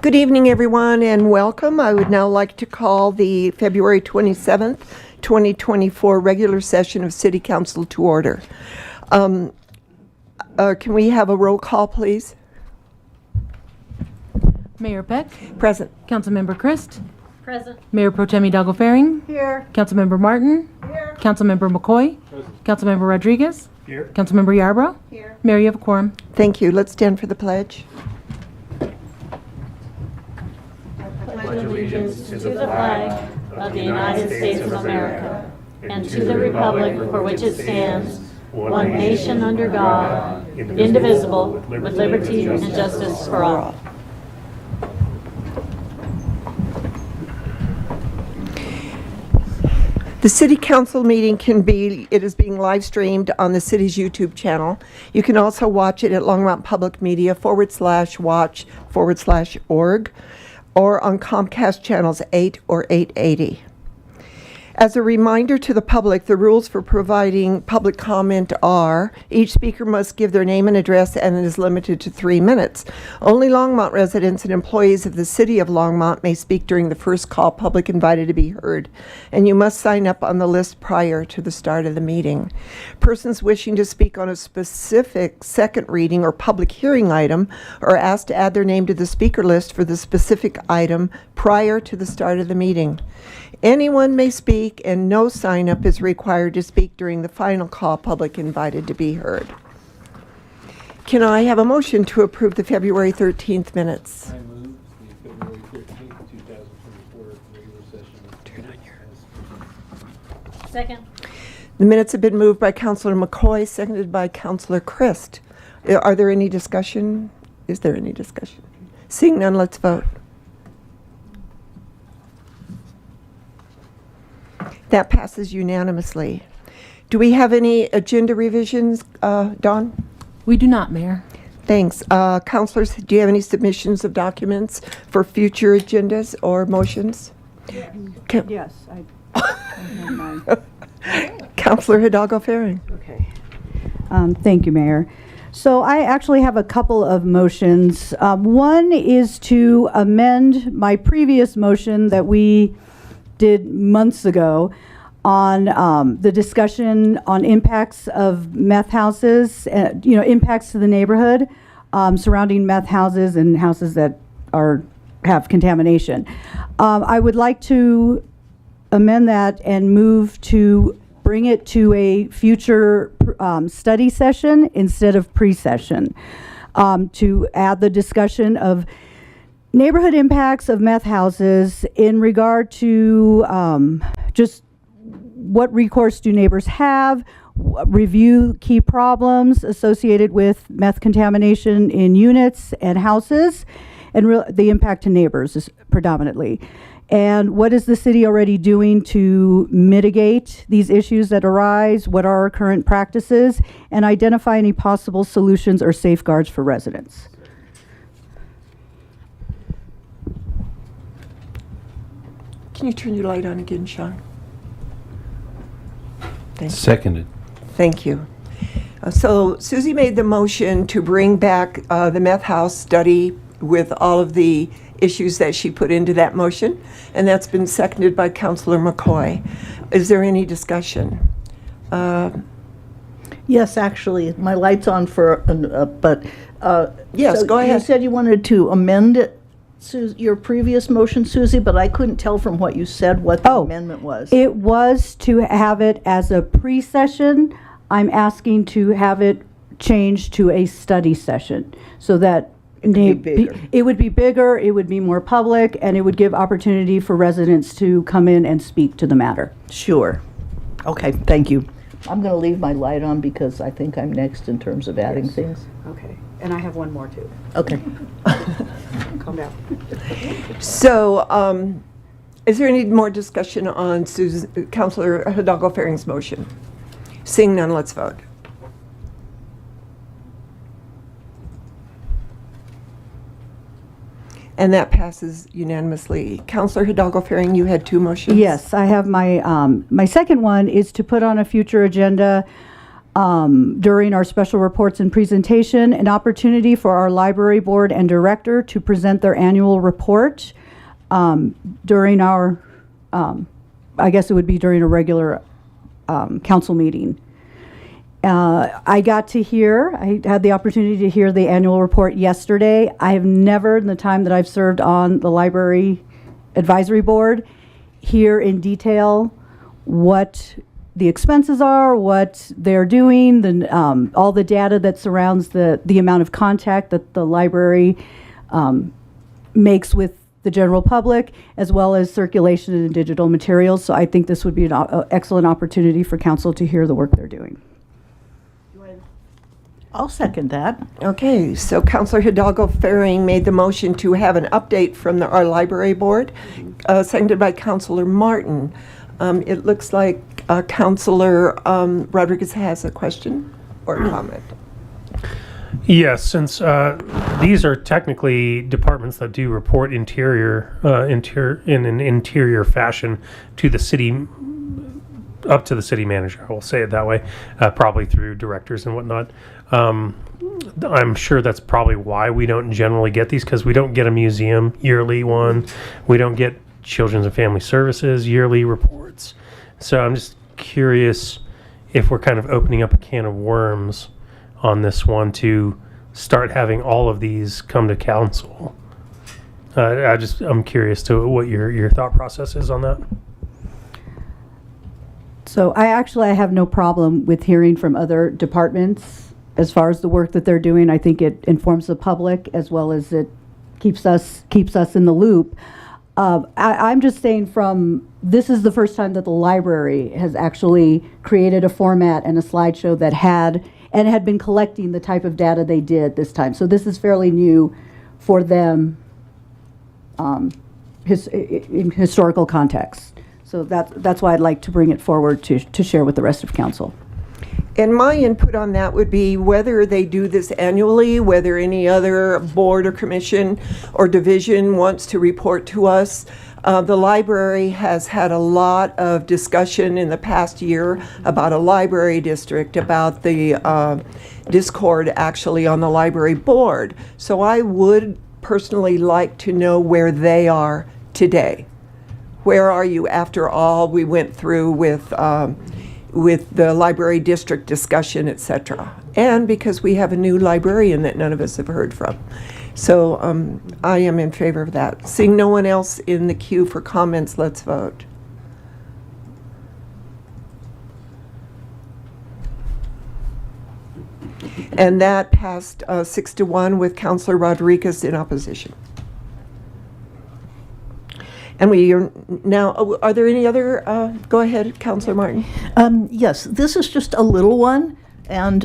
Good evening, everyone, and welcome. I would now like to call the February 27th, 2024 regular session of City Council to order. Can we have a roll call, please? Mayor Peck, Present. Councilmember Christ, Present. Mayor Pro Tem Hidalgo Faring, Here. Councilmember Martin, Here. Councilmember McCoy, Councilmember Rodriguez, Here. Councilmember Yarbrough. Here. Mayor, you have a quorum. Thank you. Let's stand for the pledge. Pledge allegiance to the flag of the United States of America and to the republic for which it stands, one nation under God, indivisible, with liberty and justice for all. The City Council meeting it is being live streamed on the city's YouTube channel. You can also watch it at Longmont Public Media /watch/org or on Comcast channels 8 or 880. As a reminder to the public, the rules for providing public comment are: each speaker must give their name and address, and it is limited to 3 minutes. Only Longmont residents and employees of the City of Longmont may speak during the first call, public invited to be heard, and you must sign up on the list prior to the start of the meeting. Persons wishing to speak on a specific second reading or public hearing item are asked to add their name to the speaker list for the specific item prior to the start of the meeting. Anyone may speak, and no sign-up is required to speak during the final call, public invited to be heard. Can I have a motion to approve the February 13th minutes? I move the February 13th, 2024 regular session. Second. The minutes have been moved by Councilor McCoy, seconded by Councilor Christ. Are there any discussion? Is there any discussion? Seeing none, let's vote. That passes unanimously. Do we have any agenda revisions, Dawn? We do not, Mayor. Thanks. Councilors, do you have any submissions of documents for future agendas or motions? Yes, I have mine. Councilor Hidalgo Faring. Okay. Thank you, Mayor. So I actually have a couple of motions. One is to amend my previous motion that we did months ago on the discussion on impacts of meth houses, impacts to the neighborhood surrounding meth houses and houses that have contamination. I would like to amend that and move to bring it to a future study session instead of pre-session, to add the discussion of neighborhood impacts of meth houses in regard to just what recourse do neighbors have, review key problems associated with meth contamination in units and houses, and the impact to neighbors is predominantly. And what is the city already doing to mitigate these issues that arise? What are our current practices? And identify any possible solutions or safeguards for residents. Can you turn your light on again, Sean? Seconded. Thank you. So Susie made the motion to bring back the meth house study with all of the issues that she put into that motion, and that's been seconded by Councilor McCoy. Is there any discussion? Yes, actually, my light's on but... Yes, so go ahead. You said you wanted to amend it, your previous motion, Susie, but I couldn't tell from what you said what the amendment was. It was to have it as a pre-session. I'm asking to have it changed to a study session so that bigger. it would be bigger, it would be more public, and it would give opportunity for residents to come in and speak to the matter. Sure. Okay, thank you. I'm going to leave my light on because I think I'm next in terms of adding things. Okay, and I have one more too. Okay. Calm down. So, is there any more discussion on Councilor Hidalgo Faring's motion? Seeing none, let's vote. And that passes unanimously. Councilor Hidalgo Faring, you had two motions? Yes, I have my second one is to put on a future agenda during our special reports and presentation, an opportunity for our library board and director to present their annual report during our, I guess it would be during a regular council meeting. I had the opportunity to hear the annual report yesterday. I have never, in the time that I've served on the library advisory board, hear in detail what the expenses are, what they're doing, all the data that surrounds the amount of contact that the library makes with the general public, as well as circulation and digital materials. So I think this would be an excellent opportunity for council to hear the work they're doing. I'll second that. Okay, so Counselor Hidalgo Faring made the motion to have an update from our library board, seconded by Counselor Martin. It looks like Counselor Rodriguez has a question or comment. Yes, since these are technically departments that do report in an interior fashion to the city, up to the city manager, I will say it that way, probably through directors and whatnot. I'm sure that's probably why we don't generally get these, because we don't get a museum yearly one. We don't get Children's and Family Services yearly reports. So I'm just curious if we're kind of opening up a can of worms on this one to start having all of these come to council. I'm curious to what your thought process is on that. So I have no problem with hearing from other departments as far as the work that they're doing. I think it informs the public as well as it keeps us in the loop. I'm just saying this is the first time that the library has actually created a format and a slideshow that had been collecting the type of data they did this time. So this is fairly new for them in historical context. So that's why I'd like to bring it forward to share with the rest of council. And my input on that would be whether they do this annually, whether any other board or commission or division wants to report to us. The library has had a lot of discussion in the past year about a library district, about the discord actually on the library board. So I would personally like to know where they are today. Where are you after all we went through with the library district discussion, etc. And because we have a new librarian that none of us have heard from. So I am in favor of that. Seeing no one else in the queue for comments, let's vote. And that passed 6-1 with Counselor Rodriguez in opposition. And we are now, are there any other, go ahead, Counselor Martin. Yes, this is just a little one, and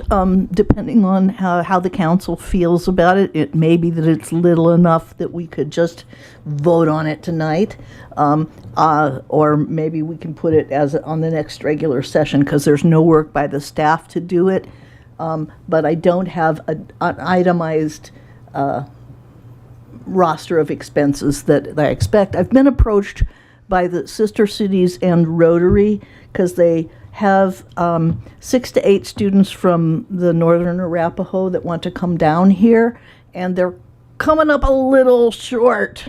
depending on how the council feels about it, it may be that it's little enough that we could just vote on it tonight, or maybe we can put it as on the next regular session, because there's no work by the staff to do it, but I don't have an itemized roster of expenses that I expect. I've been approached by the sister cities and Rotary because they have 6 to 8 students from the Northern Arapahoe that want to come down here, and they're coming up a little short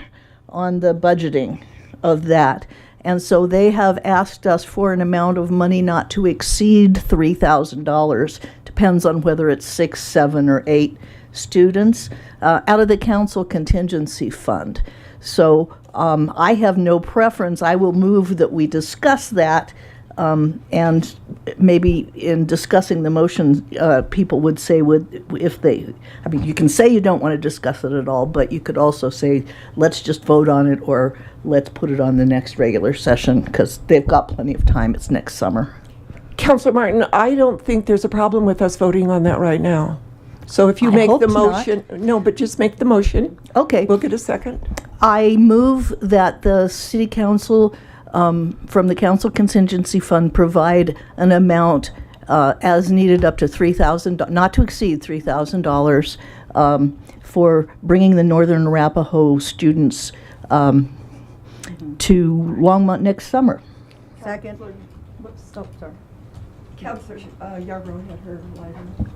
on the budgeting of that. And so they have asked us for an amount of money not to exceed $3,000. Depends on whether it's 6, 7, or 8 students out of the council contingency fund. So I have no preference. I will move that we discuss that, and maybe in discussing the motion, people would say, you can say you don't want to discuss it at all, but you could also say, let's just vote on it, or let's put it on the next regular session, because they've got plenty of time. It's next summer. Counselor Martin, I don't think there's a problem with us voting on that right now. So if you I make hope the not. motion, no, but just make the motion. Okay. We'll get a second. I move that the city council, from the council contingency fund, provide an amount as needed up to $3,000, not to exceed $3,000, for bringing the Northern Arapahoe students to Longmont next summer. Second. Sorry. Counselor Yarbrough had her light on.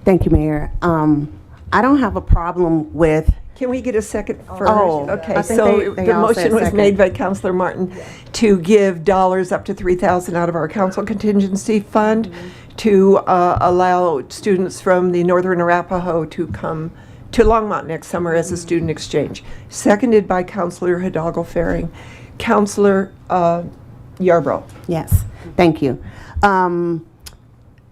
Thank you, Mayor. I don't have a problem with, Can we get a second first? Oh, Okay, I think so they the all said motion was second. made by Counselor Martin to give dollars up to $3,000 out of our council contingency fund to allow students from the Northern Arapahoe to come to Longmont next summer as a student exchange. Seconded by Counselor Hidalgo Faring. Counselor Yarbrough. yes, thank you.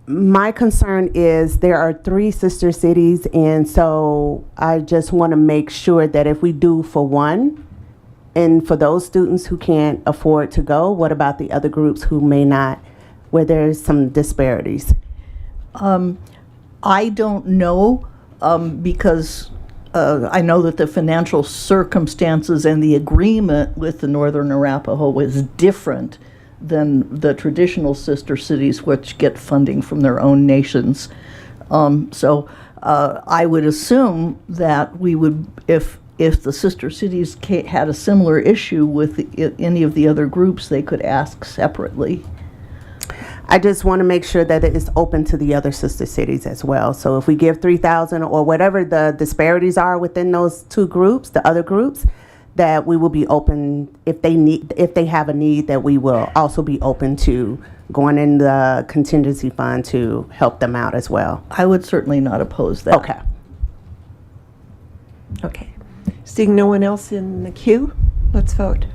My concern is there are 3 sister cities, and so I just want to make sure that if we do for one, and for those students who can't afford to go, what about the other groups who may not, where there's some disparities? I don't know, because I know that the financial circumstances and the agreement with the Northern Arapahoe was different than the traditional sister cities, which get funding from their own nations. So I would assume that we would, if the sister cities had a similar issue with any of the other groups, they could ask separately. I just want to make sure that it is open to the other sister cities as well. So if we give 3,000 or whatever the disparities are within those 2 groups, the other groups, that we will be open if they have a need, that we will also be open to going in the contingency fund to help them out as well. I would certainly not oppose that. Okay. Okay. Seeing no one else in the queue, let's vote.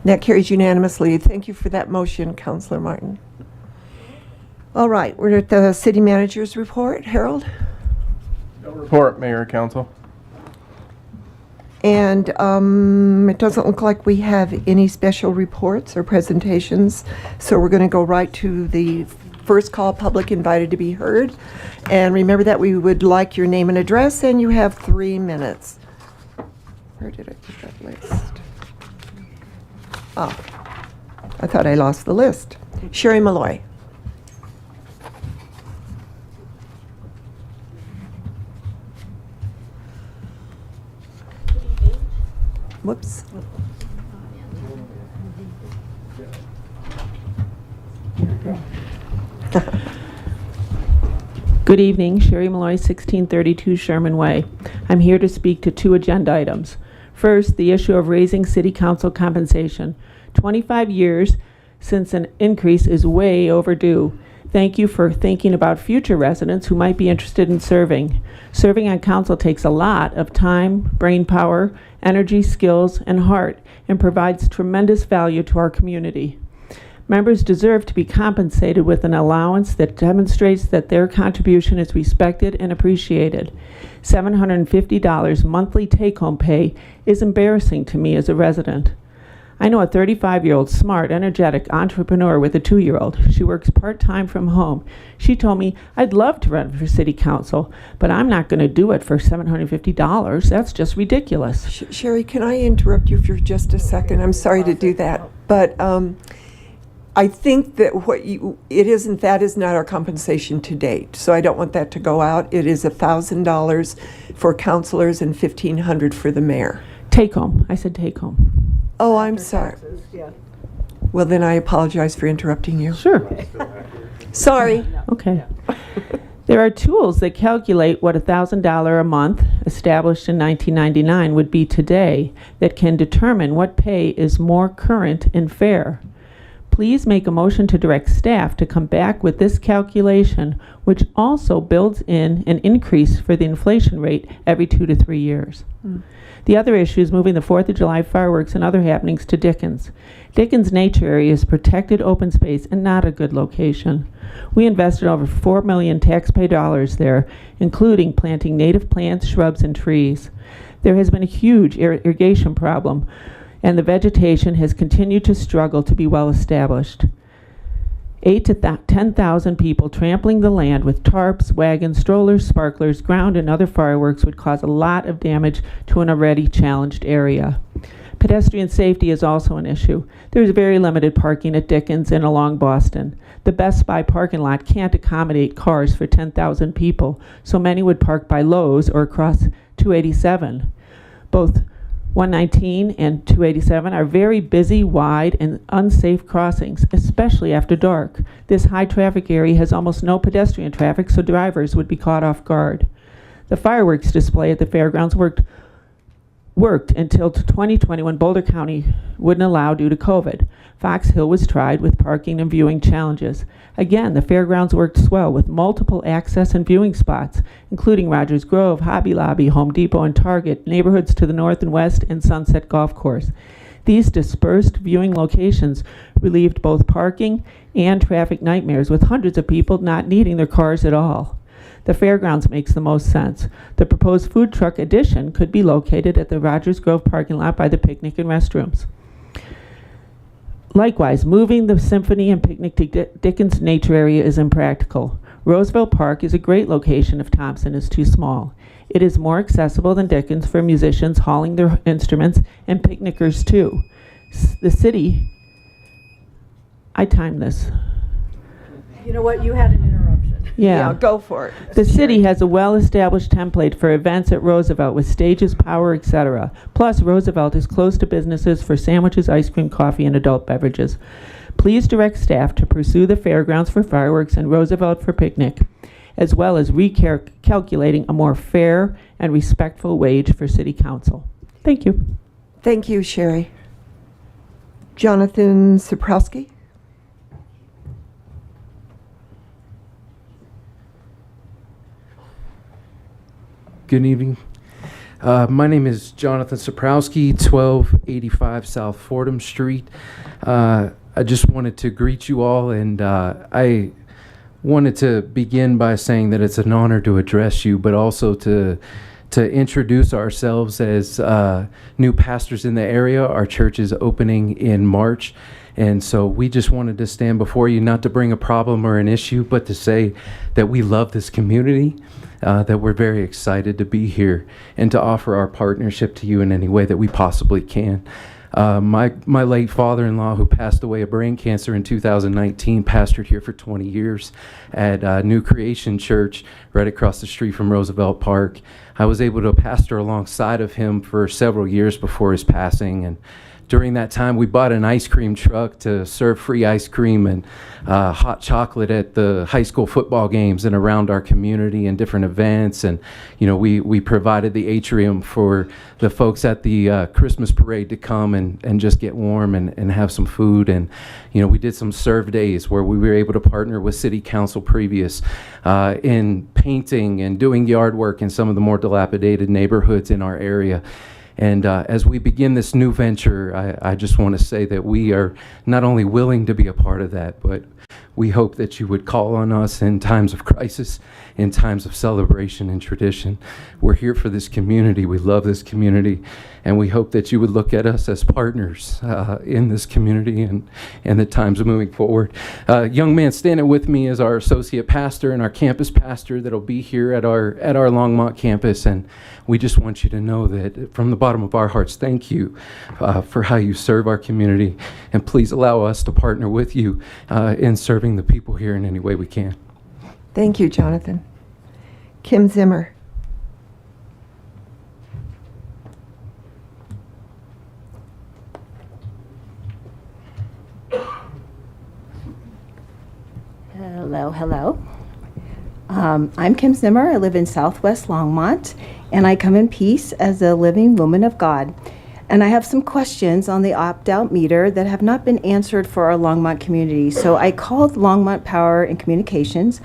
That carries unanimously. Thank you for that motion, Counselor Martin. All right, we're at the city manager's report. Harold? No report, Mayor, Council. And it doesn't look like we have any special reports or presentations, so we're going to go right to the first call, public invited to be heard. And remember that we would like your name and address, and you have 3 minutes. Where did I put that list? Oh, I thought I lost the list. Sherry Malloy. Whoops. Good evening, Sherry Malloy, 1632 Sherman Way. I'm here to speak to 2 agenda items. First, the issue of raising city council compensation. 25 years since an increase is way overdue. Thank you for thinking about future residents who might be interested in serving. Serving on council takes a lot of time, brain power, energy, skills, and heart, and provides tremendous value to our community. Members deserve to be compensated with an allowance that demonstrates that their contribution is respected and appreciated. $750 monthly take-home pay is embarrassing to me as a resident. I know a 35-year-old smart, energetic entrepreneur with a 2-year-old. She works part-time from home. She told me, I'd love to run for city council, but I'm not going to do it for $750. That's just ridiculous. Sherry, can I interrupt you for just a second? I'm sorry to do that, but I think that that is not our compensation to date. So I don't want that to go out. It is $1,000 for counselors and $1,500 for the mayor. Take home. I said take home. Oh, I'm sorry. Well, then I apologize for interrupting you. Sure. Sorry. Okay. There are tools that calculate what $1,000 a month, established in 1999, would be today that can determine what pay is more current and fair. Please make a motion to direct staff to come back with this calculation, which also builds in an increase for the inflation rate every 2 to 3 years. The other issue is moving the 4th of July fireworks and other happenings to Dickens. Dickens Nature Area is protected open space and not a good location. We invested over $4 million taxpayer dollars there, including planting native plants, shrubs, and trees. There has been a huge irrigation problem, and the vegetation has continued to struggle to be well established. 8,000 to 10,000 people trampling the land with tarps, wagons, strollers, sparklers, ground, and other fireworks would cause a lot of damage to an already challenged area. Pedestrian safety is also an issue. There is very limited parking at Dickens and along Boston. The Best Buy parking lot can't accommodate cars for 10,000 people, so many would park by Lowe's or across 287. Both 119 and 287 are very busy, wide, and unsafe crossings, especially after dark. This high-traffic area has almost no pedestrian traffic, so drivers would be caught off guard. The fireworks display at the fairgrounds worked until 2020 when Boulder County wouldn't allow due to COVID. Fox Hill was tried with parking and viewing challenges. Again, the fairgrounds worked swell with multiple access and viewing spots, including Rogers Grove, Hobby Lobby, Home Depot, and Target, neighborhoods to the north and west, and Sunset Golf Course. These dispersed viewing locations relieved both parking and traffic nightmares, with hundreds of people not needing their cars at all. The fairgrounds makes the most sense. The proposed food truck addition could be located at the Rogers Grove parking lot by the picnic and restrooms. Likewise, moving the Symphony and Picnic to Dickens Nature Area is impractical. Roosevelt Park is a great location if Thompson is too small. It is more accessible than Dickens for musicians hauling their instruments and picnickers too. The city, I timed this. You know what? You had an interruption. Yeah. Go for it. The city has a well-established template for events at Roosevelt with stages, power, etc. Plus, Roosevelt is close to businesses for sandwiches, ice cream, coffee, and adult beverages. Please direct staff to pursue the fairgrounds for fireworks and Roosevelt for picnic, as well as recalculating a more fair and respectful wage for city council. Thank you. Thank you, Sherry. Jonathan Saprowski. Good evening. My name is Jonathan Saprowski, 1285 South Fordham Street. I just wanted to greet you all, and I wanted to begin by saying that it's an honor to address you, but also to introduce ourselves as new pastors in the area. Our church is opening in March, and so we just wanted to stand before you, not to bring a problem or an issue, but to say that we love this community, that we're very excited to be here and to offer our partnership to you in any way that we possibly can. My late father-in-law, who passed away of brain cancer in 2019, pastored here for 20 years at New Creation Church right across the street from Roosevelt Park. I was able to pastor alongside of him for several years before his passing, and during that time, we bought an ice cream truck to serve free ice cream and hot chocolate at the high school football games and around our community and different events. And, you know, we provided the atrium for the folks at the Christmas parade to come and just get warm and have some food. And, you know, we did some serve days where we were able to partner with city council previous in painting and doing yard work in some of the more dilapidated neighborhoods in our area. And as we begin this new venture, I just want to say that we are not only willing to be a part of that, but we hope that you would call on us in times of crisis, in times of celebration and tradition. We're here for this community. We love this community. And we hope that you would look at us as partners in this community and the times moving forward. Young man standing with me is our associate pastor and our campus pastor that'll be here at our Longmont campus. And we just want you to know that from the bottom of our hearts, thank you for how you serve our community. And please allow us to partner with you in serving the people here in any way we can. Thank you, Jonathan. Kim Zimmer. Hello. I'm Kim Zimmer. I live in Southwest Longmont, and I come in peace as a living woman of God. And I have some questions on the opt-out meter that have not been answered for our Longmont community. So I called Longmont Power and Communications.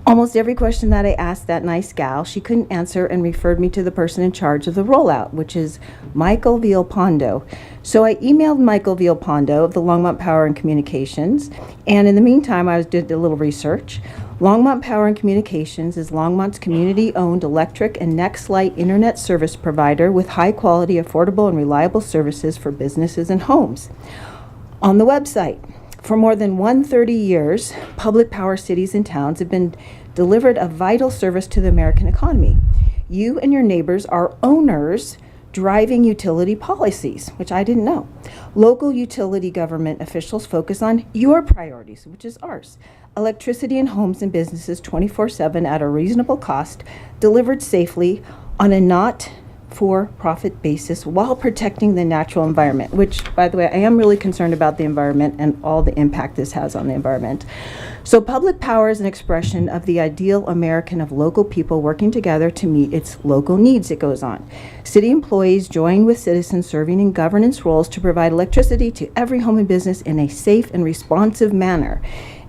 Almost every question that I asked that nice gal, she couldn't answer and referred me to the person in charge of the rollout, which is Michael Villalpando. So I emailed Michael Villalpando of the Longmont Power and Communications, and in the meantime, I did a little research. Longmont Power and Communications is Longmont's community-owned electric and NextLight internet service provider with high-quality, affordable, and reliable services for businesses and homes. On the website, for more than 130 years, public power cities and towns have been delivered a vital service to the American economy. You and your neighbors are owners driving utility policies, which I didn't know. Local utility government officials focus on your priorities, which is ours. Electricity in homes and businesses 24/7 at a reasonable cost, delivered safely on a not for-profit basis while protecting the natural environment, which, by the way, I am really concerned about the environment and all the impact this has on the environment. So public power is an expression of the ideal American of local people working together to meet its local needs, it goes on. City employees join with citizens serving in governance roles to provide electricity to every home and business in a safe and responsive manner.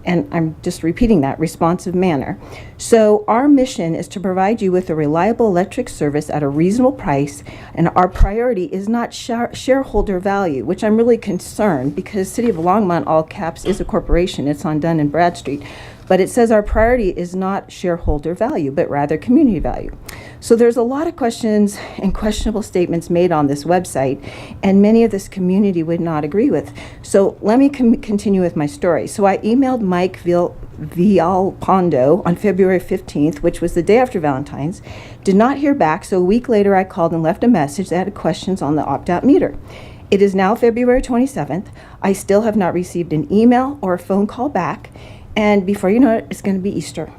And I'm just repeating that, responsive manner. So our mission is to provide you with a reliable electric service at a reasonable price, and our priority is not shareholder value, which I'm really concerned because City of Longmont, all caps, is a corporation. It's on Dun and Bradstreet. But it says our priority is not shareholder value, but rather community value. So there's a lot of questions and questionable statements made on this website, and many of this community would not agree with. So let me continue with my story. So I emailed Mike Villalpando on February 15th, which was the day after Valentine's. Did not hear back, so a week later I called and left a message that had questions on the opt-out meter. It is now February 27th. I still have not received an email or a phone call back. And before you know it, it's going to be Easter.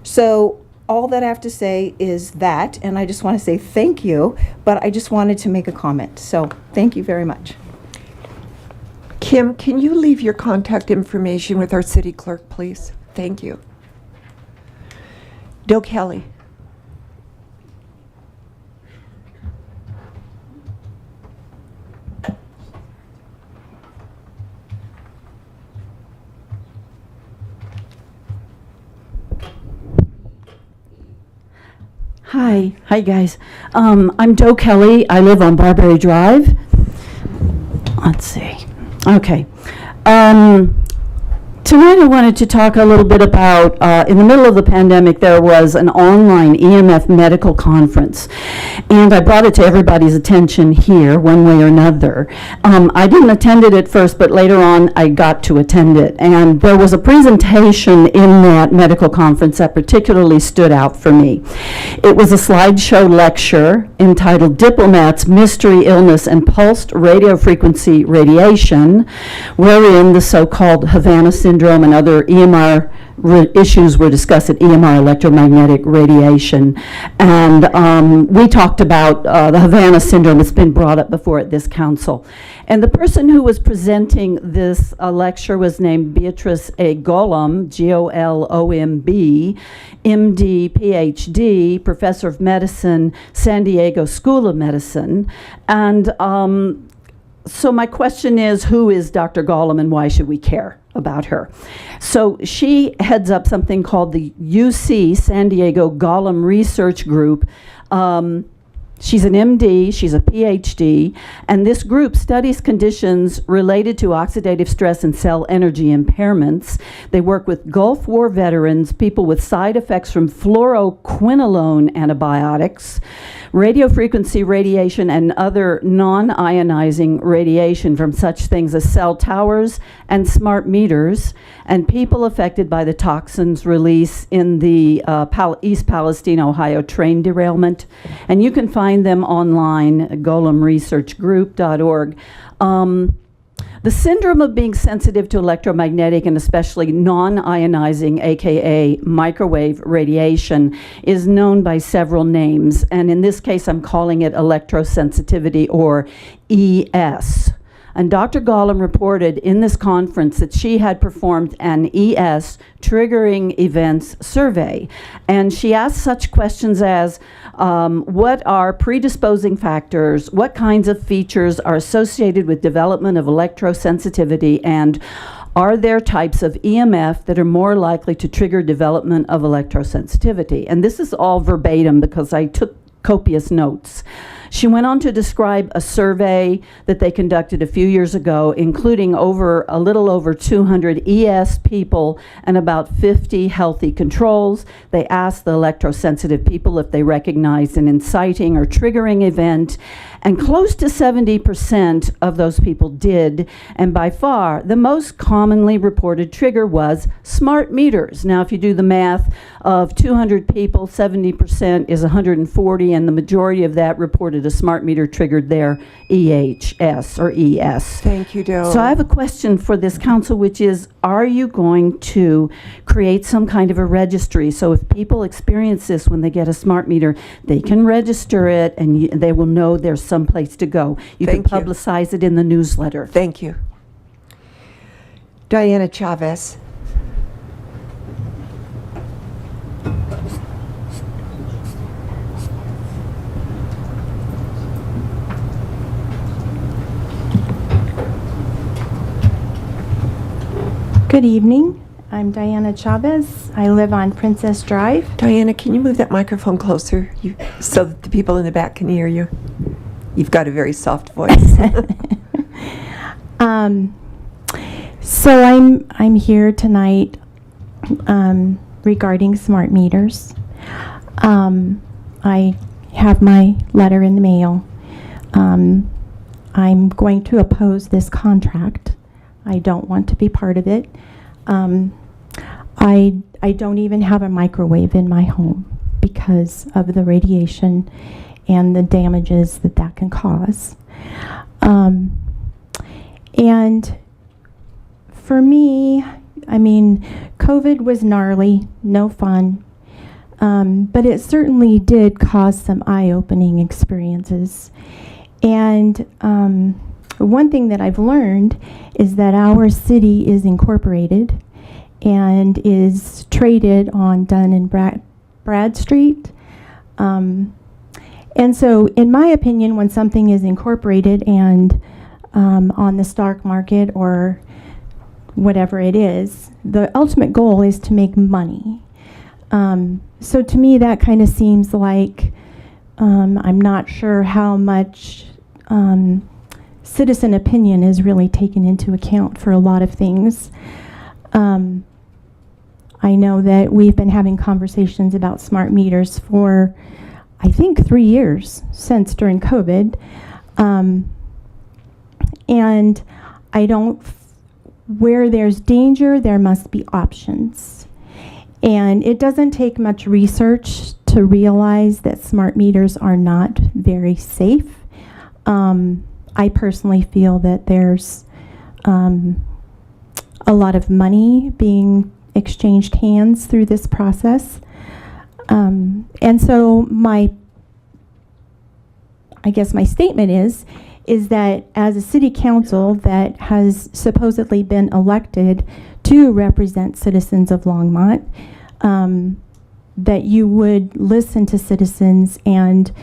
So all that I have to say is that, and I just want to say thank you, but I just wanted to make a comment. So thank you very much. Kim, can you leave your contact information with our city clerk, please? Thank you. Bill Kelly. Hi guys. I'm Doe Kelly. I live on Barbary Drive. Let's see. Okay. Tonight I wanted to talk a little bit about, in the middle of the pandemic, there was an online EMF medical conference, and I brought it to everybody's attention here, one way or another. I didn't attend it at first, but later on I got to attend it, and there was a presentation in that medical conference that particularly stood out for me. It was a slideshow lecture entitled Diplomats, Mystery Illness, and Pulsed Radio Frequency Radiation, wherein the so-called Havana Syndrome and other EMR issues were discussed at EMR, electromagnetic radiation. And we talked about the Havana Syndrome. It's been brought up before at this council. And the person who was presenting this lecture was named Beatrice A. Golomb, G-O-L-O-M-B, MD, PhD, Professor of Medicine, San Diego School of Medicine. And so my question is, who is Dr. Golomb and why should we care about her? So she heads up something called the UC San Diego Golomb Research Group. She's an MD, she's a PhD, and this group studies conditions related to oxidative stress and cell energy impairments. They work with Gulf War veterans, people with side effects from fluoroquinolone antibiotics, radiofrequency radiation, and other non-ionizing radiation from such things as cell towers and smart meters, and people affected by the toxins release in the East Palestine, Ohio train derailment. And you can find them online at golombresearchgroup.org. The syndrome of being sensitive to electromagnetic and especially non-ionizing, aka microwave radiation, is known by several names. And in this case, I'm calling it electrosensitivity, or ES. And Dr. Golomb reported in this conference that she had performed an ES triggering events survey. And she asked such questions as, what are predisposing factors? What kinds of features are associated with development of electrosensitivity? And are there types of EMF that are more likely to trigger development of electrosensitivity? And this is all verbatim because I took copious notes. She went on to describe a survey that they conducted a few years ago, including a little over 200 ES people and about 50 healthy controls. They asked the electrosensitive people if they recognized an inciting or triggering event, And close to 70% of those people did. And by far, the most commonly reported trigger was smart meters. Now, if you do the math of 200 people, 70% is 140, and the majority of that reported a smart meter triggered their EHS or ES. Thank you, Dale. So I have a question for this council, which is, are you going to create some kind of a registry? So if people experience this when they get a smart meter, they can register it and they will know there's some place to go. You Thank can you. publicize it in the newsletter. Thank you. Diana Chavez. Good evening. I'm Diana Chavez. I live on Princess Drive. Diana, can you move that microphone closer so that the people in the back can hear you? You've got a very soft voice. So I'm here tonight regarding smart meters. I have my letter in the mail. I'm going to oppose this contract. I don't want to be part of it. I don't even have a microwave in my home because of the radiation and the damages that that can cause. And for me, I mean, COVID was gnarly, no fun, but it certainly did cause some eye-opening experiences. And one thing that I've learned is that our city is incorporated and is traded on Dun and Bradstreet. And so, in my opinion, when something is incorporated and on the stock market or whatever it is, the ultimate goal is to make money. So to me, that kind of seems like I'm not sure how much citizen opinion is really taken into account for a lot of things. I know that we've been having conversations about smart meters for, I think, 3 years since during COVID. And I don't, where there's danger, there must be options. And it doesn't take much research to realize that smart meters are not very safe. I personally feel that there's a lot of money being exchanged hands through this process. And so I guess my statement is that as a city council that has supposedly been elected to represent citizens of Longmont, that you would listen to citizens and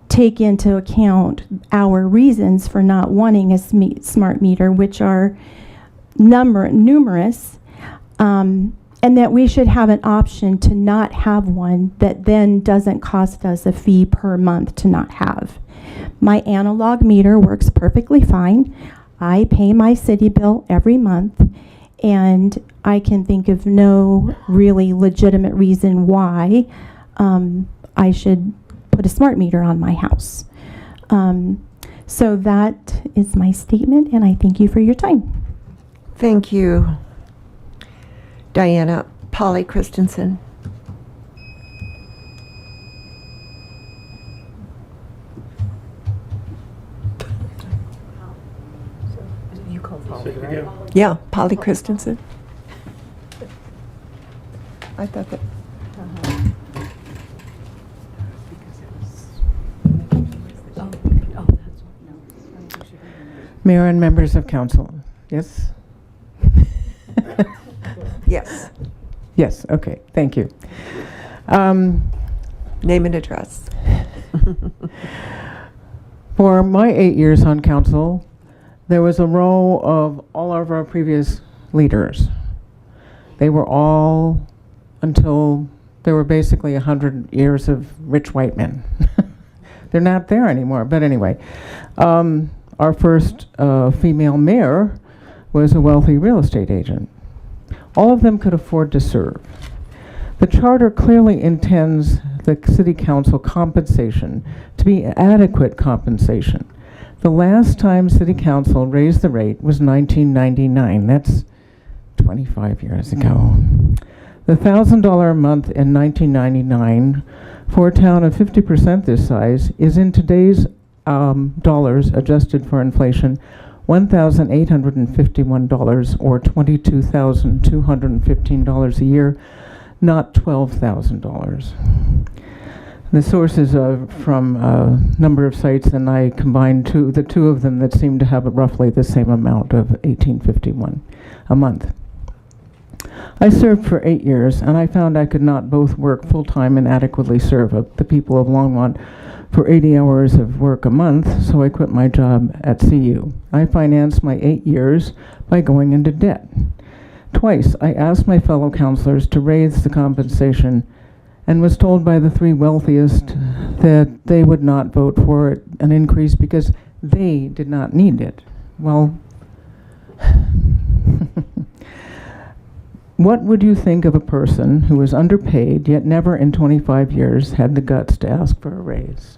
take into account our reasons for not wanting a smart meter, which are numerous, and that we should have an option to not have one that then doesn't cost us a fee per month to not have. My analog meter works perfectly fine. I pay my city bill every month, and I can think of no really legitimate reason why I should put a smart meter on my house. So that is my statement, and I thank you for your time. Thank you, Diana. Polly Christensen. You call Polly, right? Yeah, Polly Christensen. I thought that. Mayor and members of council, yes? Yes. Yes, okay, thank you. Name and address. For my 8 years on council, there was a row of all of our previous leaders. They were all, until there were basically 100 years of rich white men. They're not there anymore, but anyway. Our first female mayor was a wealthy real estate agent. All of them could afford to serve. The charter clearly intends the city council compensation to be adequate compensation. The last time City Council raised the rate was 1999. That's 25 years ago. The $1,000 a month in 1999 for a town of 50% this size is in today's dollars adjusted for inflation $1,851 or $22,215 a year, not $12,000. The sources are from a number of sites, and I combined the two of them that seem to have roughly the same amount of $1,851 a month. I served for 8 years, and I found I could not both work full-time and adequately serve the people of Longmont for 80 hours of work a month, so I quit my job at CU. I financed my 8 years by going into debt. Twice, I asked my fellow counselors to raise the compensation and was told by the 3 wealthiest that they would not vote for an increase because they did not need it. Well, what would you think of a person who was underpaid yet never in 25 years had the guts to ask for a raise?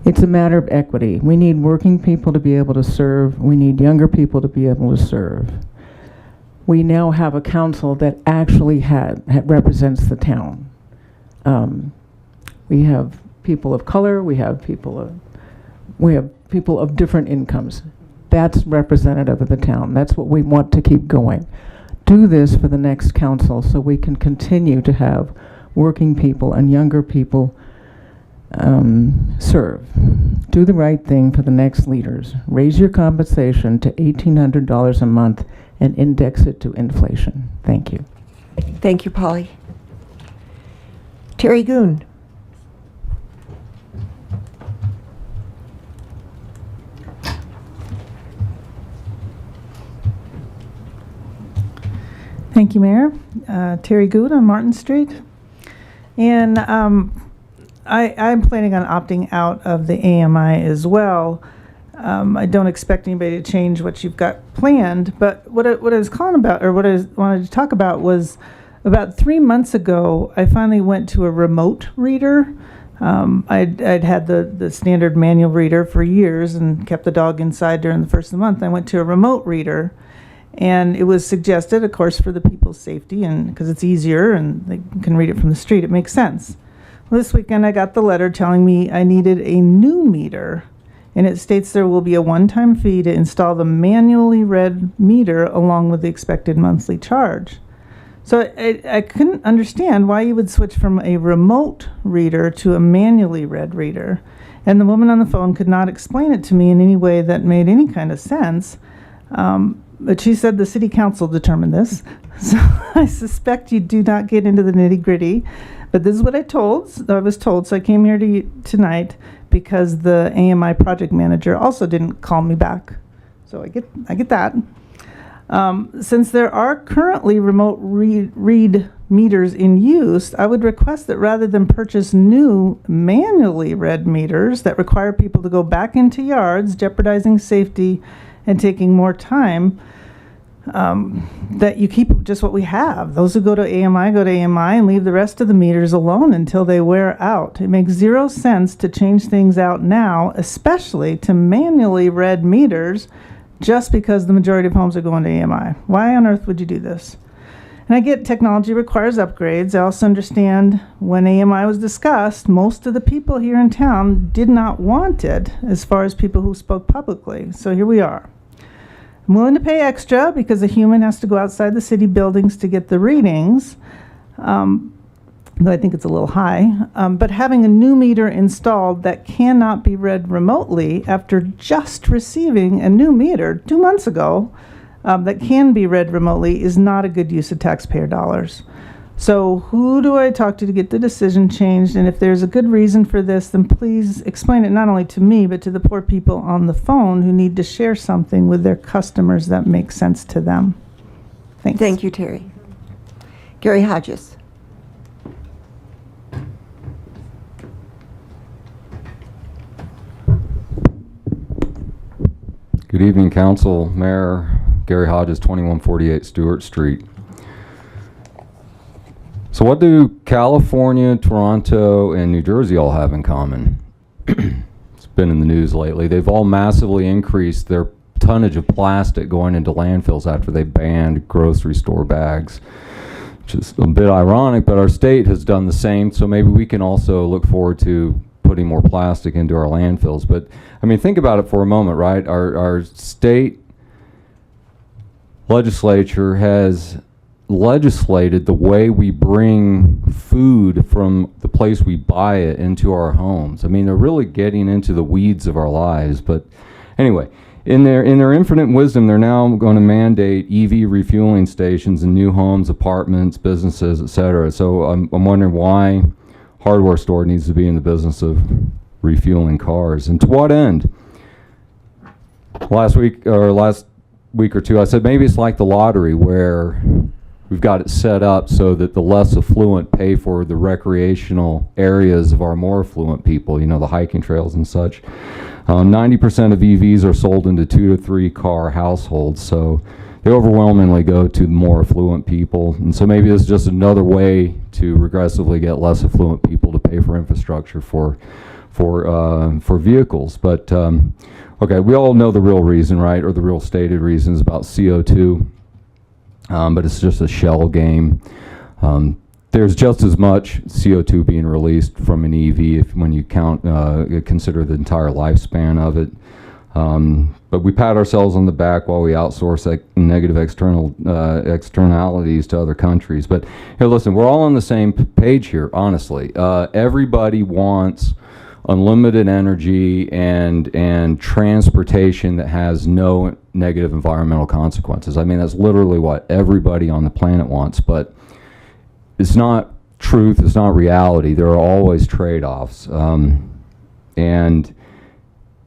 It's a matter of equity. We need working people to be able to serve. We need younger people to be able to serve. We now have a council that actually represents the town. We have people of color. We have people of different incomes. That's representative of the town. That's what we want to keep going. Do this for the next council so we can continue to have working people and younger people serve. Do the right thing for the next leaders. Raise your compensation to $1,800 a month and index it to inflation. Thank you. Thank you, Polly. Terry Goon. Thank you, Mayor. Terry Good on Martin Street. And I'm planning on opting out of the AMI as well. I don't expect anybody to change what you've got planned, but what I was calling about, or what I wanted to talk about, was about 3 months ago, I finally went to a remote reader. I'd had the standard manual reader for years and kept the dog inside during the first of the month. I went to a remote reader. And it was suggested, of course, for the people's safety, and because it's easier and they can read it from the street, it makes sense. Well, this weekend I got the letter telling me I needed a new meter, and it states there will be a one-time fee to install the manually read meter along with the expected monthly charge. So I couldn't understand why you would switch from a remote reader to a manually read reader. And the woman on the phone could not explain it to me in any way that made any kind of sense. But she said the city council determined this. So I suspect you do not get into the nitty gritty. But this is what I was told. So I came here tonight because the AMI project manager also didn't call me back. So I get that. Since there are currently remote read meters in use, I would request that rather than purchase new manually read meters that require people to go back into yards, jeopardizing safety and taking more time, that you keep just what we have. Those who go to AMI and leave the rest of the meters alone until they wear out. It makes zero sense to change things out now, especially to manually read meters, just because the majority of homes are going to AMI. Why on earth would you do this? And I get technology requires upgrades. I also understand when AMI was discussed, most of the people here in town did not want it, as far as people who spoke publicly. So here we are. I'm willing to pay extra because a human has to go outside the city buildings to get the readings, though I think it's a little high. But having a new meter installed that cannot be read remotely after just receiving a new meter 2 months ago, that can be read remotely, is not a good use of taxpayer dollars. So who do I talk to get the decision changed? And if there's a good reason for this, then please explain it not only to me, but to the poor people on the phone who need to share something with their customers that makes sense to them. Thanks. Thank you, Terry. Gary Hodges. Good evening, Council, Mayor. Gary Hodges, 2148 Stewart Street. So what do California, Toronto, and New Jersey all have in common? It's been in the news lately. They've all massively increased their tonnage of plastic going into landfills after they banned grocery store bags, which is a bit ironic, but our state has done the same, so maybe we can also look forward to putting more plastic into our landfills. But I mean, think about it for a moment, right? Our state legislature has legislated the way we bring food from the place we buy it into our homes. I mean, they're really getting into the weeds of our lives. But anyway, in their infinite wisdom, they're now going to mandate EV refueling stations in new homes, apartments, businesses, etc. So I'm wondering why hardware store needs to be in the business of refueling cars, and to what end? Last week or two, I said maybe it's like the lottery where we've got it set up so that the less affluent pay for the recreational areas of our more affluent people, you know, the hiking trails and such. 90% of EVs are sold into 2 to 3 car households, so they overwhelmingly go to the more affluent people. And so maybe this is just another way to regressively get less affluent people to pay for infrastructure for vehicles. But okay, we all know the real reason, right, or the real stated reason is about CO2. But it's just a shell game. There's just as much CO2 being released from an EV when you consider the entire lifespan of it. But we pat ourselves on the back while we outsource negative externalities to other countries. But here, listen, we're all on the same page here, honestly. Everybody wants unlimited energy and transportation that has no negative environmental consequences. I mean, that's literally what everybody on the planet wants, but it's not truth, it's not reality. There are always trade-offs. And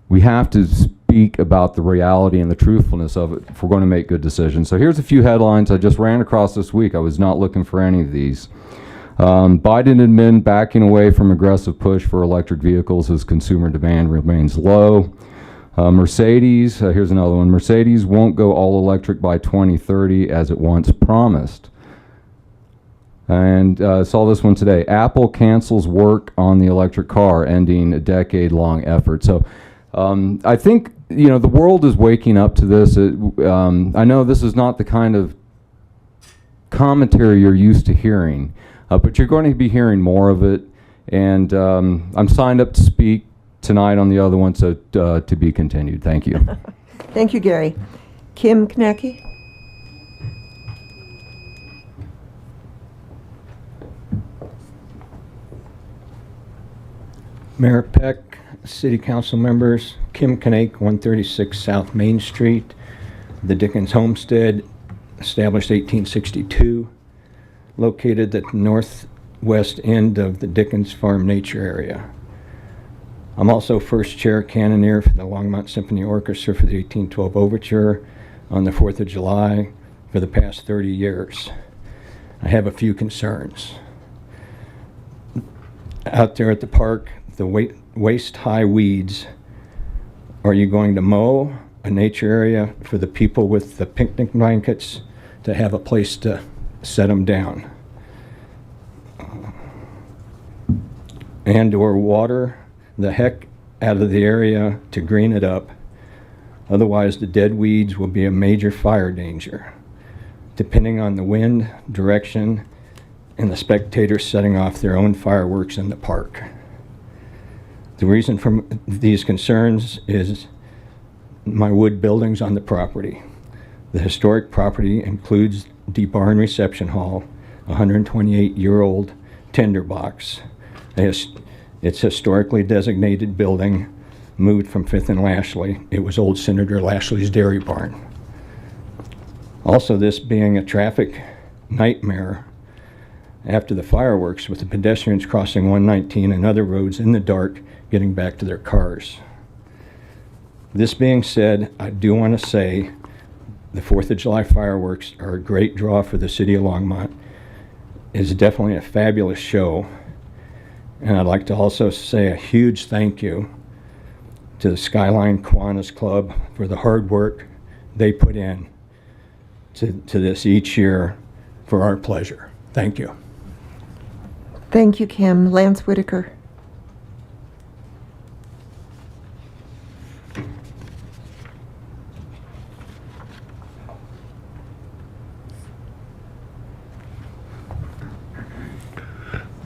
we have to speak about the reality and the truthfulness of it if we're going to make good decisions. So here's a few headlines I just ran across this week. I was not looking for any of these. Biden admin backing away from aggressive push for electric vehicles as consumer demand remains low. Mercedes, here's another one. Mercedes won't go all electric by 2030 as it once promised. And saw this one today. Apple cancels work on the electric car, ending a decade-long effort. So I think, you know, the world is waking up to this. I know this is not the kind of commentary you're used to hearing, but you're going to be hearing more of it. And I'm signed up to speak tonight on the other one, so to be continued. Thank you. Thank you, Gary. Kim Knecke? Mayor Peck, City Council members, Kim Knecke, 136 South Main Street, the Dickens Homestead, established 1862, located at the northwest end of the Dickens Farm Nature Area. I'm also first chair cannoneer for the Longmont Symphony Orchestra for the 1812 Overture on the 4th of July for the past 30 years. I have a few concerns. Out there at the park, the waist-high weeds, are you going to mow a nature area for the people with the picnic blankets to have a place to set them down? And or water the heck out of the area to green it up. Otherwise, the dead weeds will be a major fire danger, depending on the wind, direction, and the spectators setting off their own fireworks in the park. The reason for these concerns is my wood buildings on the property. The historic property includes the barn reception hall, a 128-year-old tinderbox. It's historically designated building, moved from 5th and Lashley. It was old Senator Lashley's dairy barn. Also, this being a traffic nightmare after the fireworks, with the pedestrians crossing 119 and other roads in the dark getting back to their cars. This being said, I do want to say the 4th of July fireworks are a great draw for the city of Longmont. It's definitely a fabulous show. And I'd like to also say a huge thank you to the Skyline Kiwanis Club for the hard work they put in to this each year for our pleasure. Thank you. Thank you, Kim. Lance Whitaker.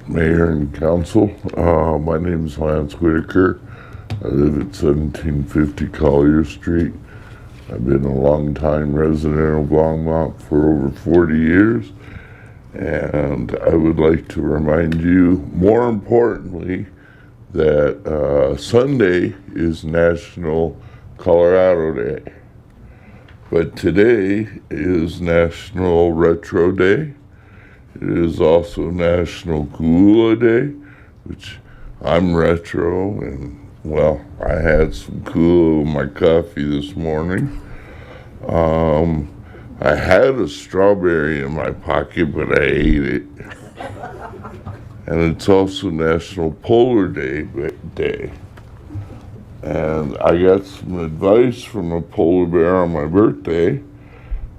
Mayor and Council, my name is Lance Whitaker. I live at 1750 Collier Street. I've been a long-time resident of Longmont for over 40 years, and I would like to remind you, more importantly, that Sunday is National Colorado Day, but today is National Retro Day. It is also National Gula Day, which I'm retro, and well, I had some Gula in my coffee this morning. I had a strawberry in my pocket, but I ate it. And it's also National Polar Day. And I got some advice from a polar bear on my birthday,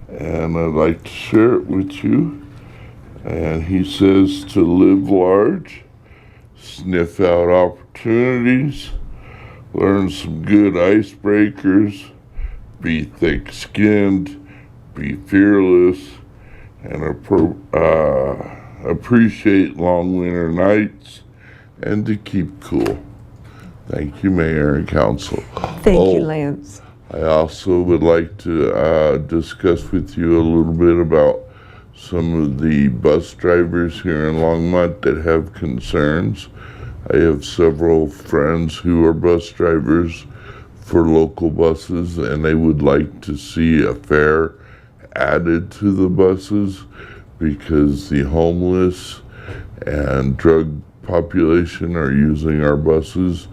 and I'd like to share it with you. And he says to live large, sniff out opportunities, learn some good icebreakers, be thick-skinned, be fearless, and appreciate long winter nights, and to keep cool. Thank you, Mayor and Council. Thank you, Lance. I also would like to discuss with you a little bit about some of the bus drivers here in Longmont that have concerns. I have several friends who are bus drivers for local buses, and they would like to see a fare added to the buses because the homeless and drug population are using our buses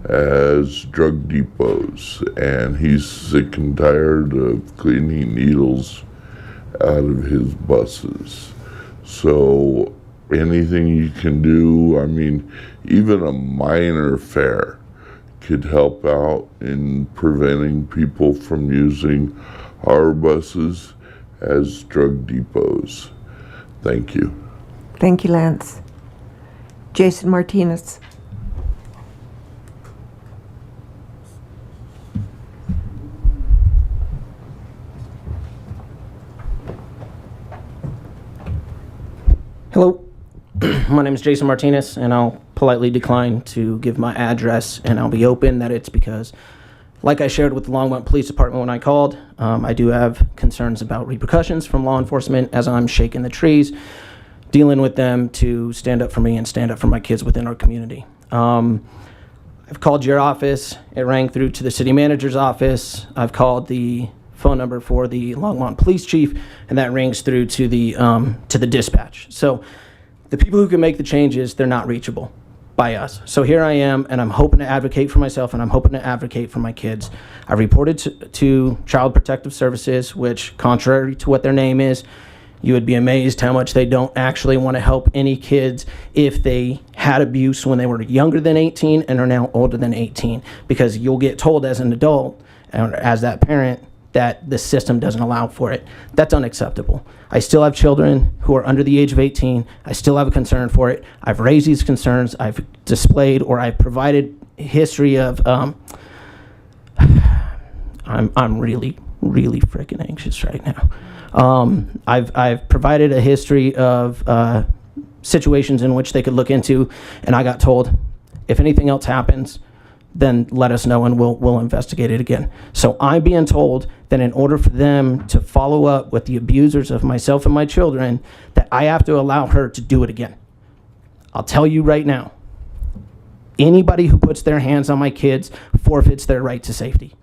as drug depots, and he's sick and tired of cleaning needles out of his buses. So anything you can do, I mean, even a minor fare could help out in preventing people from using our buses as drug depots. Thank you. Thank you, Lance. Jason Martinez. Hello, my name is Jason Martinez, and I'll politely decline to give my address, and I'll be open that it's because, like I shared with the Longmont Police Department when I called, I do have concerns about repercussions from law enforcement as I'm shaking the trees, dealing with them to stand up for me and stand up for my kids within our community. I've called your office, it rang through to the city manager's office, I've called the phone number for the Longmont police chief, and that rings through to the dispatch. So the people who can make the changes, they're not reachable by us. So here I am, and I'm hoping to advocate for myself, and I'm hoping to advocate for my kids. I reported to Child Protective Services, which, contrary to what their name is, you would be amazed how much they don't actually want to help any kids if they had abuse when they were younger than 18 and are now older than 18, because you'll get told as an adult, or as that parent, that the system doesn't allow for it. That's unacceptable. I still have children who are under the age of 18. I still have a concern for it. I've raised these concerns. I've displayed, or I've provided history of, I'm really, really freaking anxious right now. I've provided a history of situations in which they could look into, and I got told, if anything else happens, then let us know and we'll investigate it again. So I'm being told that in order for them to follow up with the abusers of myself and my children, that I have to allow her to do it again. I'll tell you right now, anybody who puts their hands on my kids forfeits their right to safety.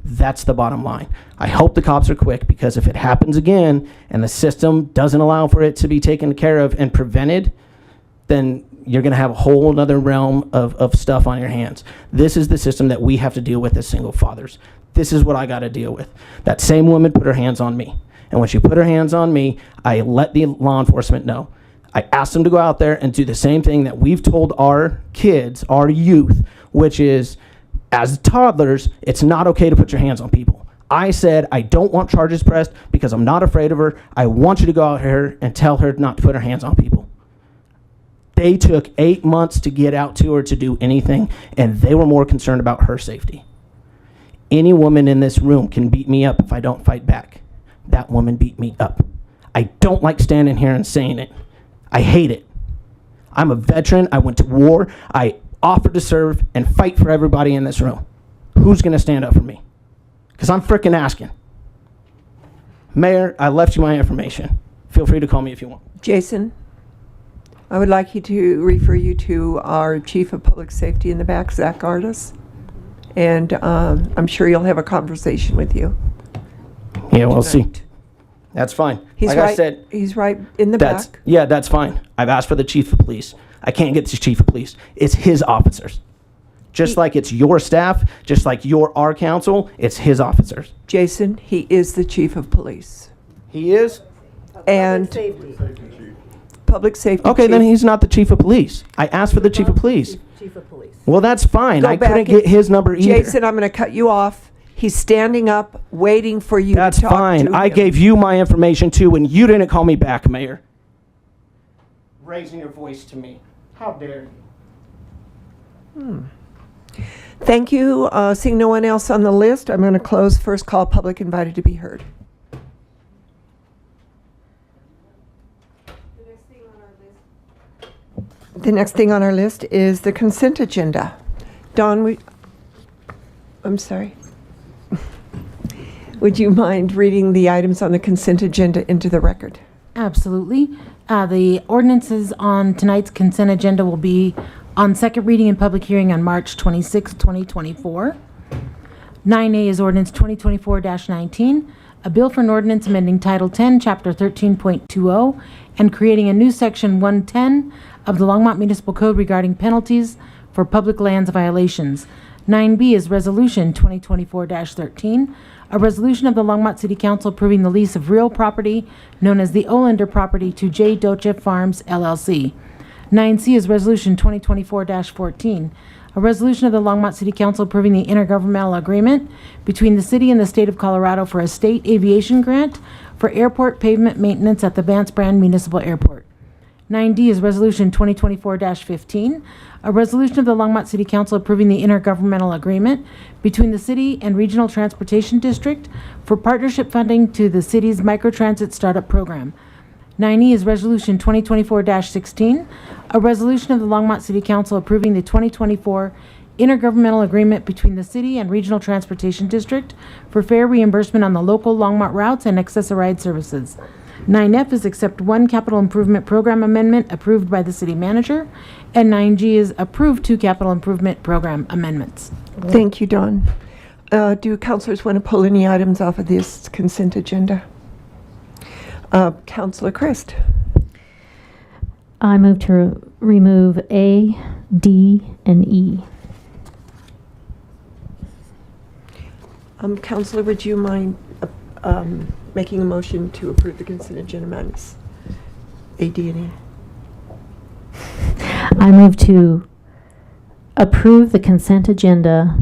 That's the bottom line. I hope the cops are quick, because if it happens again and the system doesn't allow for it to be taken care of and prevented, then you're going to have a whole other realm of stuff on your hands. This is the system that we have to deal with as single fathers. This is what I got to deal with. That same woman put her hands on me. And when she put her hands on me, I let the law enforcement know. I asked them to go out there and do the same thing that we've told our kids, our youth, which is, as toddlers, it's not okay to put your hands on people. I said, I don't want charges pressed because I'm not afraid of her. I want you to go out here and tell her not to put her hands on people. They took 8 months to get out to her to do anything, and they were more concerned about her safety. Any woman in this room can beat me up if I don't fight back. That woman beat me up. I don't like standing here and saying it. I hate it. I'm a veteran. I went to war. I offered to serve and fight for everybody in this room. Who's going to stand up for me? Because I'm frickin' asking. Mayor, I left you my information. Feel free to call me if you want. Jason, I would like you to refer you to our Chief of Public Safety in the back, Zach Gardis, and I'm sure you'll have a conversation with you. Yeah, we'll see. That's fine. He's like right. I said, He's right in the that's back. yeah, that's fine. I've asked for the chief of police. I can't get the chief of police. It's his officers. Just like it's your staff, just like our council, it's his officers. Jason, he is the Chief of Police. He is? And Public Safety. Okay, Chief. then he's not the chief of police. I asked for the chief of police. Chief of police. Well, that's fine. Go I back couldn't and- get his number either. Jason, I'm going to cut you off. He's standing up, waiting for you That's to talk fine. to I him. gave you my information too, and you didn't call me back, Mayor. Raising your voice to me. How dare you? Thank you. Seeing no one else on the list, I'm going to close first call public invited to be heard. The next thing on our list is the consent agenda. Dawn, I'm sorry. Would you mind reading the items on the consent agenda into the record? Absolutely. The ordinances on tonight's consent agenda will be on second reading and public hearing on March 26, 2024. 9A is ordinance 2024-19, a bill for an ordinance amending Title 10, Chapter 13.20, and creating a new Section 110 of the Longmont Municipal Code regarding penalties for public lands violations. 9B is Resolution 2024-13, a resolution of the Longmont City Council approving the lease of real property known as the Olander property to J. Doche Farms, LLC. 9C is Resolution 2024-14, a resolution of the Longmont City Council approving the intergovernmental agreement between the city and the state of Colorado for a state aviation grant for airport pavement maintenance at the Vance Brand Municipal Airport. 9D is Resolution 2024-15, a resolution of the Longmont City Council approving the intergovernmental agreement between the city and Regional Transportation District for partnership funding to the city's microtransit startup program. 9E is Resolution 2024-16, a resolution of the Longmont City Council approving the 2024 intergovernmental agreement between the city and Regional Transportation District for fare reimbursement on the local Longmont routes and access-a-ride services. 9F is accept one capital improvement program amendment approved by the city manager, and 9G is approve two capital improvement program amendments. Thank you, Dawn. Do councilors want to pull any items off of this consent agenda? Councilor Christ. I move to remove A, D, and E. Councilor, would you mind making a motion to approve the consent agenda minus A, D, and E? I move to approve the consent agenda,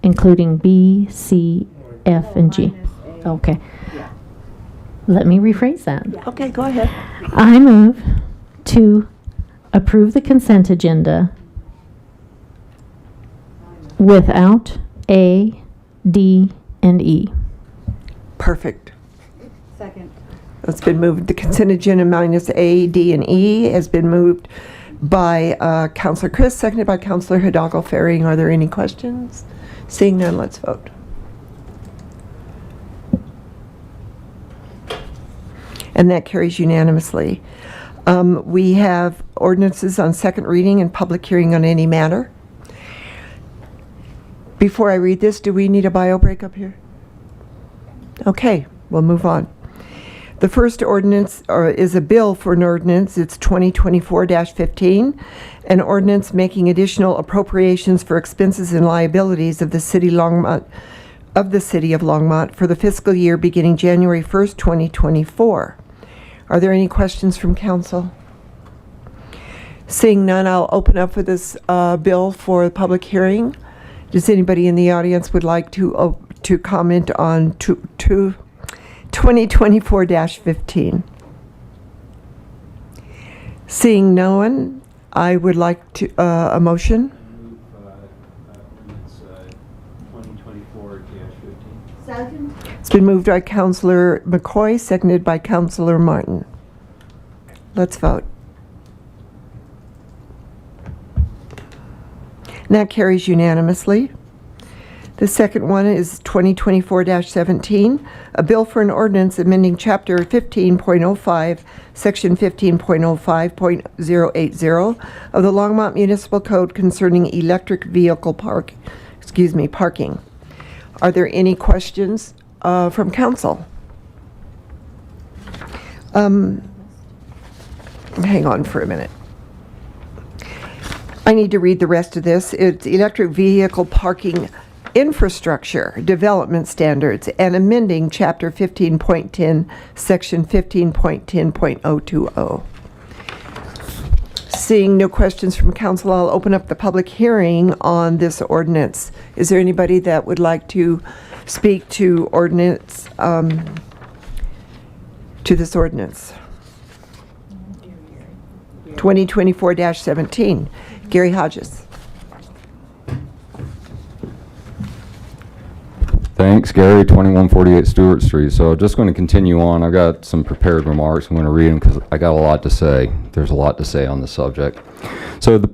including B, C, F, and G. Okay. Let me rephrase that. Okay, go ahead. I move to approve the consent agenda without A, D, and E. Perfect. Second. It's been moved. The consent agenda minus A, D, and E has been moved by Councilor Chris, seconded by Councilor Hidalgo Ferring. Are there any questions? Seeing none, let's vote. And that carries unanimously. We have ordinances on second reading and public hearing on any matter. Before I read this, do we need a bio break up here? Okay, we'll move on. The first ordinance is a bill for an ordinance. It's 2024-15, an ordinance making additional appropriations for expenses and liabilities of the city of Longmont for the fiscal year beginning January 1st, 2024. Are there any questions from council? Seeing none, I'll open up for this bill for public hearing. Does anybody in the audience would like to comment on 2024-15? Seeing no one, I would like to, a motion. Move ordinance 2024-15. Second. It's been moved by Councillor McCoy, seconded by Councillor Martin. Let's vote. And that carries unanimously. The second one is 2024-17, a bill for an ordinance amending Chapter 15.05, Section 15.05.080 of the Longmont Municipal Code concerning electric vehicle parking. Are there any questions from council? Hang on for a minute. I need to read the rest of this. It's electric vehicle parking infrastructure development standards and amending Chapter 15.10, Section 15.10.020. Seeing no questions from council, I'll open up the public hearing on this ordinance. Is there anybody that would like to speak to ordinance, to this ordinance? 2024-17. Gary Hodges. Thanks, Gary, 2148 Stewart Street. So just going to continue on. I've got some prepared remarks. I'm going to read them because I got a lot to say. There's a lot to say on the subject. So the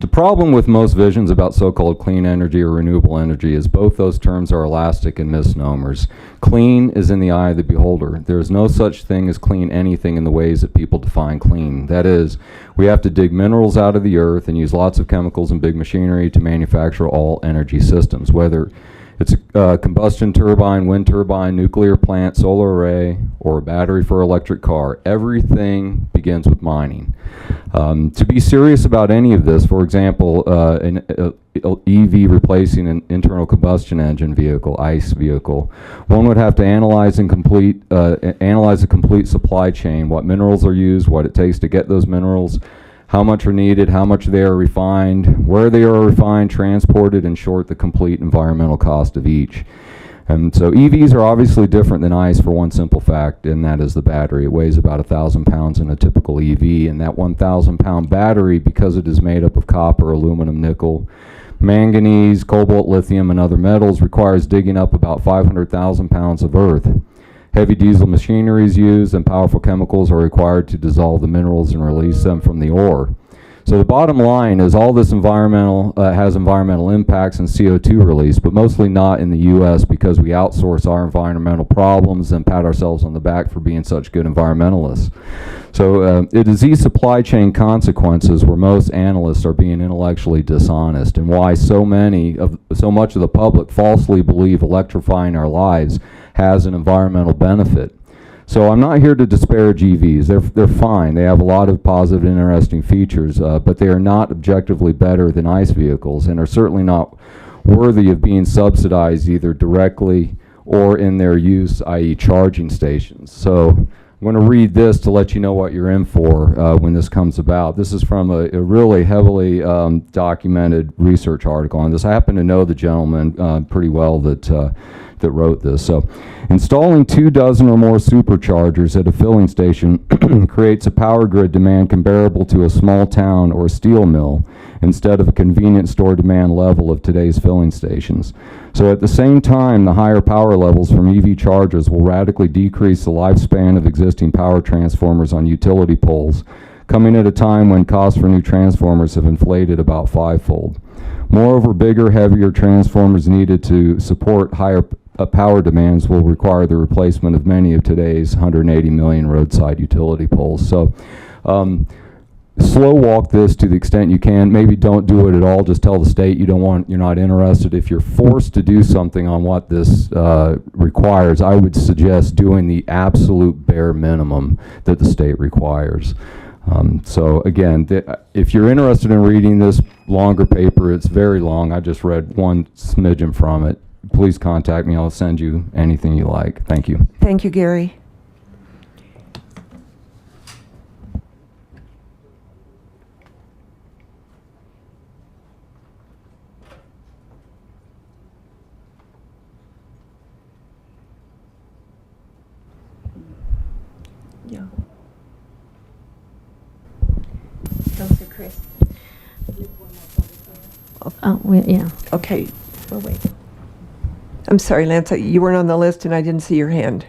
problem with most visions about so-called clean energy or renewable energy is both those terms are elastic and misnomers. Clean is in the eye of the beholder. There is no such thing as clean anything in the ways that people define clean. That is, we have to dig minerals out of the earth and use lots of chemicals and big machinery to manufacture all energy systems, whether it's a combustion turbine, wind turbine, nuclear plant, solar array, or a battery for an electric car. Everything begins with mining. To be serious about any of this, for example, an EV replacing an internal combustion engine vehicle, ICE vehicle, one would have to analyze a complete supply chain, what minerals are used, what it takes to get those minerals, how much are needed, how much they are refined, where they are refined, transported, in short, the complete environmental cost of each. And so EVs are obviously different than ICE for one simple fact, and that is the battery. It weighs about 1,000 pounds in a typical EV, and that 1,000-pound battery, because it is made up of copper, aluminum, nickel, manganese, cobalt, lithium, and other metals, requires digging up about 500,000 pounds of earth. Heavy diesel machinery is used, and powerful chemicals are required to dissolve the minerals and release them from the ore. So the bottom line is all this has environmental impacts and CO2 release, but mostly not in the U.S. because we outsource our environmental problems and pat ourselves on the back for being such good environmentalists. So it is these supply chain consequences where most analysts are being intellectually dishonest, and why so much of the public falsely believe electrifying our lives has an environmental benefit. So I'm not here to disparage EVs. They're fine. They have a lot of positive and interesting features, but they are not objectively better than ICE vehicles and are certainly not worthy of being subsidized either directly or in their use, i.e. charging stations. So I'm going to read this to let you know what you're in for when this comes about. This is from a really heavily documented research article on this. I happen to know the gentleman pretty well that wrote this. So, installing 24 or more superchargers at a filling station creates a power grid demand comparable to a small town or a steel mill instead of a convenience store demand level of today's filling stations. So at the same time, the higher power levels from EV chargers will radically decrease the lifespan of existing power transformers on utility poles, coming at a time when costs for new transformers have inflated about fivefold. Moreover, bigger, heavier transformers needed to support higher power demands will require the replacement of many of today's 180 million roadside utility poles. So slow walk this to the extent you can. Maybe don't do it at all. Just tell the state you're not interested. If you're forced to do something on what this requires, I would suggest doing the absolute bare minimum that the state requires. So again, if you're interested in reading this longer paper, it's very long. I just read one smidgen from it. Please contact me. I'll send you anything you like. Thank you. Thank you, Gary. Yeah. Those are Chris. Yeah. Okay. We'll wait. I'm sorry, Lance, you weren't on the list and I didn't see your hand.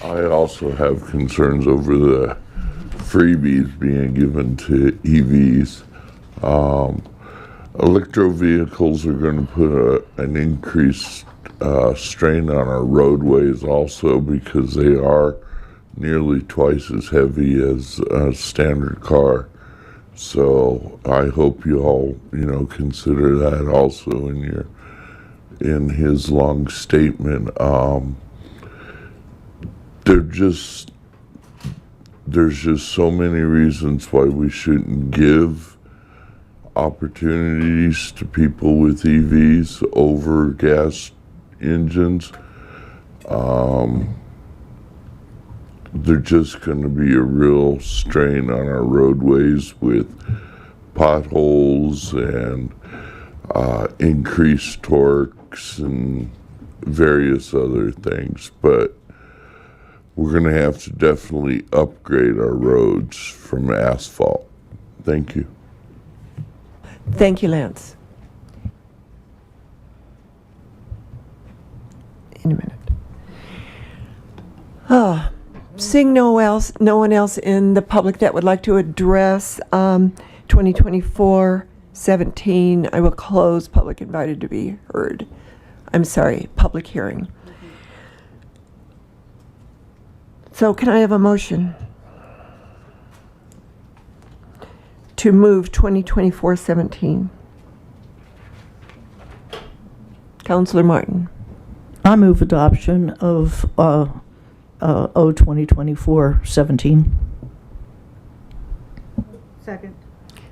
I also have concerns over the freebies being given to EVs. Electro vehicles are going to put an increased strain on our roadways also because they are nearly twice as heavy as a standard car. So I hope you all, consider that also in his long statement. There's just so many reasons why we shouldn't give opportunities to people with EVs over gas engines. They're just going to be a real strain on our roadways with potholes and increased torques and various other things. But we're going to have to definitely upgrade our roads from asphalt. Thank you. Thank you, Lance. In a minute. Seeing no one else in the public that would like to address 2024-17, I will close public invited to be heard. I'm sorry, public hearing. So can I have a motion to move 2024-17? Councillor Martin. I move adoption of 2024-17. Second.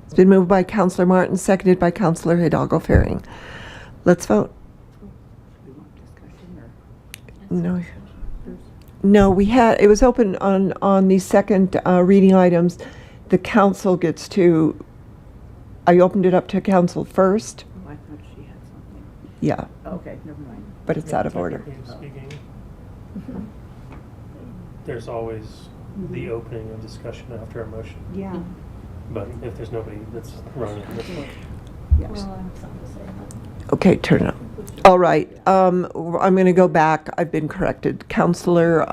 It's been moved by Councillor Martin, seconded by Councillor Hidalgo Faring. Let's vote. No, we had, it was open on the second reading items. The council gets to, I opened it up to council first. I thought she had something. Yeah, Okay, never mind. but it's out of order. Technically speaking, there's always the opening of discussion after a motion. Yeah. But if there's nobody that's running this one. Yes. Okay, turn it up. All right, I'm going to go back. I've been corrected. Councillor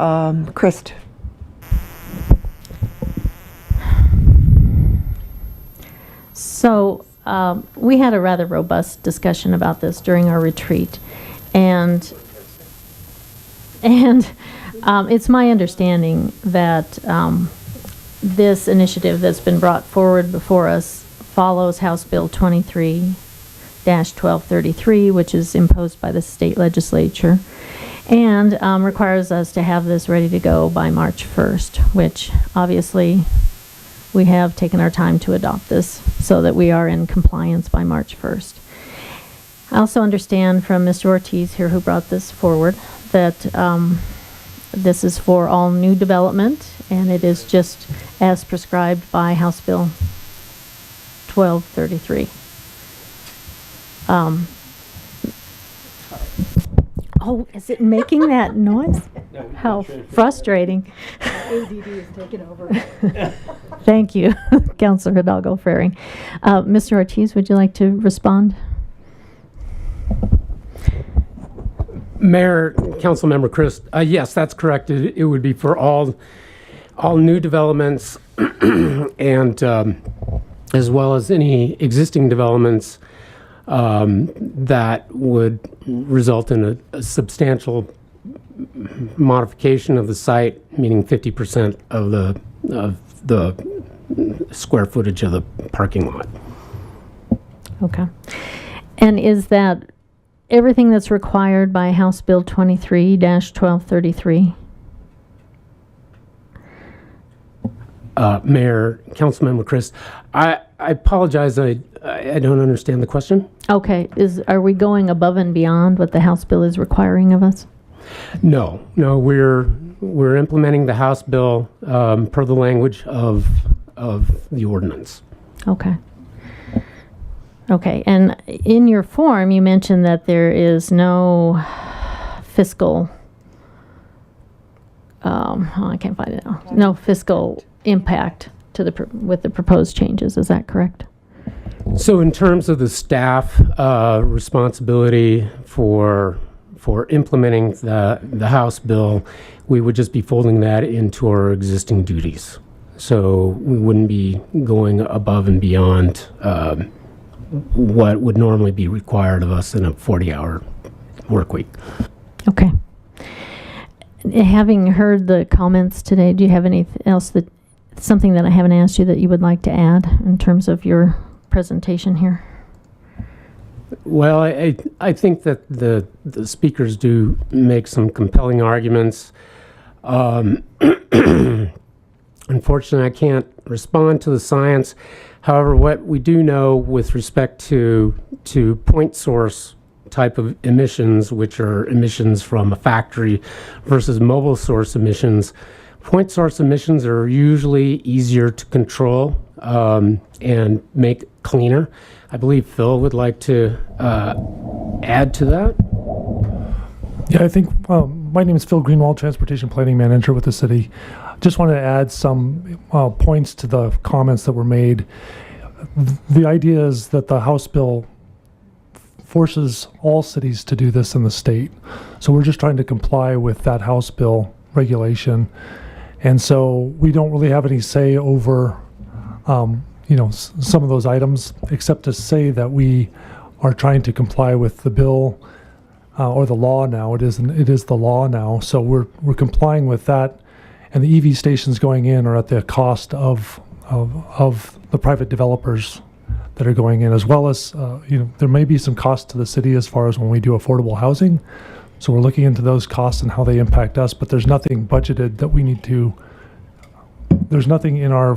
Christ. So we had a rather robust discussion about this during our retreat, and it's my understanding that this initiative that's been brought forward before us follows House Bill 23-1233, which is imposed by the state legislature, and requires us to have this ready to go by March 1st, which obviously we have taken our time to adopt this so that we are in compliance by March 1st. I also understand from Mr. Ortiz here, who brought this forward, that this is for all new development, and it is just as prescribed by House Bill 1233. Oh, is it making that noise? How frustrating. ADD is taking over. Thank you, Councilor Hidalgo Faring. Mr. Ortiz, would you like to respond? Mayor, Councilmember Christ, yes, that's correct. It would be for all new developments and as well as any existing developments that would result in a substantial modification of the site, meaning 50% of the square footage of the parking lot. Okay. And is that everything that's required by House Bill 23-1233? Mayor, Councilmember Christ, I apologize, I don't understand the question. Okay, are we going above and beyond what the House bill is requiring of us? No, we're implementing the House bill per the language of the ordinance. Okay. Okay, and in your form, you mentioned that there is no fiscal I can't find it now. No fiscal impact to with the proposed changes. Is that correct? So in terms of the staff responsibility for implementing the House bill, we would just be folding that into our existing duties. So we wouldn't be going above and beyond what would normally be required of us in a 40-hour work week. Okay. Having heard the comments today, do you have anything else something that I haven't asked you that you would like to add in terms of your presentation here? Well, I think that the speakers do make some compelling arguments. Unfortunately, I can't respond to the science. However, what we do know with respect to point source type of emissions, which are emissions from a factory versus mobile source emissions, point source emissions are usually easier to control and make cleaner. I believe Phil would like to add to that. Yeah, I think my name is Phil Greenwald, Transportation Planning Manager with the city. Just wanted to add some points to the comments that were made. The idea is that the House bill forces all cities to do this in the state. So we're just trying to comply with that House bill regulation. And so we don't really have any say over, some of those items, except to say that we are trying to comply with the bill or the law now. It is the law now. So we're complying with that. And the EV stations going in are at the cost of the private developers that are going in, as well as there may be some cost to the city as far as when we do affordable housing. So we're looking into those costs and how they impact us, but there's nothing budgeted that we need to. There's nothing in our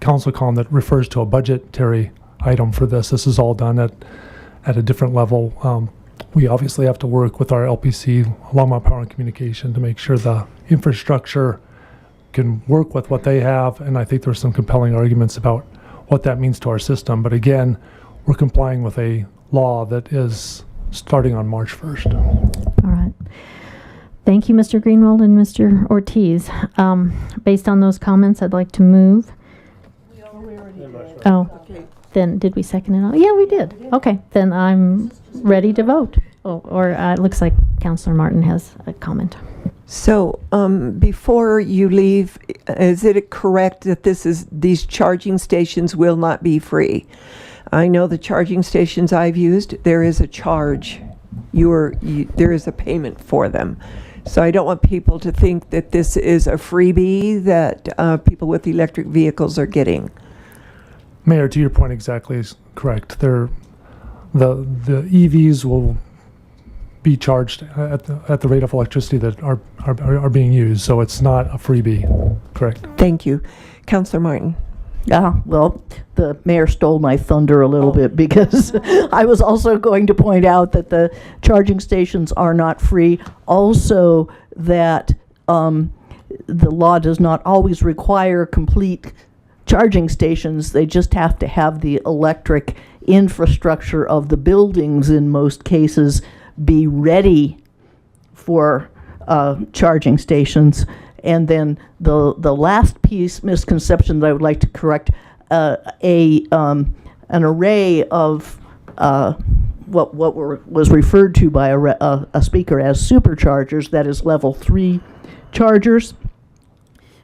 council column that refers to a budgetary item for this. This is all done at a different level. We obviously have to work with our LPC, Longmont Power and Communication, to make sure the infrastructure can work with what they have, and I think there's some compelling arguments about what that means to our system. But again, we're complying with a law that is starting on March 1st. All right. Thank you, Mr. Greenwald and Mr. Ortiz. Based on those comments, I'd like to move. Oh, then did we second it all? Yeah, we did. Okay, then I'm ready to vote. Or it looks like Councilor Martin has a comment. So before you leave, is it correct that these charging stations will not be free? I know the charging stations I've used, there is a charge. There is a payment for them. So I don't want people to think that this is a freebie that people with electric vehicles are getting. Mayor, to your point, exactly is correct. The EVs will be charged at the rate of electricity that are being used. So it's not a freebie. Correct. Thank you. Councilor Martin. Well, the mayor stole my thunder a little bit, because I was also going to point out that the charging stations are not free. Also, that the law does not always require complete charging stations. They just have to have the electric infrastructure of the buildings, in most cases, be ready for charging stations. And then the last misconception that I would like to correct, an array of what was referred to by a speaker as superchargers, that is level 3 chargers,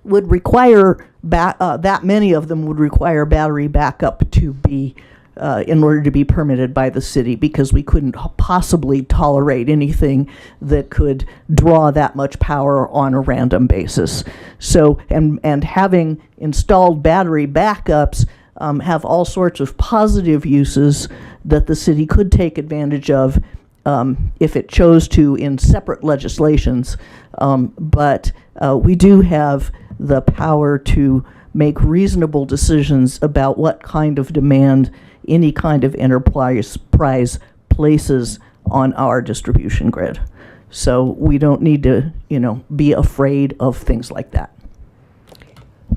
would require that many of them would require battery backup to be in order to be permitted by the city, because we couldn't possibly tolerate anything that could draw that much power on a random basis. So, and having installed battery backups have all sorts of positive uses that the city could take advantage of if it chose to in separate legislations. But we do have the power to make reasonable decisions about what kind of demand any kind of enterprise places on our distribution grid. So we don't need to, be afraid of things like that.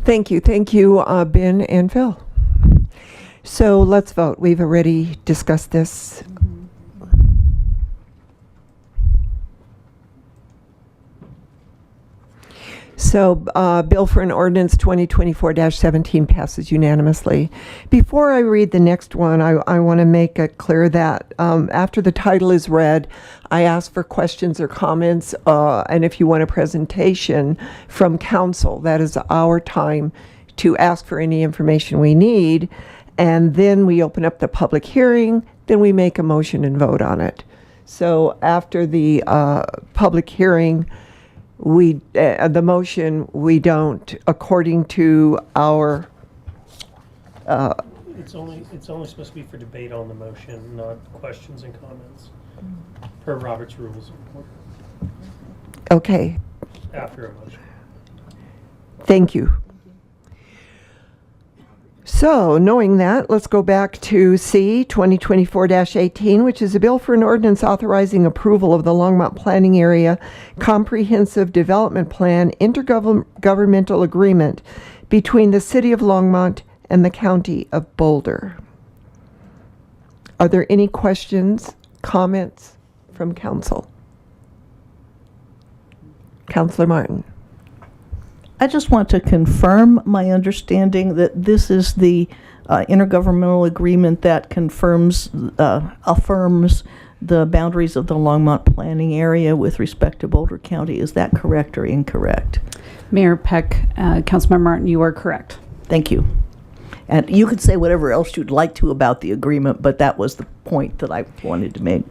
Thank you. Thank you, Ben and Phil. So let's vote. We've already discussed this. So, bill for an ordinance 2024-17 passes unanimously. Before I read the next one, I want to make it clear that after the title is read, I ask for questions or comments, and if you want a presentation from council, that is our time to ask for any information we need, and then we open up the public hearing, then we make a motion and vote on it. So after the public hearing, the motion, we don't, according to our, It's only supposed to be for debate on the motion, not questions and comments, per Robert's Rules of Order, okay, after a motion. thank you. So, knowing that, let's go back to C, 2024-18, which is a bill for an ordinance authorizing approval of the Longmont Planning Area Comprehensive Development Plan intergovernmental agreement between the City of Longmont and the County of Boulder. Are there any questions, comments from council? Councilor Martin. I just want to confirm my understanding that this is the intergovernmental agreement that affirms the boundaries of the Longmont planning area with respect to Boulder County. Is that correct or incorrect? Mayor Peck, Councilmember Martin, you are correct. Thank you. And you could say whatever else you'd like to about the agreement, but that was the point that I wanted to make.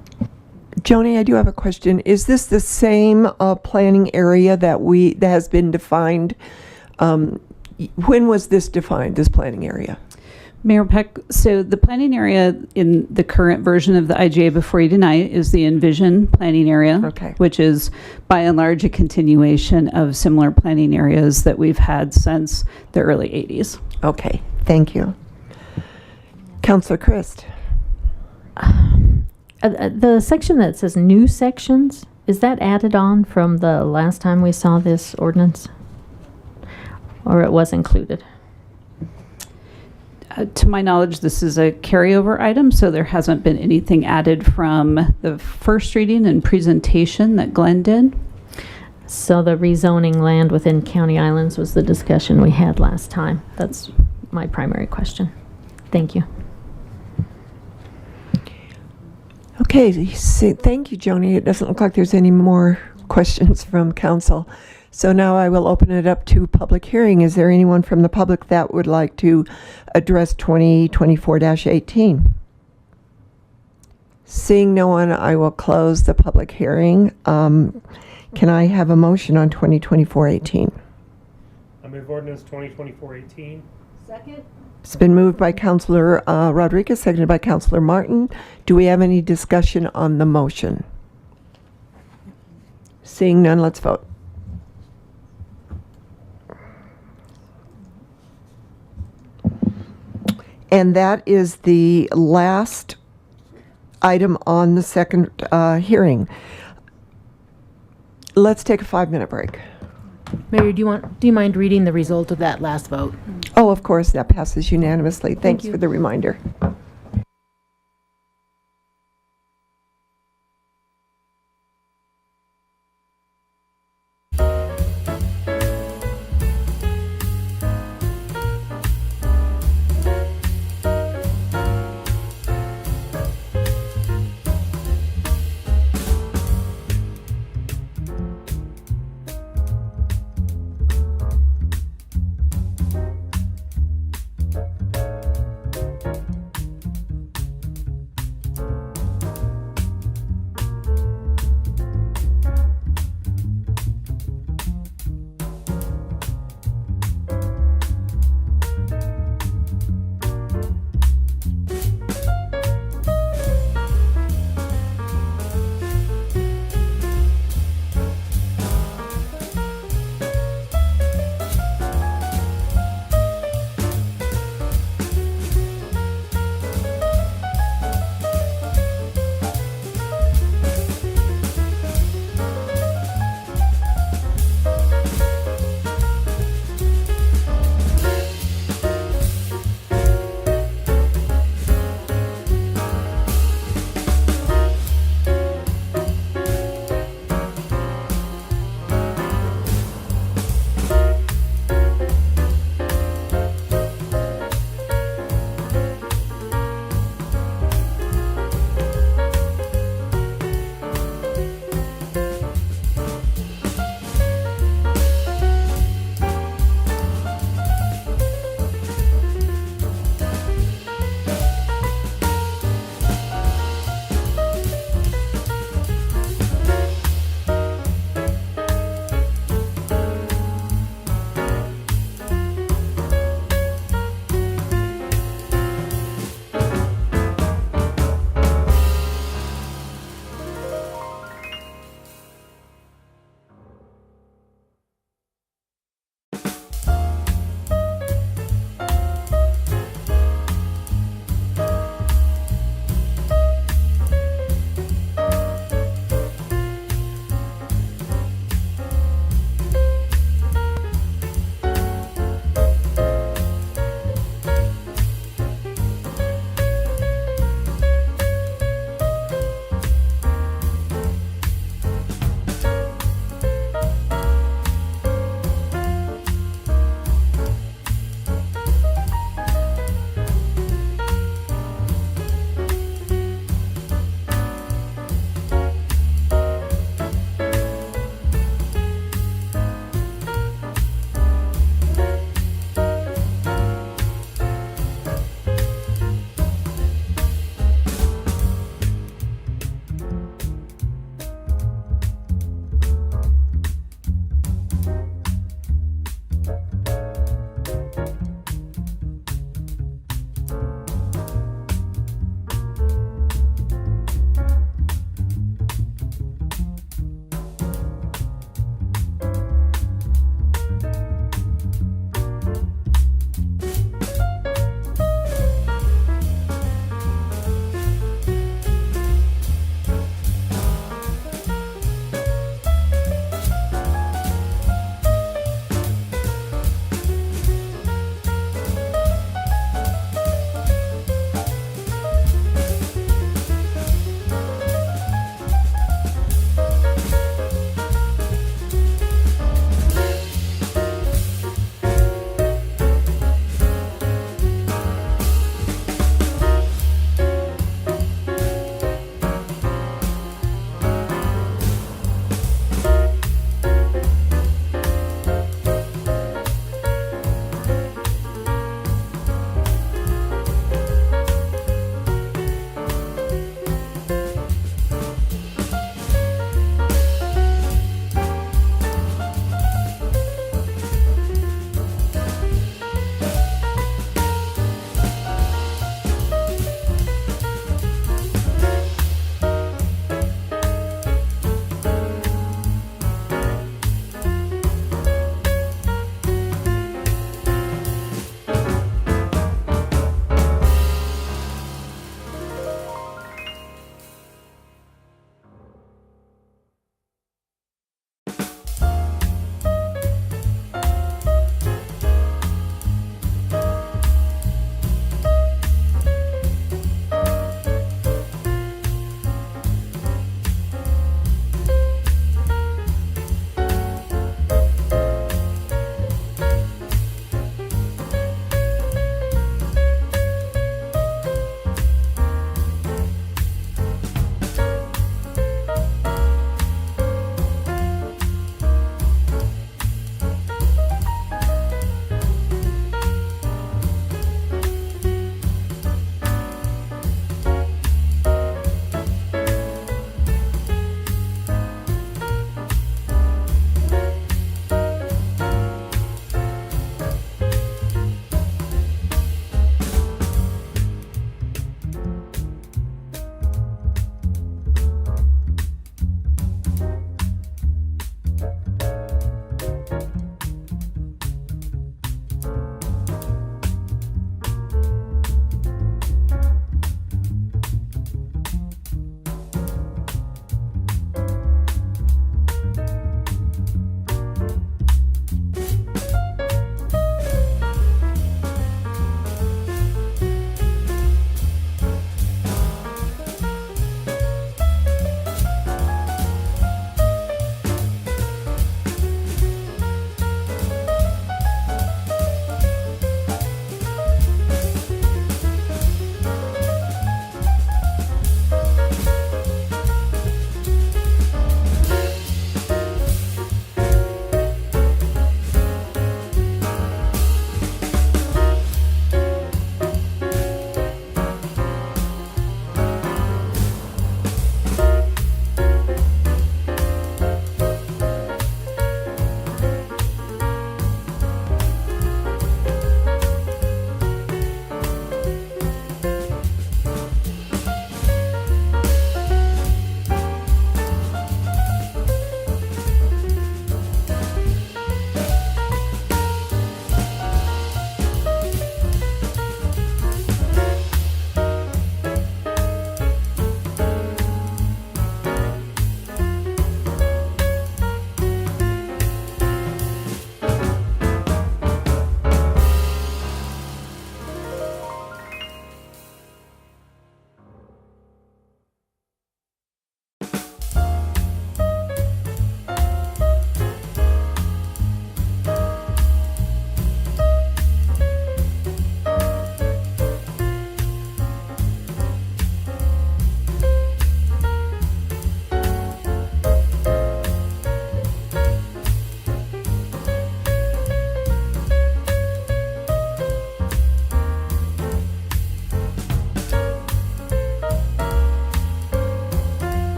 Joni, I do have a question. Is this the same planning area that has been defined? When was this defined, this planning area? Mayor Peck, so the planning area in the current version of the IGA before you tonight is the Envision planning area, which is by and large a continuation of similar planning areas that we've had since the early 80s. Okay, thank you. Councilor Christ. The section that says new sections, is that added on from the last time we saw this ordinance? Or it was included? To my knowledge, this is a carryover item, so there hasn't been anything added from the first reading and presentation that Glenn did. So the rezoning land within County Islands was the discussion we had last time. That's my primary question. Thank you. Okay, thank you, Joni. It doesn't look like there's any more questions from council. So now I will open it up to public hearing. Is there anyone from the public that would like to address 2024-18? Seeing no one, I will close the public hearing. Can I have a motion on 2024-18? I move ordinance 2024-18. Second. It's been moved by Councilor Rodriguez, seconded by Councilor Martin. Do we have any discussion on the motion? Seeing none, let's vote. And that is the last item on the second hearing. Let's take a 5-minute break. Mayor, do you mind reading the result of that last vote? Oh, of course, that passes unanimously. Thanks for the reminder.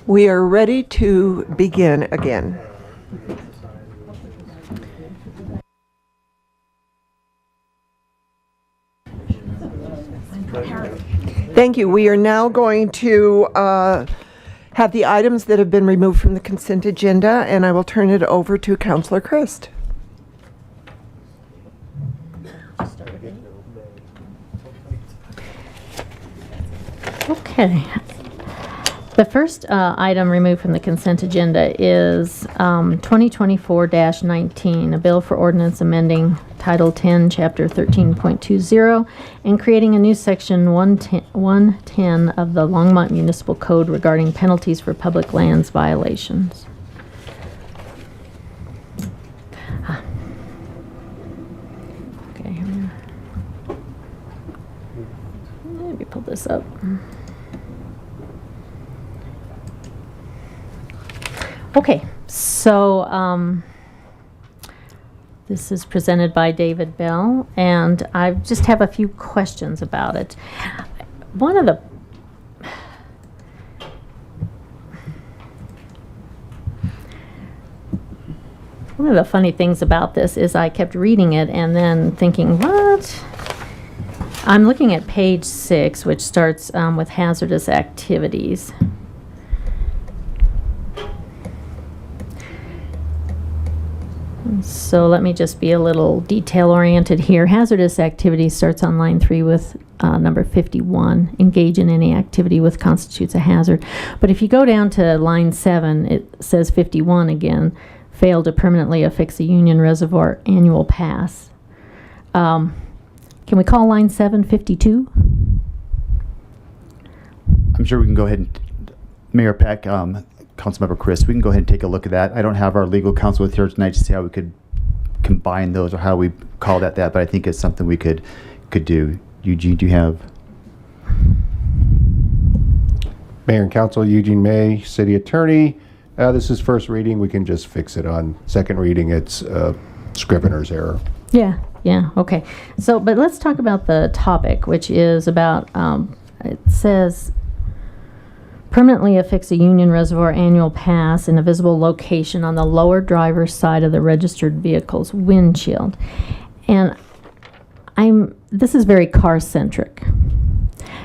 We are ready to begin again. Thank you. We are now going to have the items that have been removed from the consent agenda, and I will turn it over to Councilor Christ. Okay. The first item removed from the consent agenda is 2024-19, a bill for ordinance amending Title 10, Chapter 13.20, and creating a new Section 110 of the Longmont Municipal Code regarding penalties for public lands violations. Okay, here we are. Let me pull this up. Okay, so this is presented by David Bell, and I just have a few questions about it. One of the funny things about this is I kept reading it and then thinking, what? I'm looking at page 6, which starts with hazardous activities. So let me just be a little detail-oriented here. Hazardous activity starts on line 3 with number 51. Engage in any activity which constitutes a hazard. But if you go down to line 7, it says 51 again. Fail to permanently affix a Union Reservoir annual pass. Can we call line 7 52? I'm sure we can go ahead and, Mayor Peck, Councilmember Chris, we can go ahead and take a look at that. I don't have our legal counsel with here tonight to see how we could combine those or how we call that, but I think it's something we could do. Eugene, do you have? Mayor and Council, Eugene May, City Attorney. This is first reading. We can just fix it on second reading. It's Scrivener's error. Yeah, okay. So, but let's talk about the topic, which is about, it says, permanently affix a Union Reservoir annual pass in a visible location on the lower driver's side of the registered vehicle's windshield. And this is very car-centric.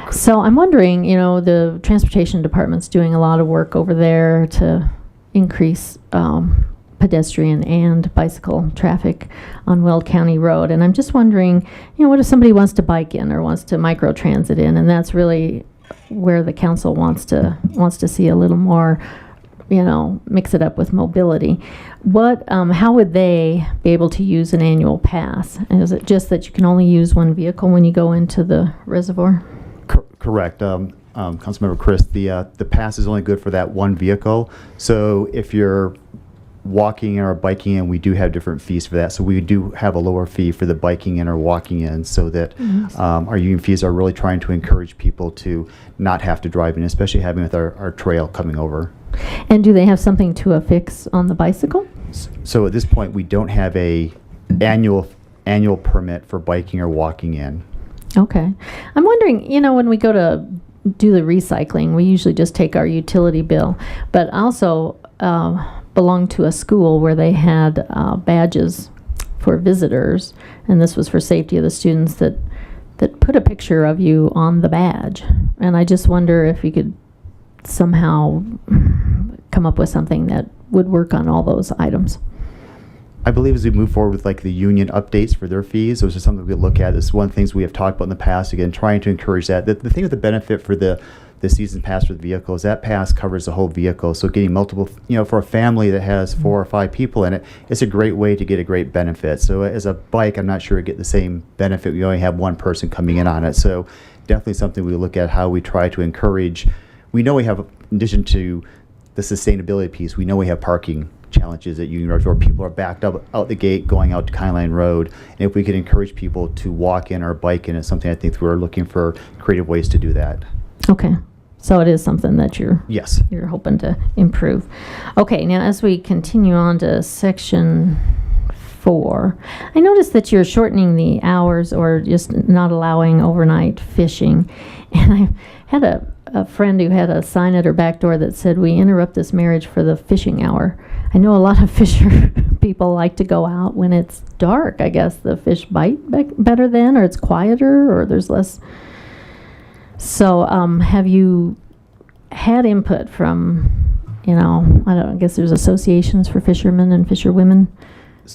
So I'm wondering, the Transportation Department's doing a lot of work over there to increase pedestrian and bicycle traffic on Weld County Road. And I'm just wondering, what if somebody wants to bike in or wants to microtransit in, and that's really where the council wants to see a little more, mix it up with mobility. How would they be able to use an annual pass? And is it just that you can only use one vehicle when you go into the reservoir? Correct. Councilmember Chris, the pass is only good for that one vehicle. So if you're walking in or biking in, we do have different fees for that. So we do have a lower fee for the biking in or walking in, so that our union fees are really trying to encourage people to not have to drive in, especially having with our trail coming over. And do they have something to affix on the bicycle? So at this point, we don't have a annual permit for biking or walking in. Okay. I'm wondering, when we go to do the recycling, we usually just take our utility bill, but also belonged to a school where they had badges for visitors, and this was for safety of the students, that put a picture of you on the badge. And I just wonder if you could somehow come up with something that would work on all those items. I believe as we move forward with like the union updates for their fees, those are something we could look at. This is one of the things we have talked about in the past, again, trying to encourage that. The thing with the benefit for the season pass for the vehicle is that pass covers the whole vehicle. So getting multiple, for a family that has 4 or 5 people in it, it's a great way to get a great benefit. So as a bike, I'm not sure we get the same benefit. We only have one person coming in on it. So definitely something we look at, how we try to encourage. We know we have, in addition to the sustainability piece, we know we have parking challenges at Union Road where people are backed up out the gate going out to County Line Road. And if we could encourage people to walk in or bike in, it's something I think we're looking for creative ways to do that. Okay. So it is something that you're hoping to improve. Okay, now as we continue on to section 4, I noticed that you're shortening the hours or just not allowing overnight fishing. And I had a friend who had a sign at her back door that said, "We interrupt this marriage for the fishing hour." I know a lot of fisher people like to go out when it's dark. I guess the fish bite better then, or it's quieter, or there's less. So, have you had input from, I guess there's associations for fishermen and fisherwomen?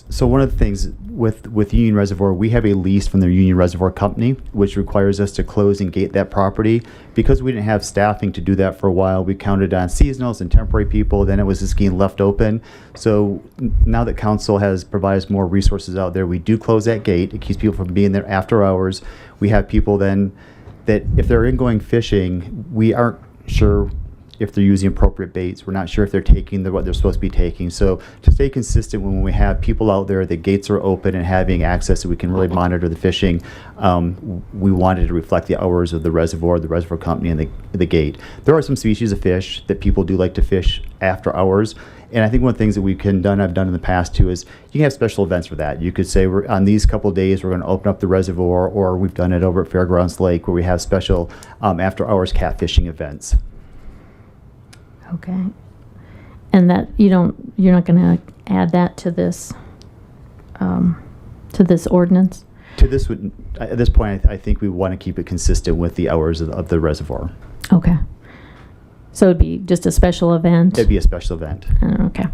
So one of the things with Union Reservoir, we have a lease from the Union Reservoir Company, which requires us to close and gate that property. Because we didn't have staffing to do that for a while, we counted on seasonals and temporary people, then it was just getting left open. So now that council has provided us more resources out there, we do close that gate. It keeps people from being there after hours. We have people then that if they're going fishing, we aren't sure if they're using appropriate baits. We're not sure if they're taking what they're supposed to be taking. So to stay consistent, when we have people out there, the gates are open and having access so we can really monitor the fishing, we wanted to reflect the hours of the reservoir company, and the gate. There are some species of fish that people do like to fish after hours. And I think one of the things that I've done in the past too, is you can have special events for that. You could say, we're on these couple of days, we're going to open up the reservoir, or we've done it over at Fairgrounds Lake where we have special after hours catfishing events. Okay. And that you're not going to add that to this ordinance? To this, at this point, I think we want to keep it consistent with the hours of the reservoir. Okay. So it'd be just a special event? It'd be a special event. Okay.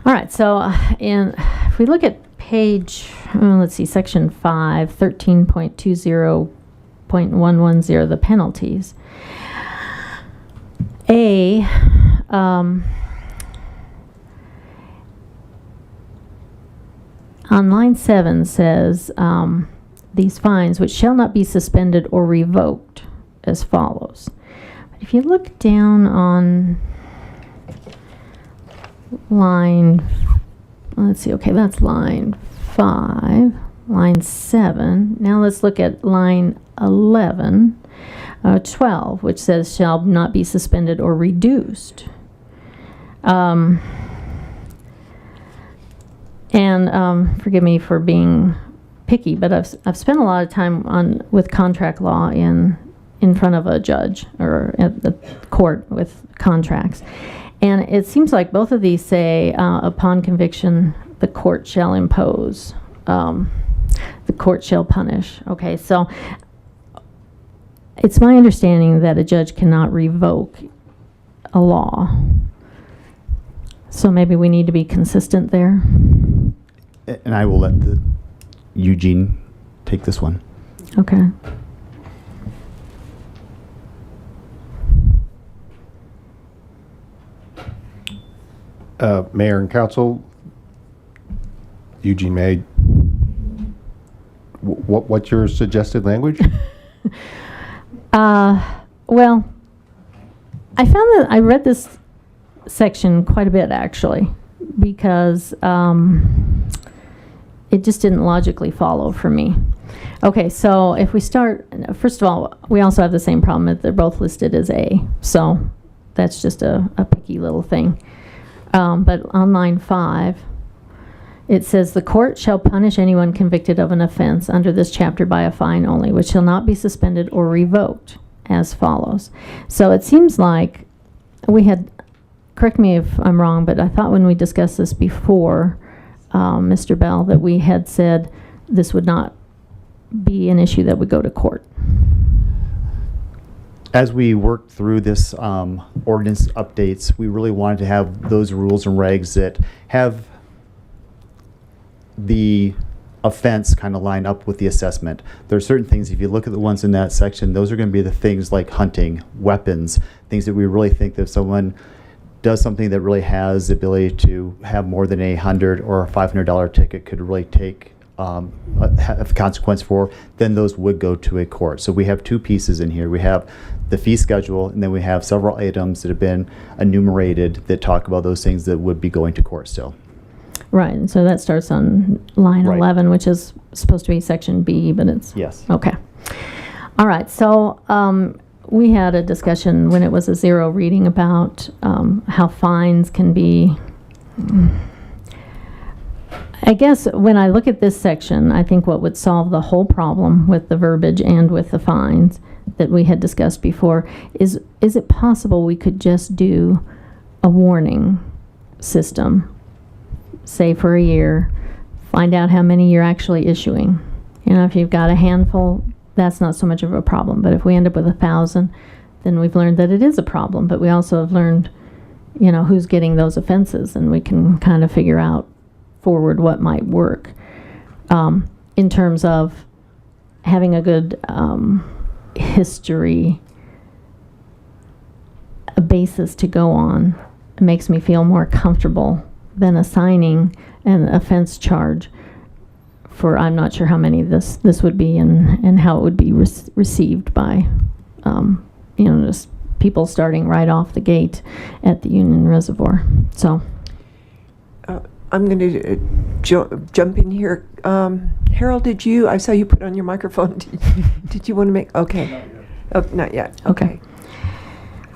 All right. So if we look at page, let's see, section 5, 13.20.110, the penalties. On line 7 says, these fines, which shall not be suspended or revoked, as follows. But if you look down on line, let's see, okay, that's line 5, line 7. Now let's look at line 11. 12, which says shall not be suspended or reduced. Forgive me for being picky, but I've spent a lot of time with contract law in front of a judge or at the court with contracts. And it seems like both of these say upon conviction, the court shall impose, the court shall punish. Okay, so it's my understanding that a judge cannot revoke a law. So maybe we need to be consistent there. And I will let Eugene take this one. Okay. Mayor and council, Eugene May, what's your suggested language? Well, I found that I read this section quite a bit, actually, because it just didn't logically follow for me. Okay, so if we start, first of all, we also have the same problem that they're both listed as A, so that's just a picky little thing. But on line 5, it says, the court shall punish anyone convicted of an offense under this chapter by a fine only, which shall not be suspended or revoked, as follows. So it seems like we had, correct me if I'm wrong, but I thought when we discussed this before, Mr. Bell, that we had said this would not be an issue that would go to court. As we worked through this ordinance updates, we really wanted to have those rules and regs that have the offense kind of line up with the assessment. There are certain things, if you look at the ones in that section, those are going to be the things like hunting, weapons, things that we really think that if someone does something that really has the ability to have more than a $100 or a $500 ticket could really take have consequence for, then those would go to a court. So we have two pieces in here. We have the fee schedule, and then we have several items that have been enumerated that talk about those things that would be going to court still. Right, and so that starts on line Right. 11, which is supposed to be section B, but it's... Yes. Okay. All right, so we had a discussion when it was a zero reading about how fines can be... I guess when I look at this section, I think what would solve the whole problem with the verbiage and with the fines, that we had discussed before, is it possible we could just do a warning system, say for a year, find out how many you're actually issuing. You know, if you've got a handful, that's not so much of a problem. But if we end up with 1,000, then we've learned that it is a problem. But we also have learned, you know, who's getting those offenses, and we can kind of figure out forward what might work in terms of having a good history, a basis to go on. It makes me feel more comfortable than assigning an offense charge for, I'm not sure how many this would be and how it would be received by, you know, just people starting right off the gate at the Union Reservoir. So I'm going to jump in here. Harold, I saw you put on your microphone. Did you want to make, okay. Not yet. Okay.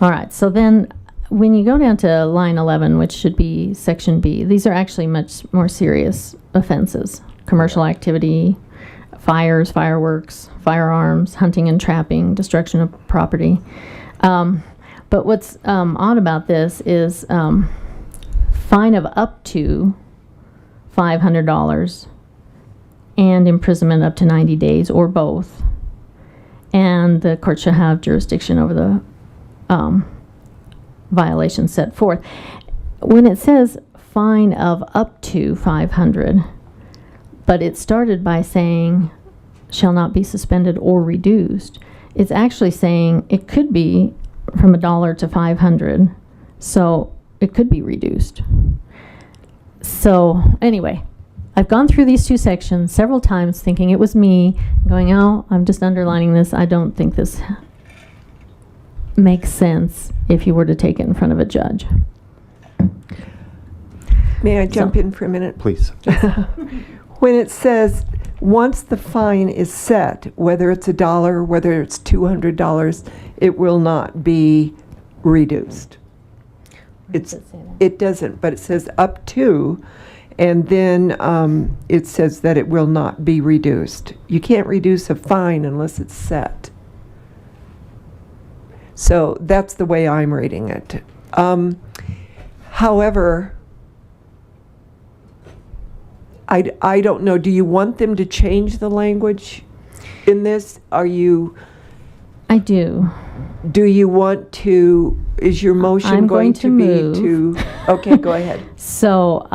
All right, so then when you go down to line 11, which should be section B, these are actually much more serious offenses. Commercial activity, fires, fireworks, firearms, hunting and trapping, destruction of property. But what's odd about this is fine of up to $500 and imprisonment up to 90 days or both. And the court shall have jurisdiction over the violations set forth. When it says fine of up to 500, but it started by saying shall not be suspended or reduced, it's actually saying it could be from $1 to 500, so it could be reduced. So anyway, I've gone through these two sections several times thinking it was me, going, oh, I'm just underlining this. I don't think this makes sense if you were to take it in front of a judge. May I jump in for a minute? Please. When it says, once the fine is set, whether it's $1, whether it's $200, it will not be reduced. It doesn't, but it says up to, and then it says that it will not be reduced. You can't reduce a fine unless it's set. So that's the way I'm reading it. However, I don't know. Do you want them to change the language in this? I do. Do you want to, is your motion I'm going to be move. to, okay, go ahead. So,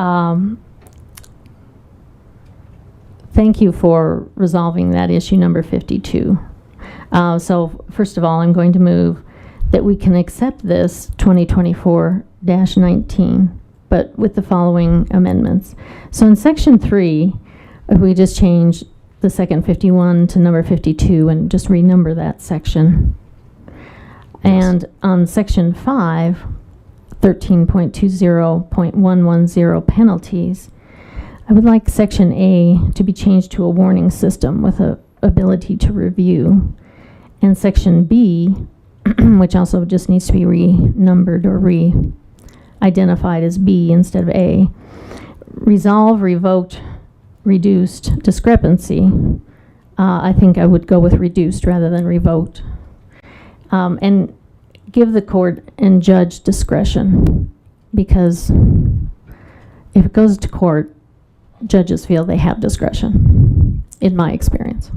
thank you for resolving that issue number 52. So first of all, I'm going to move that we can accept this 2024-19, but with the following amendments. So in section 3, if we just change the second 51 to number 52 and just renumber that section. And on section 5, 13.20.110 penalties, I would like section A to be changed to a warning system with a ability to review. And section B, which also just needs to be renumbered or re-identified as B instead of A, resolve, revoked, reduced discrepancy. I think I would go with reduced rather than revoked. And give the court and judge discretion, because if it goes to court, judges feel they have discretion, in my experience.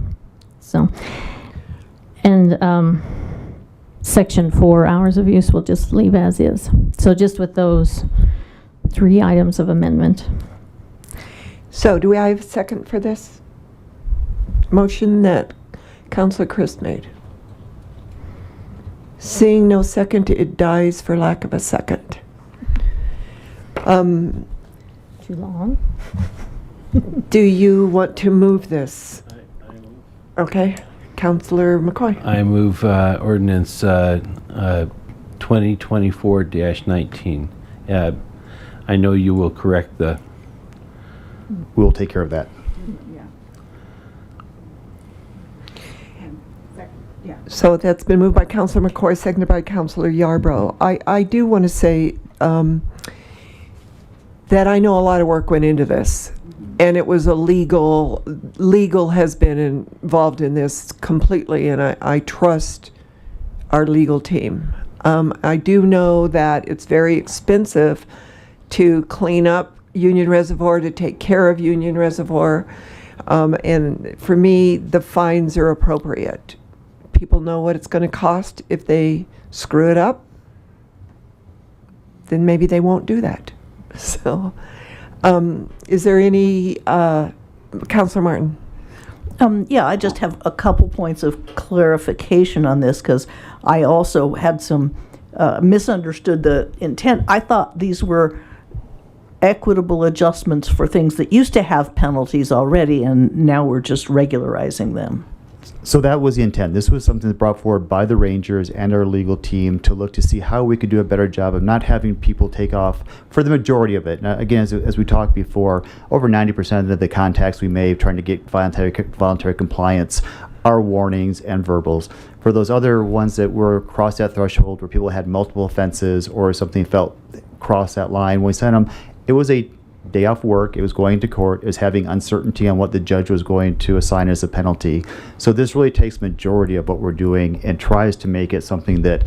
So, and section 4, hours of use, we'll just leave as is. So just with those 3 items of amendment. So do I have a second for this motion that Councilor Christ made? Seeing no second, it dies for lack of a second. Too long? Do you want to move this? Okay. Councilor McCoy. I move ordinance 2024-19. I know you will correct the... We'll take care of that. So that's been moved by Councilor McCoy, seconded by Councilor Yarbrough. I do want to say that I know a lot of work went into this, and it was legal has been involved in this completely, and I trust our legal team. I do know that it's very expensive to clean up Union Reservoir, to take care of Union Reservoir. And for me, the fines are appropriate. People know what it's going to cost. If they screw it up, then maybe they won't do that. So, is there any, Councilor Martin? Yeah, I just have a couple points of clarification on this because I also had some misunderstood the intent. I thought these were equitable adjustments for things that used to have penalties already, and now we're just regularizing them. So that was the intent. This was something that's brought forward by the Rangers and our legal team to look to see how we could do a better job of not having people take off for the majority of it. Now, again, as we talked before, over 90% of the contacts we made trying to get voluntary compliance are warnings and verbals. For those other ones that were across that threshold where people had multiple offenses or something felt cross that line, when we sent them, it was a day off work, it was going to court, it was having uncertainty on what the judge was going to assign as a penalty. So this really takes majority of what we're doing and tries to make it something that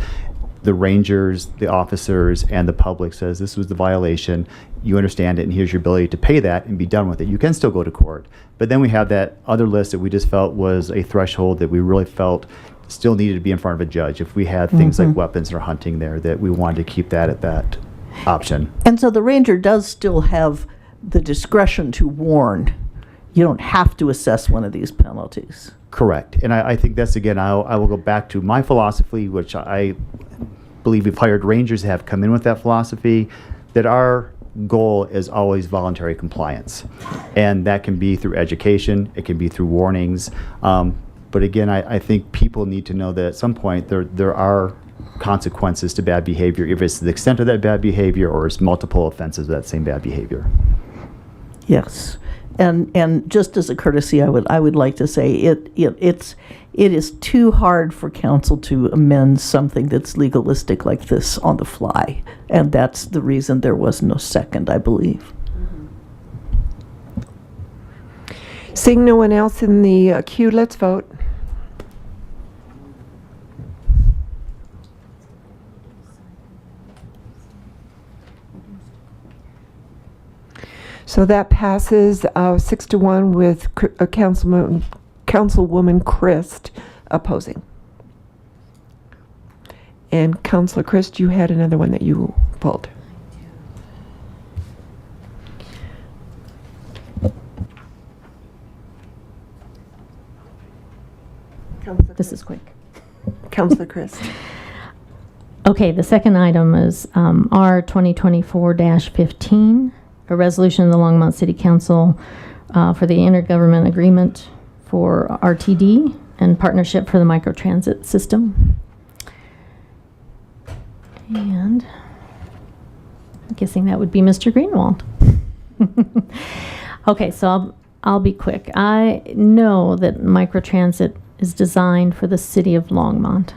the Rangers, the officers, and the public says this was the violation, you understand it, and here's your ability to pay that and be done with it. You can still go to court. But then we have that other list that we just felt was a threshold that we really felt still needed to be in front of a judge. If we had things like weapons or hunting there, that we wanted to keep that at that option. And so the ranger does still have the discretion to warn. You don't have to assess one of these penalties. Correct. And I think that's, again, I will go back to my philosophy, which I believe we've hired rangers that have come in with that philosophy, that our goal is always voluntary compliance. And that can be through education, it can be through warnings. But again, I think people need to know that at some point there are consequences to bad behavior, if it's the extent of that bad behavior or it's multiple offenses of that same bad behavior. Yes, and just as a courtesy, I would like to say it is too hard for council to amend something that's legalistic like this on the fly, and that's the reason there was no second, I believe. Seeing no one else in the queue, let's vote. So that passes 6-1 with Councilwoman Christ opposing. And Councilor Christ, you had another one that you pulled. This is quick. Councilor Christ. Okay, the second item is R 2024-15, a resolution of the Longmont City Council for the intergovernment agreement for RTD and partnership for the microtransit system. And I'm guessing that would be Mr. Greenwald. Okay, so I'll be quick. I know that microtransit is designed for the city of Longmont.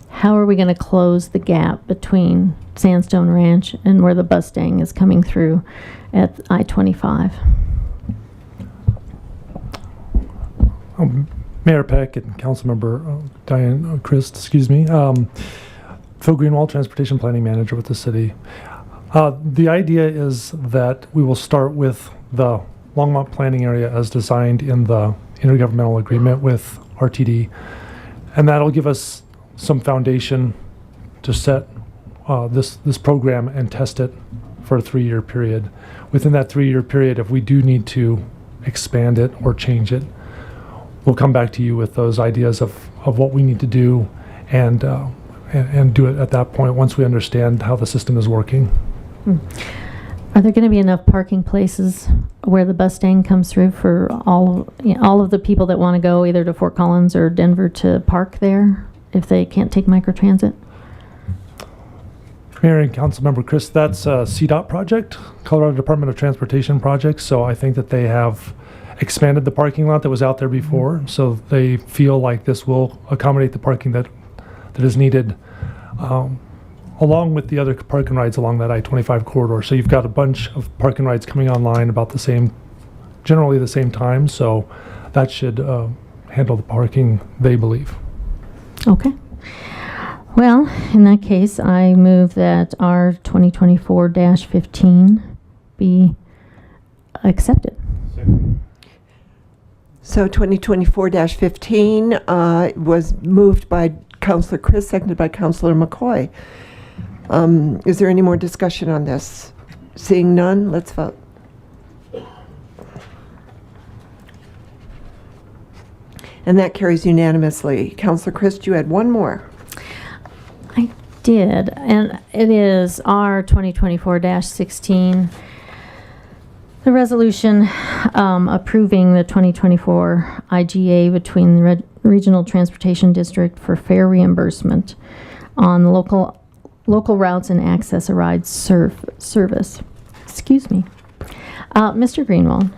How are we going to close the gap between Sandstone Ranch and where the Mustang is coming through at I-25? Mayor Peck and Councilmember Diane Christ, excuse me, Phil Greenwald, Transportation Planning Manager with the city. The idea is that we will start with the Longmont planning area as designed in the intergovernmental agreement with RTD, and that'll give us some foundation to set this program and test it for a 3-year period. Within that 3-year period, if we do need to expand it or change it, we'll come back to you with those ideas of what we need to do and do it at that point once we understand how the system is working. Are there going to be enough parking places where the Mustang comes through for all of the people that want to go either to Fort Collins or Denver to park there if they can't take microtransit? Mayor and Councilmember Chris, that's a CDOT project, Colorado Department of Transportation project. So I think that they have expanded the parking lot that was out there before. So they feel like this will accommodate the parking that is needed, along with the other park and rides along that I-25 corridor. So you've got a bunch of park and rides coming online about the same, generally the same time. So that should handle the parking, they believe. Okay. Well, in that case, I move that our 2024-15 be accepted. So 2024-15 was moved by Councilor Chris, seconded by Councilor McCoy. Is there any more discussion on this? Seeing none, let's vote. And that carries unanimously. Councilor Chris, you had one more. I did, and it is R 2024-16. The resolution approving the 2024 IGA between the Regional Transportation District for fare reimbursement on local routes and access a ride service. Excuse me. Mr. Greenwald,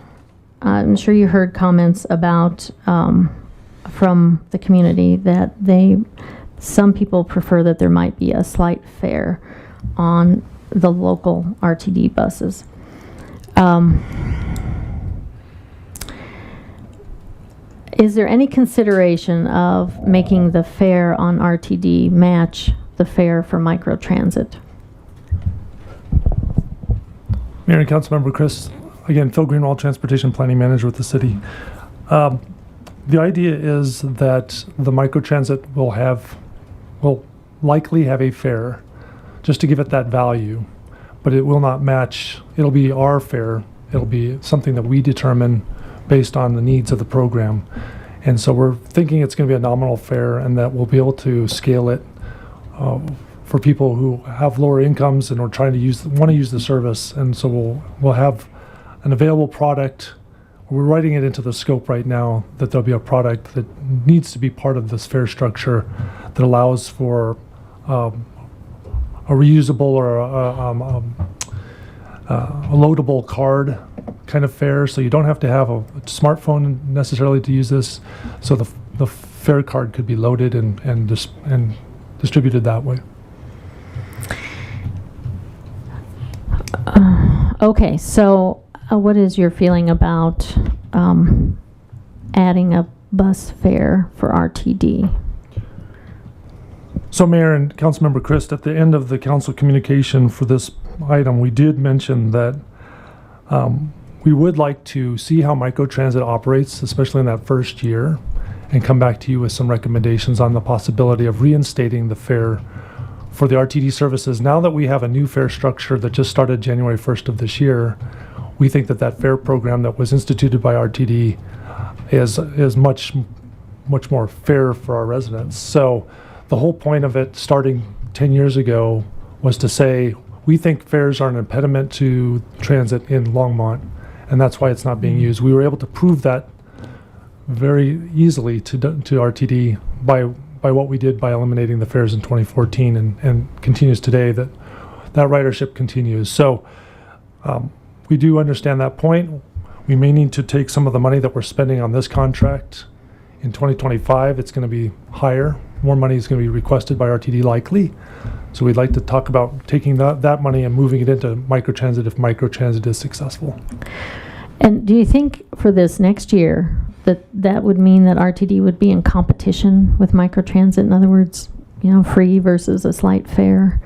I'm sure you heard comments about from the community that some people prefer that there might be a slight fare on the local RTD buses. Is there any consideration of making the fare on RTD match the fare for microtransit? Mayor and Councilmember Chris, again, Phil Greenwald, Transportation Planning Manager with the city. The idea is that the microtransit will likely have a fare, just to give it that value, but it will not match. It'll be our fare. It'll be something that we determine based on the needs of the program. And so we're thinking it's going to be a nominal fare and that we'll be able to scale it for people who have lower incomes and are trying to want to use the service. And so we'll have an available product. We're writing it into the scope right now that there'll be a product that needs to be part of this fare structure that allows for a reusable or a loadable card kind of fare. So you don't have to have a smartphone necessarily to use this. So the fare card could be loaded and distributed that way. Okay, so what is your feeling about adding a bus fare for RTD? So Mayor and Councilmember Christ, at the end of the council communication for this item, we did mention that we would like to see how microtransit operates, especially in that first year, and come back to you with some recommendations on the possibility of reinstating the fare for the RTD services. Now that we have a new fare structure that just started January 1st of this year, we think that fare program that was instituted by RTD is much more fair for our residents. So the whole point of it starting 10 years ago was to say, we think fares are an impediment to transit in Longmont, and that's why it's not being used. We were able to prove that very easily to RTD by what we did by eliminating the fares in 2014 and continues today, that ridership continues. So we do understand that point. We may need to take some of the money that we're spending on this contract in 2025. It's going to be higher. More money is going to be requested by RTD likely. So we'd like to talk about taking that money and moving it into microtransit if microtransit is successful. And do you think for this next year that would mean that RTD would be in competition with microtransit? In other words, free versus a slight fare,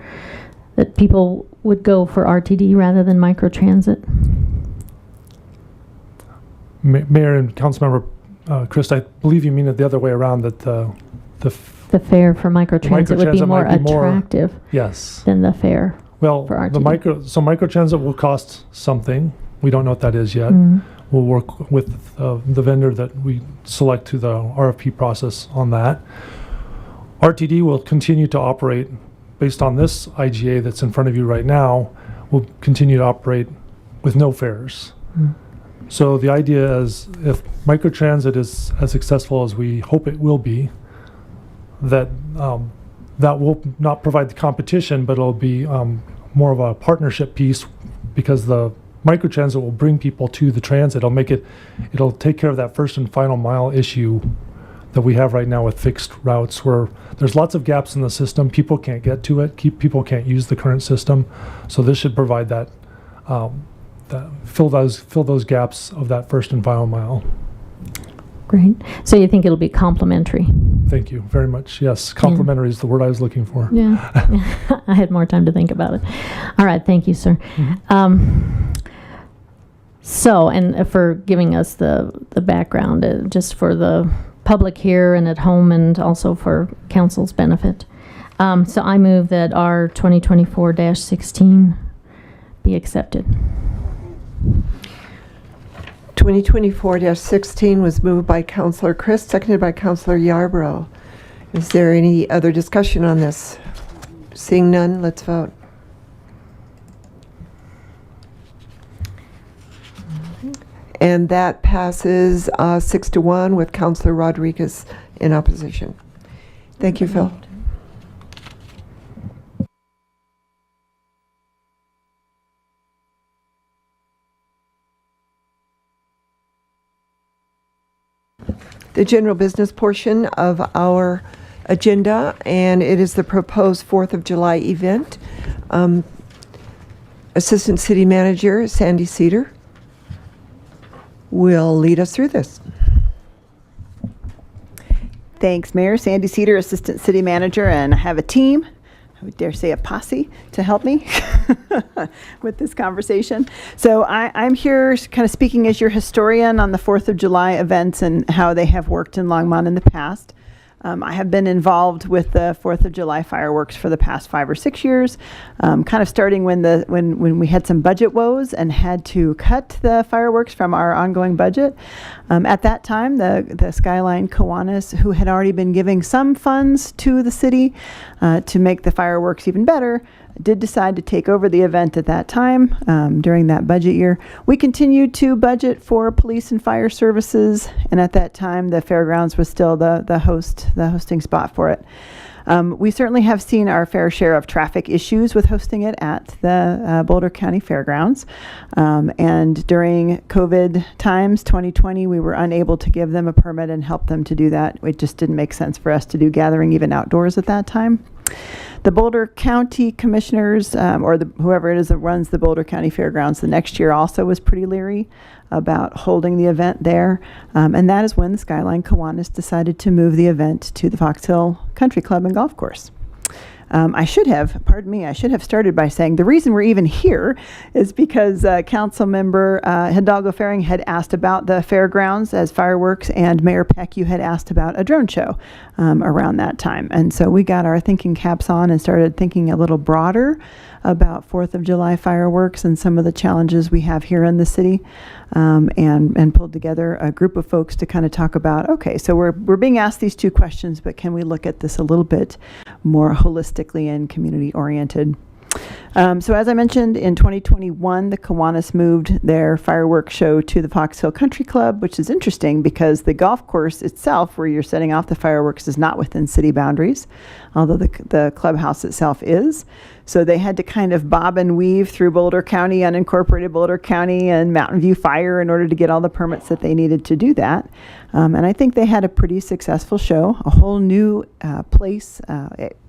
that people would go for RTD rather than microtransit? Mayor and Councilmember Chris, I believe you mean it the other way around, that the fare for microtransit would be more attractive yes, than the fare for RTD. So microtransit will cost something. We don't know what that is yet. We'll work with the vendor that we select through the RFP process on that. RTD will continue to operate based on this IGA that's in front of you right now. Will continue to operate with no fares. So the idea is, if microtransit is as successful as we hope it will be, that will not provide the competition, but it'll be more of a partnership piece, because the microtransit will bring people to the transit. It'll take care of that first and final mile issue that we have right now with fixed routes, where there's lots of gaps in the system. People can't get to it. People can't use the current system. So this should provide that, fill those gaps of that first and final mile. Great. So you think it'll be complementary? Thank you very much. Yes, complimentary is the word I was looking for. Yeah. I had more time to think about it. All right. Thank you, sir. So, and for giving us the background, just for the public here and at home, and also for council's benefit. So I move that our 2024-16 be accepted. 2024-16 was moved by Councilor Christ, seconded by Councilor Yarbrough. Is there any other discussion on this? Seeing none, let's vote. And that passes 6-1 with Councilor Rodriguez in opposition. Thank you, Phil. The general business portion of our agenda, and it is the proposed 4th of July event. Assistant City Manager Sandy Cedar will lead us through this. Thanks, Mayor. Sandy Cedar, Assistant City Manager, and I have a team, I would dare say a posse, to help me with this conversation. So I'm here kind of speaking as your historian on the 4th of July events and how they have worked in Longmont in the past. I have been involved with the 4th of July fireworks for the past 5 or 6 years, kind of starting when we had some budget woes and had to cut the fireworks from our ongoing budget. At that time, the Skyline Kiwanis, who had already been giving some funds to the city to make the fireworks even better, did decide to take over the event at that time during that budget year. We continued to budget for police and fire services, and at that time the fairgrounds was still the hosting spot for it. We certainly have seen our fair share of traffic issues with hosting it at the Boulder County Fairgrounds. And during COVID times, 2020, we were unable to give them a permit and help them to do that. It just didn't make sense for us to do gathering even outdoors at that time. The Boulder County Commissioners, or whoever it is that runs the Boulder County Fairgrounds, the next year also was pretty leery about holding the event there. And that is when the Skyline Kiwanis decided to move the event to the Fox Hill Country Club and Golf Course. I should have started by saying the reason we're even here is because Council Member Hidalgo Faring had asked about the fairgrounds as fireworks, and Mayor Peck, you had asked about a drone show around that time. And so we got our thinking caps on and started thinking a little broader about 4th of July fireworks and some of the challenges we have here in the city, and pulled together a group of folks to kind of talk about, okay, so we're being asked these two questions, but can we look at this a little bit more holistically and community oriented? So as I mentioned, in 2021, the Kiwanis moved their fireworks show to the Fox Hill Country Club, which is interesting because the golf course itself, where you're setting off the fireworks, is not within city boundaries, although the clubhouse itself is. So they had to kind of bob and weave through Boulder County, unincorporated Boulder County, and Mountain View Fire in order to get all the permits that they needed to do that. And I think they had a pretty successful show, a whole new place,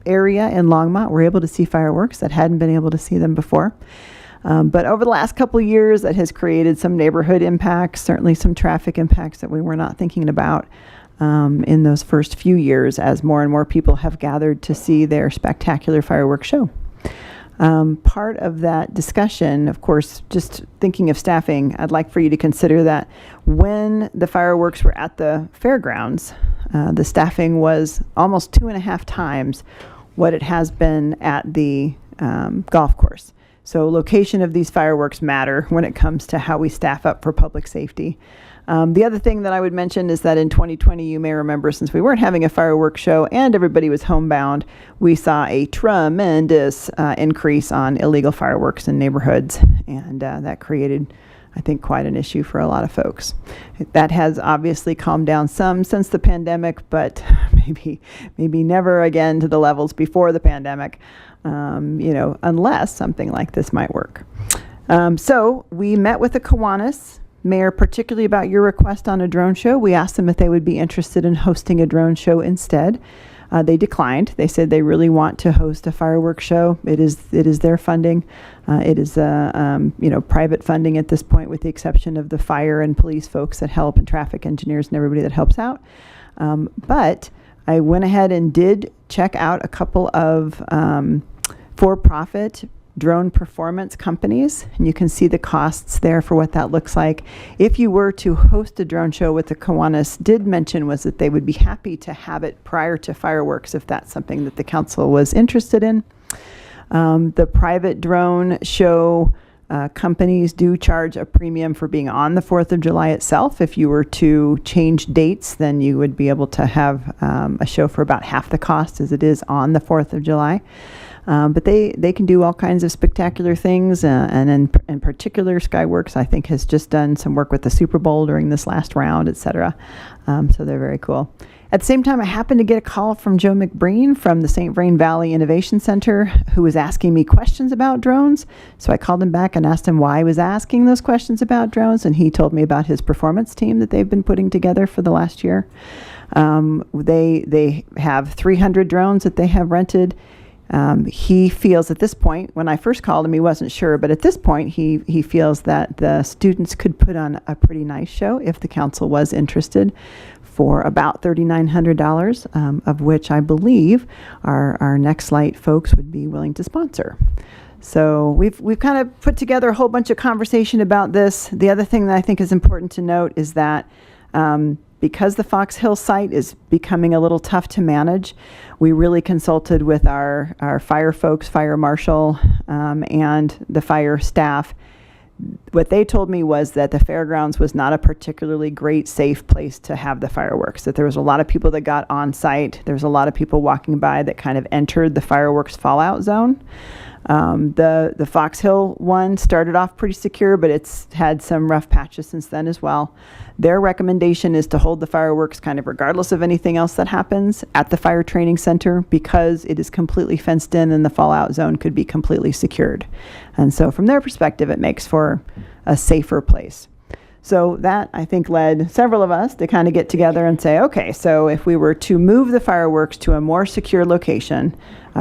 area in Longmont. We're able to see fireworks that hadn't been able to see them before. But over the last couple of years, that has created some neighborhood impacts, certainly some traffic impacts that we were not thinking about in those first few years as more and more people have gathered to see their spectacular fireworks show. Part of that discussion, of course, just thinking of staffing, I'd like for you to consider that when the fireworks were at the fairgrounds, the staffing was almost 2.5 times what it has been at the golf course. So location of these fireworks matter when it comes to how we staff up for public safety. The other thing that I would mention is that in 2020, you may remember, since we weren't having a fireworks show and everybody was homebound, we saw a tremendous increase on illegal fireworks in neighborhoods, and that created, I think, quite an issue for a lot of folks. That has obviously calmed down some since the pandemic, but maybe never again to the levels before the pandemic, unless something like this might work. So we met with the Kiwanis, Mayor, particularly about your request on a drone show. We asked them if they would be interested in hosting a drone show instead. They declined. They said they really want to host a fireworks show. It is their funding. It is private funding at this point, with the exception of the fire and police folks that help, and traffic engineers and everybody that helps out. But I went ahead and did check out a couple of for-profit drone performance companies, and you can see the costs there for what that looks like. If you were to host a drone show, what the Kiwanis did mention was that they would be happy to have it prior to fireworks if that's something that the council was interested in. The private drone show companies do charge a premium for being on the 4th of July itself. If you were to change dates, then you would be able to have a show for about half the cost as it is on the 4th of July. But they can do all kinds of spectacular things, and in particular, Skyworks, I think, has just done some work with the Super Bowl during this last round, etc. So they're very cool. At the same time, I happened to get a call from Joe McBreen from the St. Vrain Valley Innovation Center, who was asking me questions about drones. So I called him back and asked him why he was asking those questions about drones, and he told me about his performance team that they've been putting together for the last year. They have 300 drones that they have rented. He feels at this point, when I first called him, he wasn't sure, but at this point, he feels that the students could put on a pretty nice show if the council was interested, for about $3,900, of which I believe our Next Light folks would be willing to sponsor. So we've kind of put together a whole bunch of conversation about this. The other thing that I think is important to note is that because the Fox Hill site is becoming a little tough to manage, we really consulted with our fire folks, fire marshal, and the fire staff. What they told me was that the fairgrounds was not a particularly great, safe place to have the fireworks, that there was a lot of people that got on site. There was a lot of people walking by that kind of entered the fireworks fallout zone. The Fox Hill one started off pretty secure, but it's had some rough patches since then as well. Their recommendation is to hold the fireworks kind of regardless of anything else that happens at the fire training center, because it is completely fenced in and the fallout zone could be completely secured. And so from their perspective, it makes for a safer place. So that, I think, led several of us to kind of get together and say, okay, so if we were to move the fireworks to a more secure location,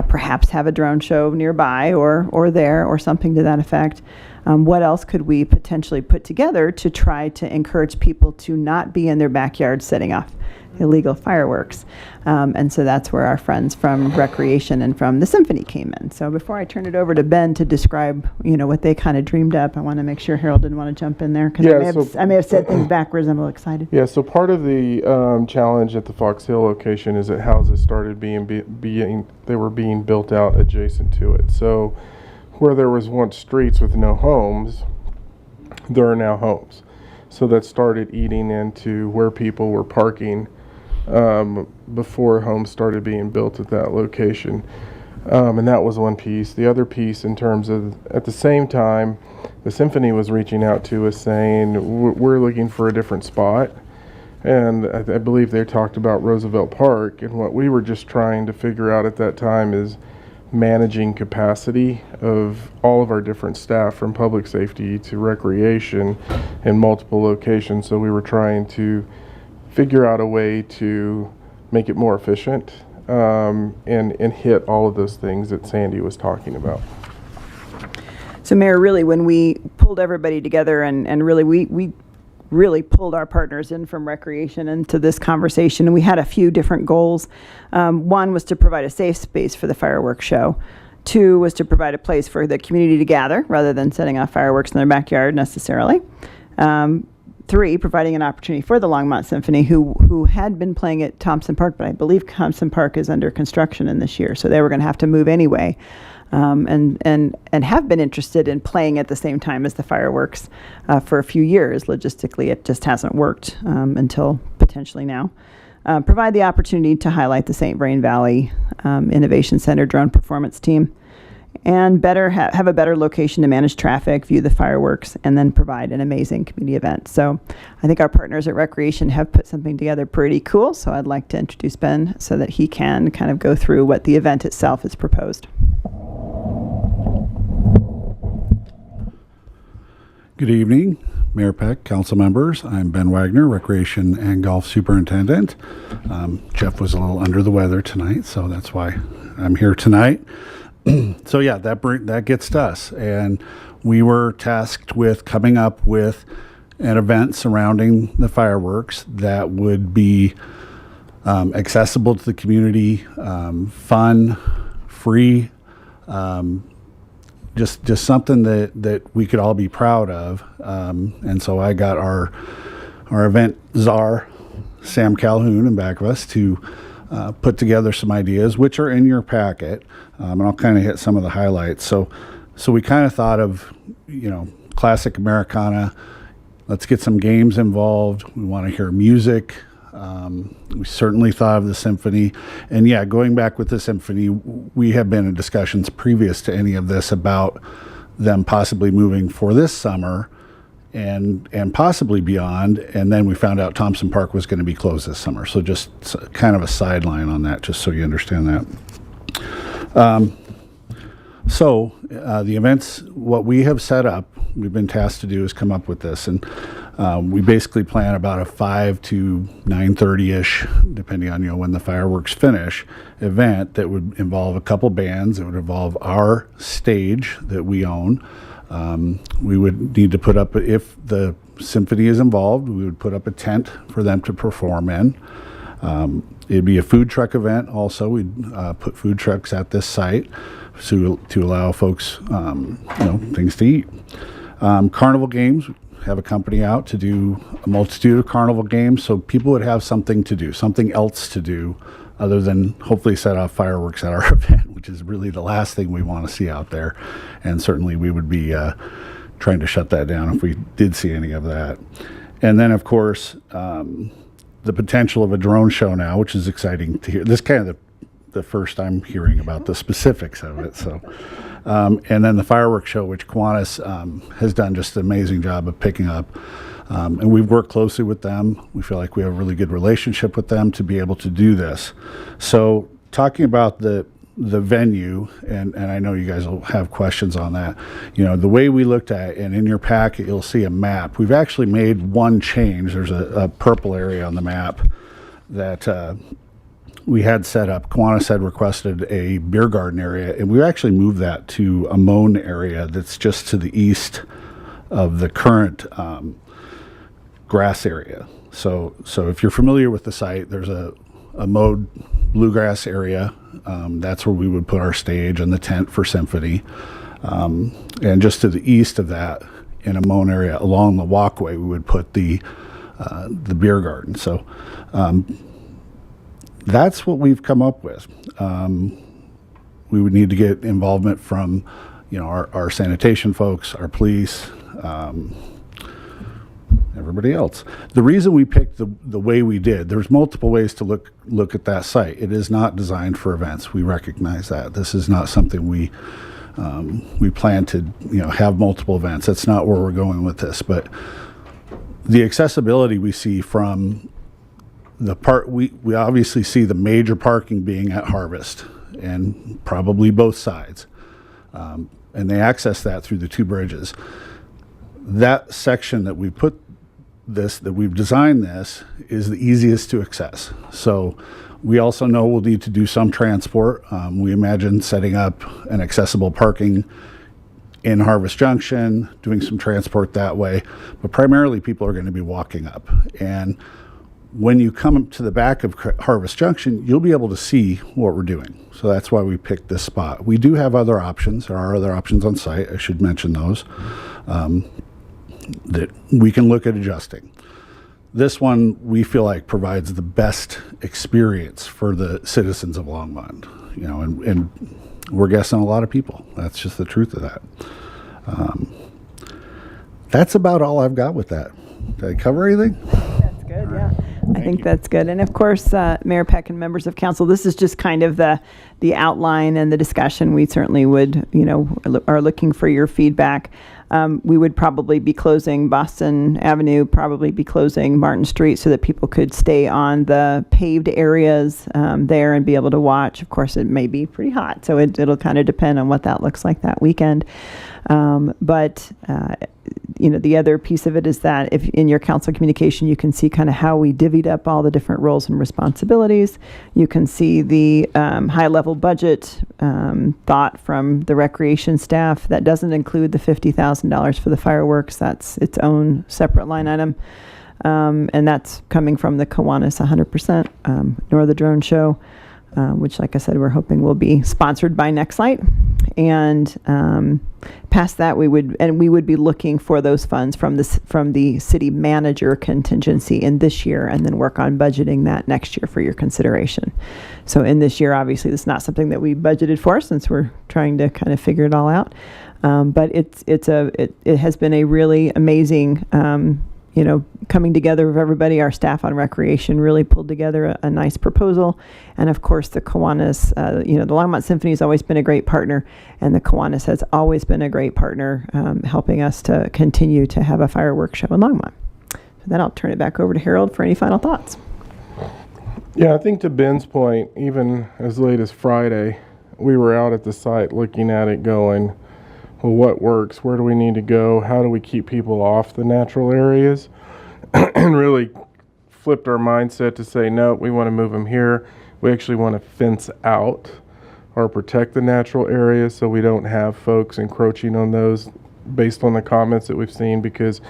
perhaps have a drone show nearby or there or something to that effect, what else could we potentially put together to try to encourage people to not be in their backyard setting off illegal fireworks? And so that's where our friends from Recreation and from the Symphony came in. So before I turn it over to Ben to describe, what they kind of dreamed up, I want to make sure Harold didn't want to jump in there, because I may have said things backwards. I'm a little excited. Yeah, so part of the challenge at the Fox Hill location is that houses started being built out adjacent to it. So where there was once streets with no homes, there are now homes. So that started eating into where people were parking before homes started being built at that location. And that was one piece. The other piece, in terms of, at the same time, the Symphony was reaching out to us saying, we're looking for a different spot. And I believe they talked about Roosevelt Park. And what we were just trying to figure out at that time is managing capacity of all of our different staff, from public safety to recreation, in multiple locations. So we were trying to figure out a way to make it more efficient, and hit all of those things that Sandy was talking about. So Mayor, really, when we pulled everybody together and really we really pulled our partners in from Recreation into this conversation, and we had a few different goals. One was to provide a safe space for the fireworks show. Two was to provide a place for the community to gather rather than setting off fireworks in their backyard necessarily. Three, providing an opportunity for the Longmont Symphony, who had been playing at Thompson Park, but I believe Thompson Park is under construction in this year, so they were going to have to move anyway, and have been interested in playing at the same time as the fireworks for a few years. Logistically, it just hasn't worked until potentially now. Provide the opportunity to highlight the St. Vrain Valley Innovation Center drone performance team, and have a better location to manage traffic, view the fireworks, and then provide an amazing community event. So I think our partners at Recreation have put something together pretty cool. So I'd like to introduce Ben so that he can kind of go through what the event itself is proposed. Good evening. Mayor Peck, council members. I'm Ben Wagner, Recreation and Golf Superintendent. Jeff was a little under the weather tonight, so that's why I'm here tonight. So yeah, that gets to us. And we were tasked with coming up with an event surrounding the fireworks that would be accessible to the community, fun, free, just something that we could all be proud of. And so I got our event czar, Sam Calhoun, in back of us to put together some ideas, which are in your packet. And I'll kind of hit some of the highlights. So we kind of thought of, classic Americana. Let's get some games involved. We want to hear music. We certainly thought of the symphony. And yeah, going back with the symphony, we have been in discussions previous to any of this about them possibly moving for this summer and possibly beyond. And then we found out Thompson Park was going to be closed this summer. So just kind of a sideline on that, just so you understand that. So the events, what we have set up, we've been tasked to do is come up with this. And we basically plan about a 5 to 9:30-ish, depending on when the fireworks finish, event that would involve a couple bands. It would involve our stage that we own. We would need to put up, if the symphony is involved, we would put up a tent for them to perform in. It'd be a food truck event also. We'd put food trucks at this site to allow folks things to eat. Carnival games, have a company out to do a multitude of carnival games, so people would have something to do, something else to do other than hopefully set off fireworks at our event, which is really the last thing we want to see out there. And certainly we would be trying to shut that down if we did see any of that. And then, of course, the potential of a drone show now, which is exciting to hear. This is kind of the first I'm hearing about the specifics of it. So, and then the fireworks show, which Kiwanis has done just an amazing job of picking up. And we've worked closely with them. We feel like we have a really good relationship with them to be able to do this. So talking about the venue, and I know you guys will have questions on that. The way we looked at it, and in your packet, you'll see a map. We've actually made one change. There's a purple area on the map that we had set up. Kiwanis had requested a beer garden area, and we actually moved that to a mown area that's just to the east of the current grass area. So if you're familiar with the site, there's a mowed bluegrass area. That's where we would put our stage and the tent for symphony. And just to the east of that, in a mown area along the walkway, we would put the beer garden. So that's what we've come up with. We would need to get involvement from, our sanitation folks, our police, everybody else. The reason we picked the way we did, there's multiple ways to look at that site. It is not designed for events. We recognize that. This is not something we plan to have multiple events. That's not where we're going with this. But the accessibility we see from the part, we obviously see the major parking being at Harvest and probably both sides. And they access that through the two bridges. That section that we put that we've designed this is the easiest to access. So we also know we'll need to do some transport. We imagine setting up an accessible parking in Harvest Junction, doing some transport that way, but primarily people are going to be walking up. And when you come to the back of Harvest Junction, you'll be able to see what we're doing. So that's why we picked this spot. We do have other options. There are other options on site. I should mention those. That we can look at adjusting. This one we feel like provides the best experience for the citizens of Longmont, and we're guessing a lot of people. That's just the truth of that. That's about all I've got with that. Did I cover anything? That's good, yeah. I think that's good. And of course, Mayor Peck and members of council, this is just kind of the outline and the discussion. We certainly would, are looking for your feedback. we would probably be closing Boston Avenue, probably be closing Martin Street so that people could stay on the paved areas there and be able to watch. Of course, it may be pretty hot, so it'll kind of depend on what that looks like that weekend. But the other piece of it is that if in your council communication, you can see kind of how we divvied up all the different roles and responsibilities. You can see the high-level budget thought from the recreation staff. That doesn't include the $50,000 for the fireworks. That's its own separate line item. And that's coming from the Kiwanis 100%, nor the drone show, which, like I said, we're hoping will be sponsored by Nextlight. And past that, we would be looking for those funds from the city manager contingency in this year, and then work on budgeting that next year for your consideration. So in this year, obviously, it's not something that we budgeted for since we're trying to kind of figure it all out. But it has been a really amazing coming together of everybody. Our staff on recreation really pulled together a nice proposal. And of course, the Kiwanis, the Longmont Symphony has always been a great partner, and the Kiwanis has always been a great partner, helping us to continue to have a fireworks show in Longmont. So then I'll turn it back over to Harold for any final thoughts. Yeah, I think to Ben's point, even as late as Friday, we were out at the site looking at it going, well, what works? Where do we need to go? How do we keep people off the natural areas? And really flipped our mindset to say, no, we want to move them here. We actually want to fence out or protect the natural areas so we don't have folks encroaching on those based on the comments that we've seen, because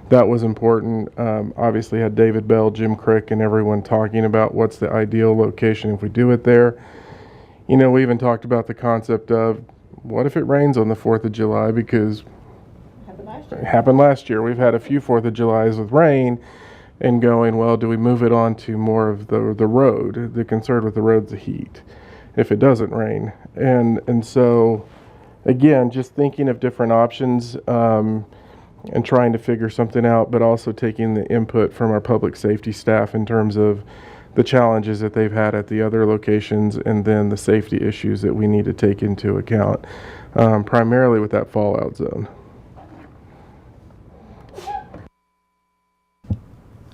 that was important. Obviously had David Bell, Jim Crick, and everyone talking about what's the ideal location if we do it there. We even talked about the concept of, what if it rains on the 4th of July? Because it happened last year. We've had a few 4th of Julys with rain, and going, well, do we move it on to more of the road? The concern with the road's the heat if it doesn't rain. And so, again, just thinking of different options and trying to figure something out, but also taking the input from our public safety staff in terms of the challenges that they've had at the other locations, and then the safety issues that we need to take into account, primarily with that fallout zone.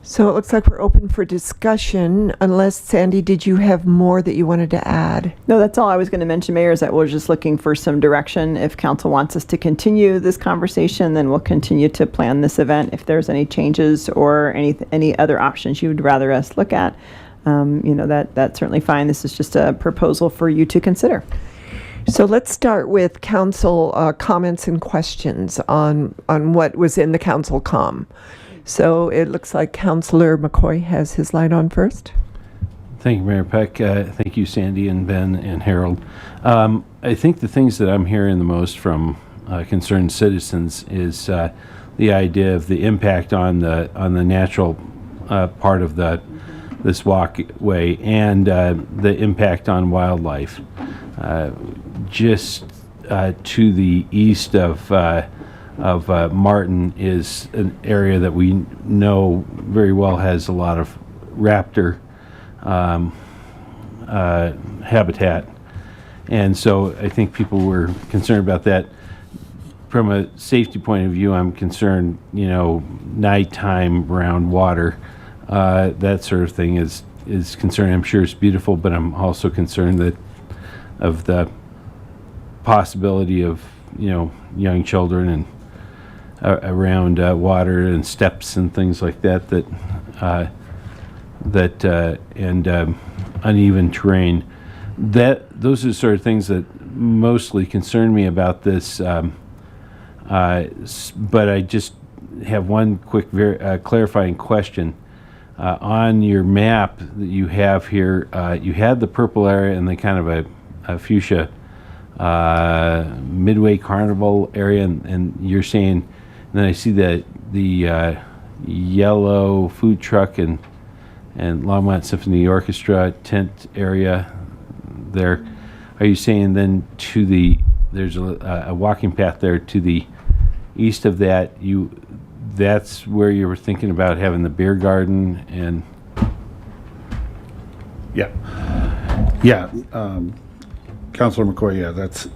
So it looks like we're open for discussion, unless, Sandy, did you have more that you wanted to add? No, that's all I was going to mention, Mayor, is that we're just looking for some direction. If council wants us to continue this conversation, then we'll continue to plan this event. If there's any changes or any other options you would rather us look at, that's certainly fine. This is just a proposal for you to consider. So let's start with council comments and questions on what was in the council comm. So it looks like Councilor McCoy has his light on first. Thank you, Mayor Peck. Thank you, Sandy and Ben and Harold. I think the things that I'm hearing the most from concerned citizens is the idea of the impact on the natural part of this walkway, and the impact on wildlife. Just to the east of Martin is an area that we know very well has a lot of raptor habitat, and so I think people were concerned about that. From a safety point of view, I'm concerned, nighttime around water, that sort of thing is concerning. I'm sure it's beautiful, but I'm also concerned of the possibility of, young children and around water and steps and things like that, and uneven terrain. Those are the sort of things that mostly concern me about this. But I just have one quick clarifying question. On your map that you have here, you had the purple area and the kind of a fuchsia Midway Carnival area, and you're saying, and then I see the yellow food truck and Longmont Symphony Orchestra tent area there. Are you saying then there's a walking path there to the east of that? That's where you were thinking about having the beer garden and? Yeah. Councilor McCoy, that's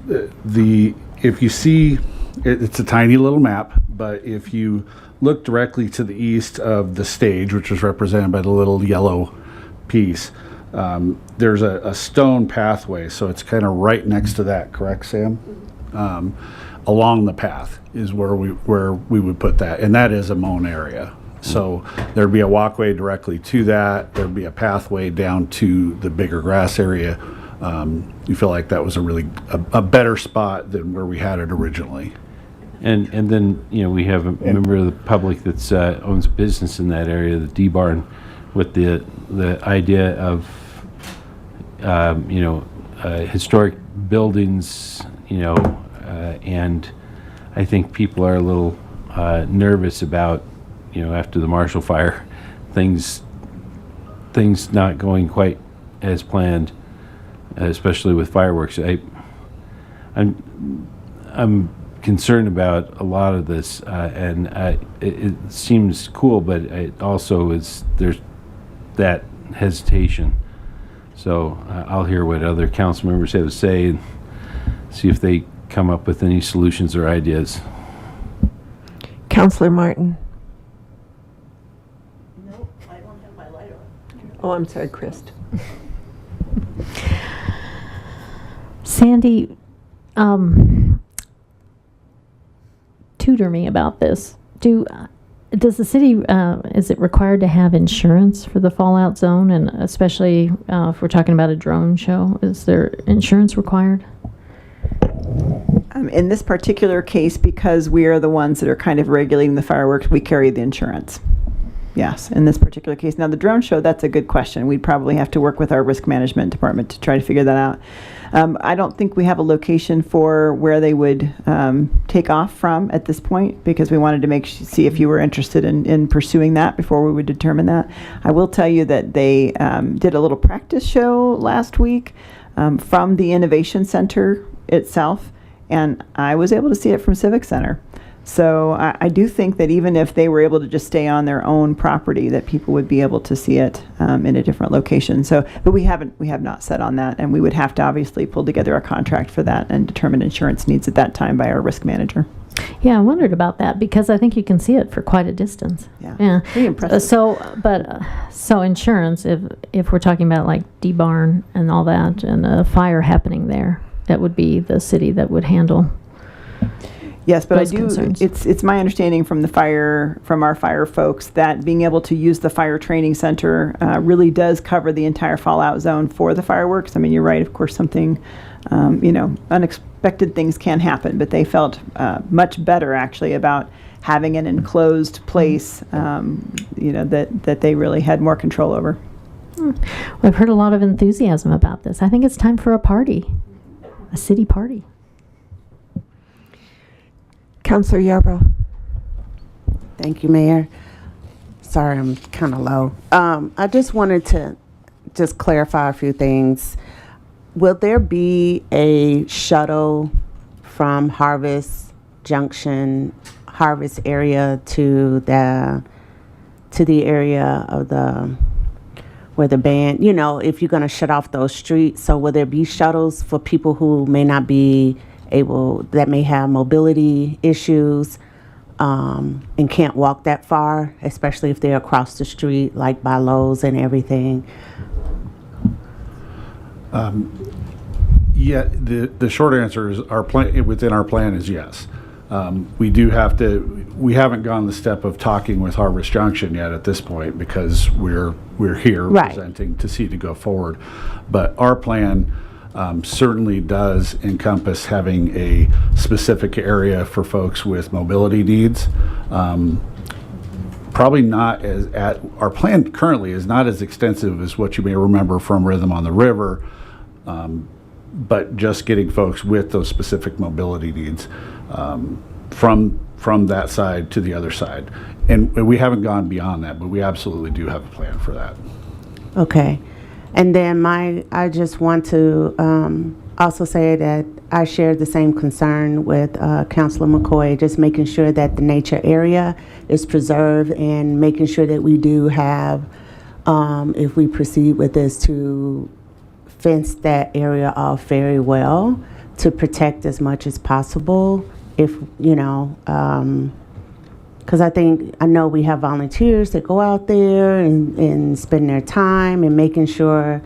if you see it's a tiny little map, but if you look directly to the east of the stage, which is represented by the little yellow piece, there's a stone pathway, so it's kind of right next to that, correct, Sam? Along the path is where we would put that, and that is a mown area. So there'd be a walkway directly to that. There'd be a pathway down to the bigger grass area. You feel like that was a better spot than where we had it originally. And then, we have a member of the public that's owns a business in that area, the D-Barn, with the idea of, historic buildings, and I think people are a little nervous about, after the Marshall Fire, things not going quite as planned, especially with fireworks. I'm concerned about a lot of this, and it seems cool, but it also there's that hesitation. So I'll hear what other council members have to say and see if they come up with any solutions or ideas. Councillor Martin. No, I don't have my light on. Oh, I'm sorry, Chris. Sandy, tutor me about this. Does the city, is it required to have insurance for the fallout zone? And especially if we're talking about a drone show, is there insurance required? In this particular case, because we are the ones that are kind of regulating the fireworks, we carry the insurance. Yes, in this particular case. Now, the drone show, that's a good question. We'd probably have to work with our risk management department to try to figure that out. I don't think we have a location for where they would take off from at this point, because we wanted to see if you were interested in pursuing that before we would determine that. I will tell you that they did a little practice show last week from the Innovation Center itself, and I was able to see it from Civic Center. So I do think that even if they were able to just stay on their own property, that people would be able to see it in a different location. So, but we have not set on that, and we would have to obviously pull together a contract for that and determine insurance needs at that time by our risk manager. Yeah, I wondered about that because I think you can see it for quite a distance. Yeah. Pretty impressive. So insurance, if we're talking about like D-Barn and all that, and a fire happening there, that would be the city that would handle. Yes, but concerns. It's my understanding from our fire folks that being able to use the fire training center really does cover the entire fallout zone for the fireworks. I mean, you're right. Of course, something, unexpected things can happen, but they felt much better actually about having an enclosed place, that they really had more control over. Well, I've heard a lot of enthusiasm about this. I think it's time for a party, a city party. Councillor Yarbrough. Thank you, Mayor. Sorry, I'm kind of low. I just wanted to clarify a few things. Will there be a shuttle from Harvest Junction, Harvest area to the area of where the band, if you're going to shut off those streets? So will there be shuttles for people who may not be that may have mobility issues and can't walk that far, especially if they're across the street, like by Lowe's and everything? Yeah, the short answer is within our plan is yes. We haven't gone the step of talking with Harvest Junction yet at this point because we're here presenting to see to go forward. But our plan certainly does encompass having a specific area for folks with mobility needs. Probably not our plan currently is not as extensive as what you may remember from Rhythm on the River, but just getting folks with those specific mobility needs from that side to the other side. And we haven't gone beyond that, but we absolutely do have a plan for that. Okay. And then I just want to also say that I share the same concern with Councilor McCoy, just making sure that the nature area is preserved and making sure that we do have, if we proceed with this, to fence that area off very well to protect as much as possible if, you know, because I know we have volunteers that go out there and spend their time and making sure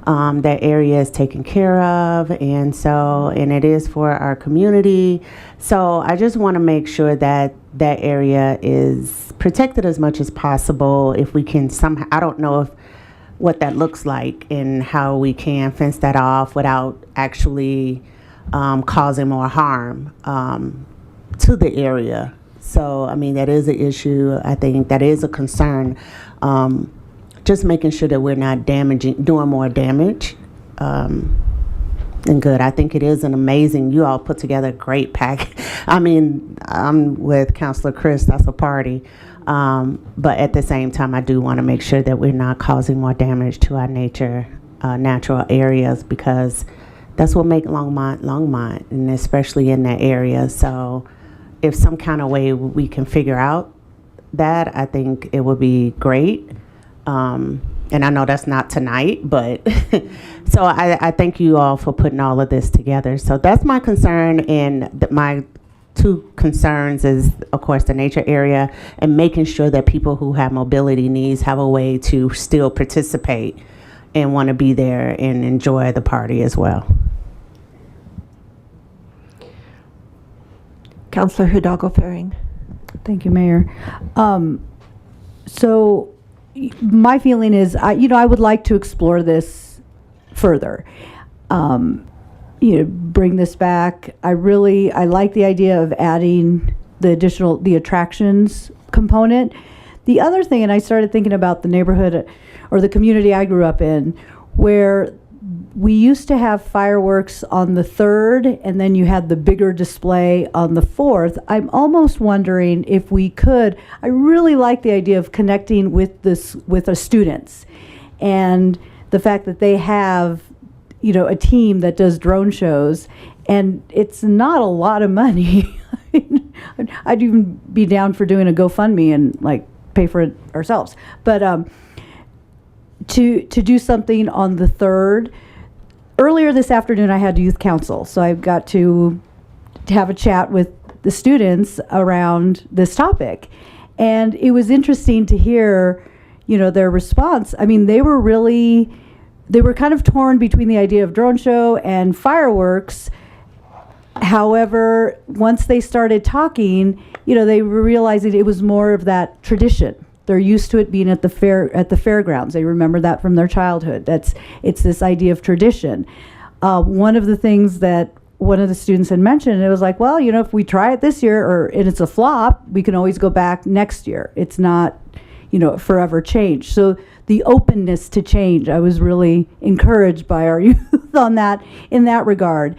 that area is taken care of, and it is for our community. So I just want to make sure that that area is protected as much as possible. If we can somehow, I don't know what that looks like and how we can fence that off without actually causing more harm to the area. So, I mean, that is an issue. I think that is a concern. Just making sure that we're not doing more damage. And good. I think it is an amazing, you all put together a great pack. I mean, I'm with Councilor Chris, that's a party. But at the same time, I do want to make sure that we're not causing more damage to our natural areas, because that's what makes Longmont, and especially in that area. So if some kind of way we can figure out that, I think it would be great. And I know that's not tonight, but so I thank you all for putting all of this together. So that's my concern, and my two concerns is, of course, the nature area and making sure that people who have mobility needs have a way to still participate and want to be there and enjoy the party as well. Councilor Hidalgo Faring. Thank you, Mayor. So my feeling is, I would like to explore this further. Bring this back. I like the idea of adding the attractions component. The other thing, and I started thinking about the neighborhood or the community I grew up in, where we used to have fireworks on the 3rd, and then you had the bigger display on the 4th. I'm almost wondering if we could, I really like the idea of connecting with the students, and the fact that they have, a team that does drone shows, and it's not a lot of money. I'd even be down for doing a GoFundMe and pay for it ourselves. But to do something on the 3rd. Earlier this afternoon, I had youth council, so I got to have a chat with the students around this topic. And it was interesting to hear, their response. I mean, they were kind of torn between the idea of drone show and fireworks. However, once they started talking, they were realizing it was more of that tradition. They're used to it being at the fairgrounds. They remember that from their childhood. It's this idea of tradition. One of the things that one of the students had mentioned, it was like, well, if we try it this year and it's a flop, we can always go back next year. It's not, forever change. So the openness to change, I was really encouraged by our youth on that, in that regard.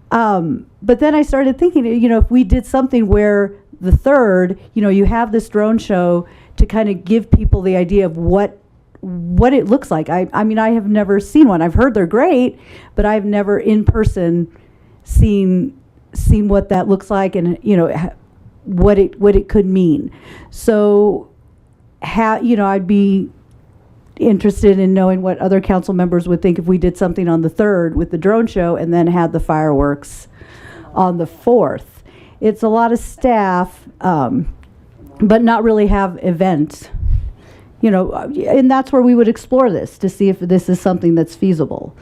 But then I started thinking, if we did something where the 3rd, you have this drone show to kind of give people the idea of what it looks like. I mean, I have never seen one. I've heard they're great, but I've never in person seen what that looks like, and what it could mean. So, I'd be interested in knowing what other council members would think if we did something on the 3rd with the drone show and then had the fireworks on the 4th. It's a lot of staff. But not really have events, and that's where we would explore this to see if this is something that's feasible.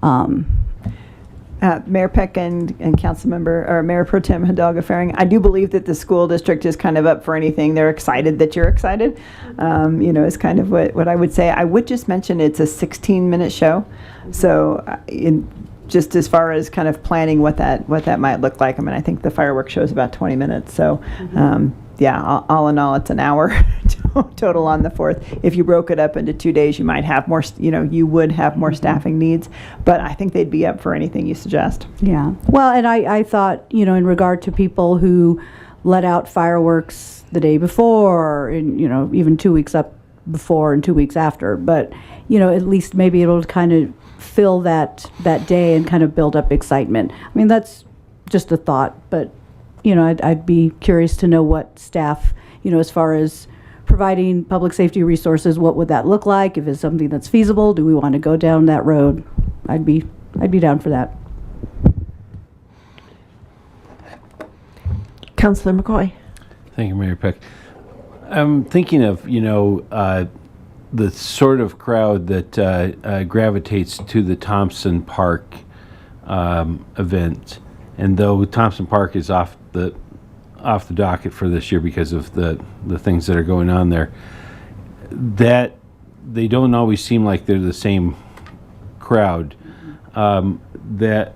Mayor Peck and Councilmember or Mayor Pro Tem Hidalgo Faring, I do believe that the school district is kind of up for anything. They're excited that you're excited. Is kind of what I would say. I would just mention it's a 16-minute show, so just as far as kind of planning what that might look like. I mean, I think the fireworks show is about 20 minutes, so. Yeah, all in all, it's an hour total on the 4th. If you broke it up into 2 days, you might have more, you would have more staffing needs. But I think they'd be up for anything you suggest. Yeah. Well, and I thought, in regard to people who let out fireworks the day before, and, even 2 weeks up before and 2 weeks after. But, at least maybe it'll kind of fill that day and kind of build up excitement. I mean, that's just a thought, but. I'd be curious to know what staff, as far as providing public safety resources, what would that look like? If it's something that's feasible, do we want to go down that road? I'd be down for that. Councillor McCoy. Thank you, Mayor Peck. I'm thinking of, the sort of crowd that gravitates to the Thompson Park event. And though Thompson Park is off the docket for this year because of the things that are going on there, that they don't always seem like they're the same crowd. That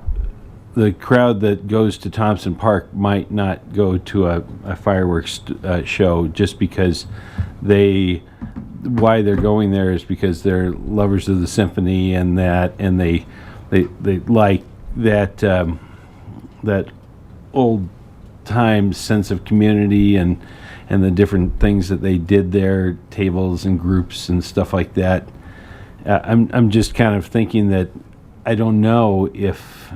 the crowd that goes to Thompson Park might not go to a fireworks show just because why they're going there is because they're lovers of the symphony and they like that old time sense of community and the different things that they did there, tables and groups and stuff like that. I'm just kind of thinking that I don't know if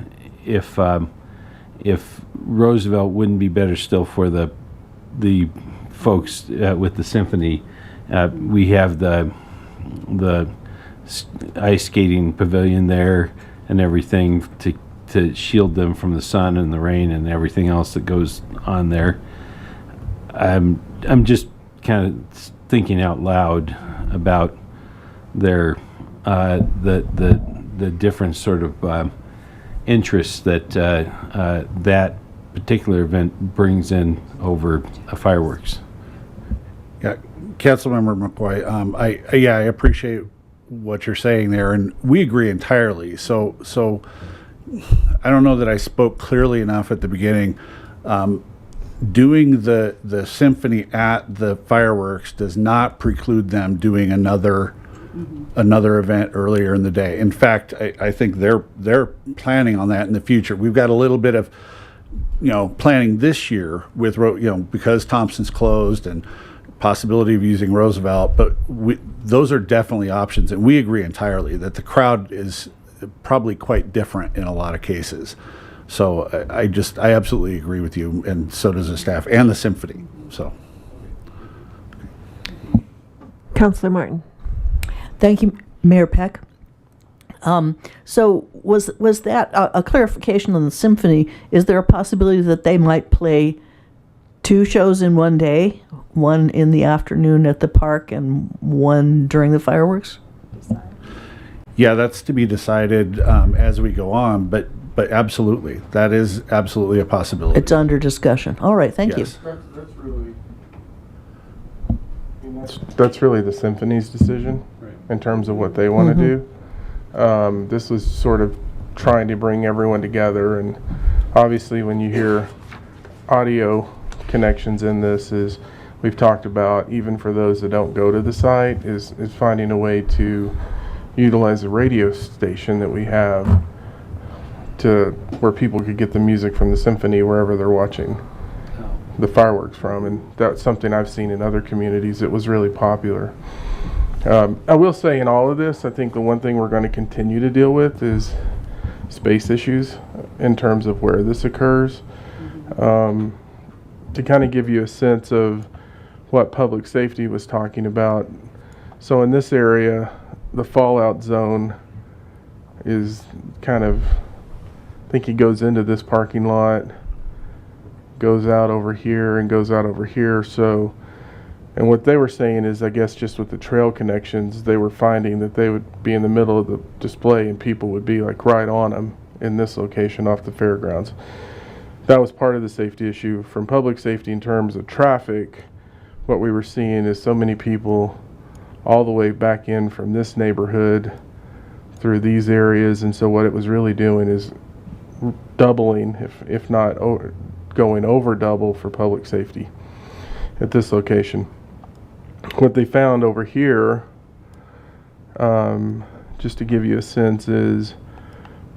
Roosevelt wouldn't be better still for the folks with the symphony. We have the ice skating pavilion there and everything to shield them from the sun and the rain and everything else that goes on there. I'm just kind of thinking out loud about their the different sort of interests that that particular event brings in over fireworks. Yeah, Councilmember McCoy, I appreciate what you're saying there, and we agree entirely. So I don't know that I spoke clearly enough at the beginning. Doing the symphony at the fireworks does not preclude them doing another event earlier in the day. In fact, I think they're planning on that in the future. We've got a little bit of planning this year with because Thompson's closed and possibility of using Roosevelt, but those are definitely options, and we agree entirely that the crowd is probably quite different in a lot of cases. So I absolutely agree with you, and so does the staff and the symphony. So, Councillor Martin. Thank you, Mayor Peck. So was that a clarification on the symphony? Is there a possibility that they might play 2 shows in one day, one in the afternoon at the park and one during the fireworks? yeah, that's to be decided as we go on, but absolutely, that is absolutely a possibility. It's under discussion. All right, thank you. Yes. That's really the symphony's decision in terms of what they want to do. This was sort of trying to bring everyone together, and obviously when you hear audio connections in this, is we've talked about, even for those that don't go to the site, is finding a way to utilize the radio station that we have to where people could get the music from the symphony wherever they're watching the fireworks from, and that's something I've seen in other communities. It was really popular. I will say in all of this, I think the one thing we're going to continue to deal with is space issues in terms of where this occurs. To kind of give you a sense of what public safety was talking about, so in this area, the fallout zone is kind of, I think he goes into this parking lot, goes out over here, and goes out over here. So, and what they were saying is, I guess just with the trail connections, they were finding that they would be in the middle of the display and people would be like right on them in this location off the fairgrounds. That was part of the safety issue. From public safety in terms of traffic, what we were seeing is so many people all the way back in from this neighborhood through these areas, and so what it was really doing is doubling, if not going over double for public safety at this location. What they found over here, just to give you a sense, is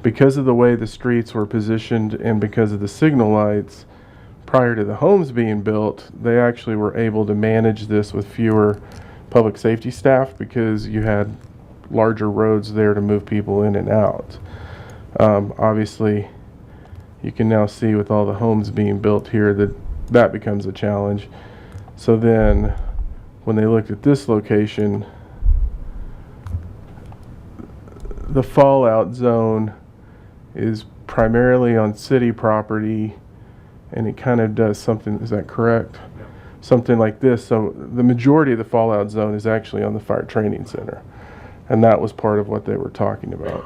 because of the way the streets were positioned and because of the signal lights prior to the homes being built, they actually were able to manage this with fewer public safety staff because you had larger roads there to move people in and out. Obviously, you can now see with all the homes being built here that becomes a challenge. So then when they looked at this location, the fallout zone is primarily on city property and it kind of does something, is that correct? Something like this. So the majority of the fallout zone is actually on the fire training center. And that was part of what they were talking about.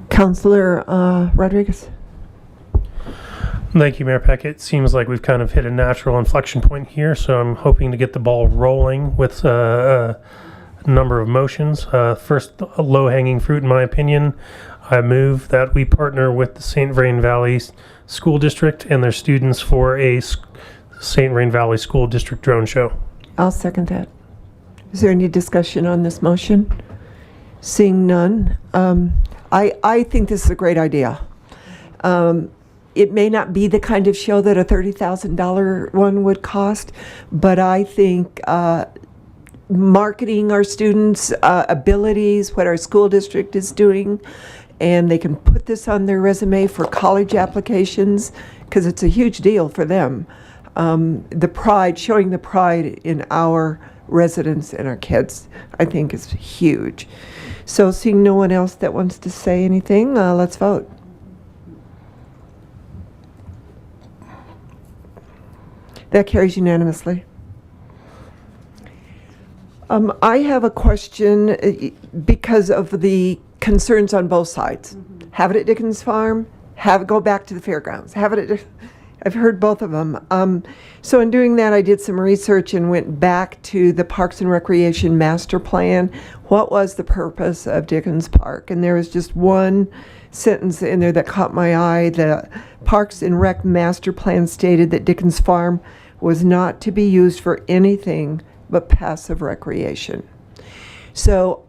Councilor Rodriguez. Thank you, Mayor Peck. It seems like we've kind of hit a natural inflection point here, so I'm hoping to get the ball rolling with a number of motions. First, a low-hanging fruit, in my opinion. I move that we partner with the St. Vrain Valley School District and their students for a St. Vrain Valley School District drone show. I'll second that. Is there any discussion on this motion? Seeing none, I think this is a great idea. It may not be the kind of show that a $30,000 one would cost, but I think marketing our students' abilities, what our school district is doing, and they can put this on their resume for college applications because it's a huge deal for them. The pride, showing the pride in our residents and our kids, I think is huge. So seeing no one else that wants to say anything, let's vote. That carries unanimously. I have a question because of the concerns on both sides. Have it at Dickens Farm, have it go back to the fairgrounds. Have it at, I've heard both of them. So in doing that, I did some research and went back to the Parks and Recreation Master Plan. What was the purpose of Dickens Park? And there was just one sentence in there that caught my eye. The Parks and Rec Master Plan stated that Dickens Farm was not to be used for anything but passive recreation. So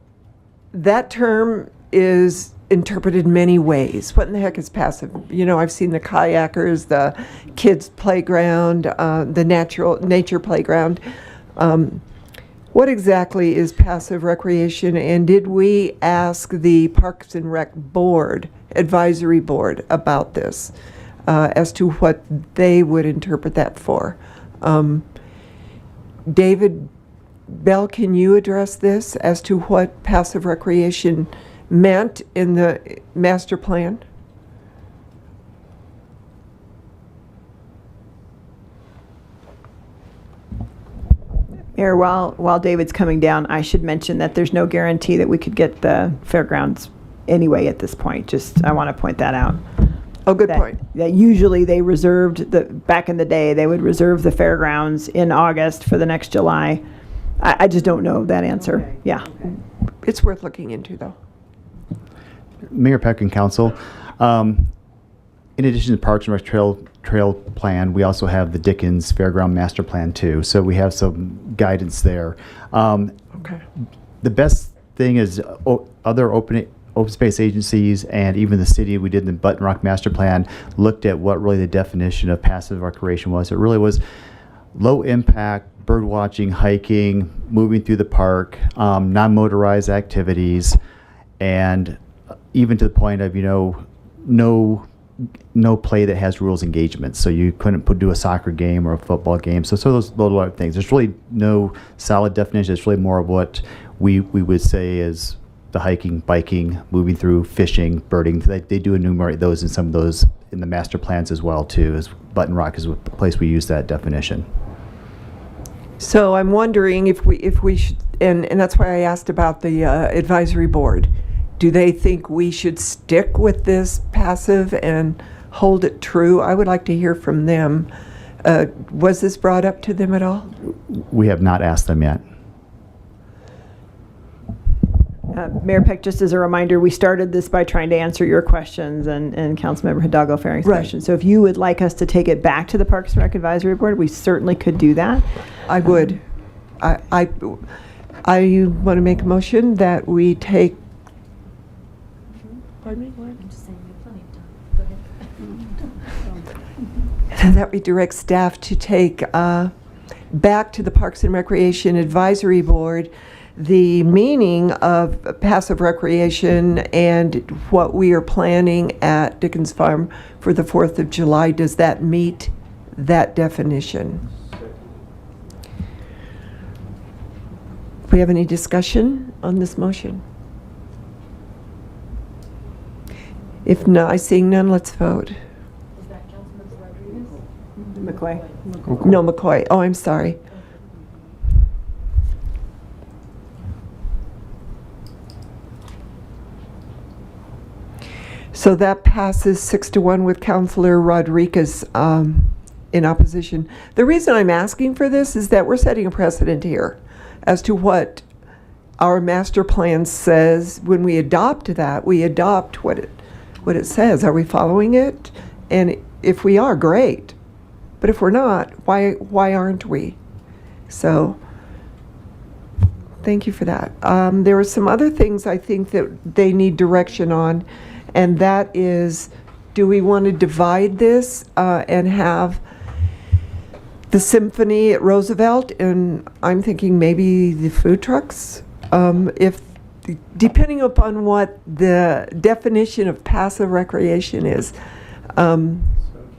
that term is interpreted many ways. What in the heck is passive? You know, I've seen the kayakers, the kids' playground, the nature playground. What exactly is passive recreation? And did we ask the Parks and Rec Board, Advisory Board, about this as to what they would interpret that for? David Bell, can you address this as to what passive recreation meant in the master plan? Mayor, while David's coming down, I should mention that there's no guarantee that we could get the fairgrounds anyway at this point. Just, I want to point that out. Oh, good point. That usually they reserved, back in the day, they would reserve the fairgrounds in August for the next July. I just don't know that answer. Okay. Yeah. It's worth looking into, though. Mayor Peck and Council, in addition to Parks and Rec Trail Plan, we also have the Dickens Fairground Master Plan too. So we have some guidance there. Okay. The best thing is other open space agencies and even the city, we did the Button Rock Master Plan, looked at what really the definition of passive recreation was. It really was low impact, bird watching, hiking, moving through the park, non-motorized activities, and even to the point of, you know, no play that has rules engagement. So you couldn't do a soccer game or a football game. So those little other things. There's really no solid definition. It's really more of what we would say is the hiking, biking, moving through, fishing, birding. They do enumerate those in some of those in the master plans as well too. As Button Rock is a place we use that definition. So I'm wondering if we should, and that's why I asked about the advisory board. Do they think we should stick with this passive and hold it true? I would like to hear from them. Was this brought up to them at all? We have not asked them yet. Mayor Peck, just as a reminder, we started this by trying to answer your questions and Councilmember Hidalgo Faring's questions. So if you would like us to take it back to the Parks and Rec Advisory Board, we certainly could do that. I would. I want to make a motion that we take. Pardon me? What? I'm just saying we have plenty of time. Go ahead. That we direct staff to take back to the Parks and Recreation Advisory Board the meaning of passive recreation and what we are planning at Dickens Farm for the 4th of July. Does that meet that definition? Do we have any discussion on this motion? If not, seeing none, let's vote. McCoy. No, McCoy. Oh, I'm sorry. So that passes 6-1 with Councilor Rodriguez in opposition. The reason I'm asking for this is that we're setting a precedent here as to what our master plan says. When we adopt that, we adopt what it says. Are we following it? And if we are, great. But if we're not, why aren't we? So thank you for that. There are some other things I think that they need direction on, and that is, do we want to divide this and have the symphony at Roosevelt, and I'm thinking maybe the food trucks? If depending upon what the definition of passive recreation is. So we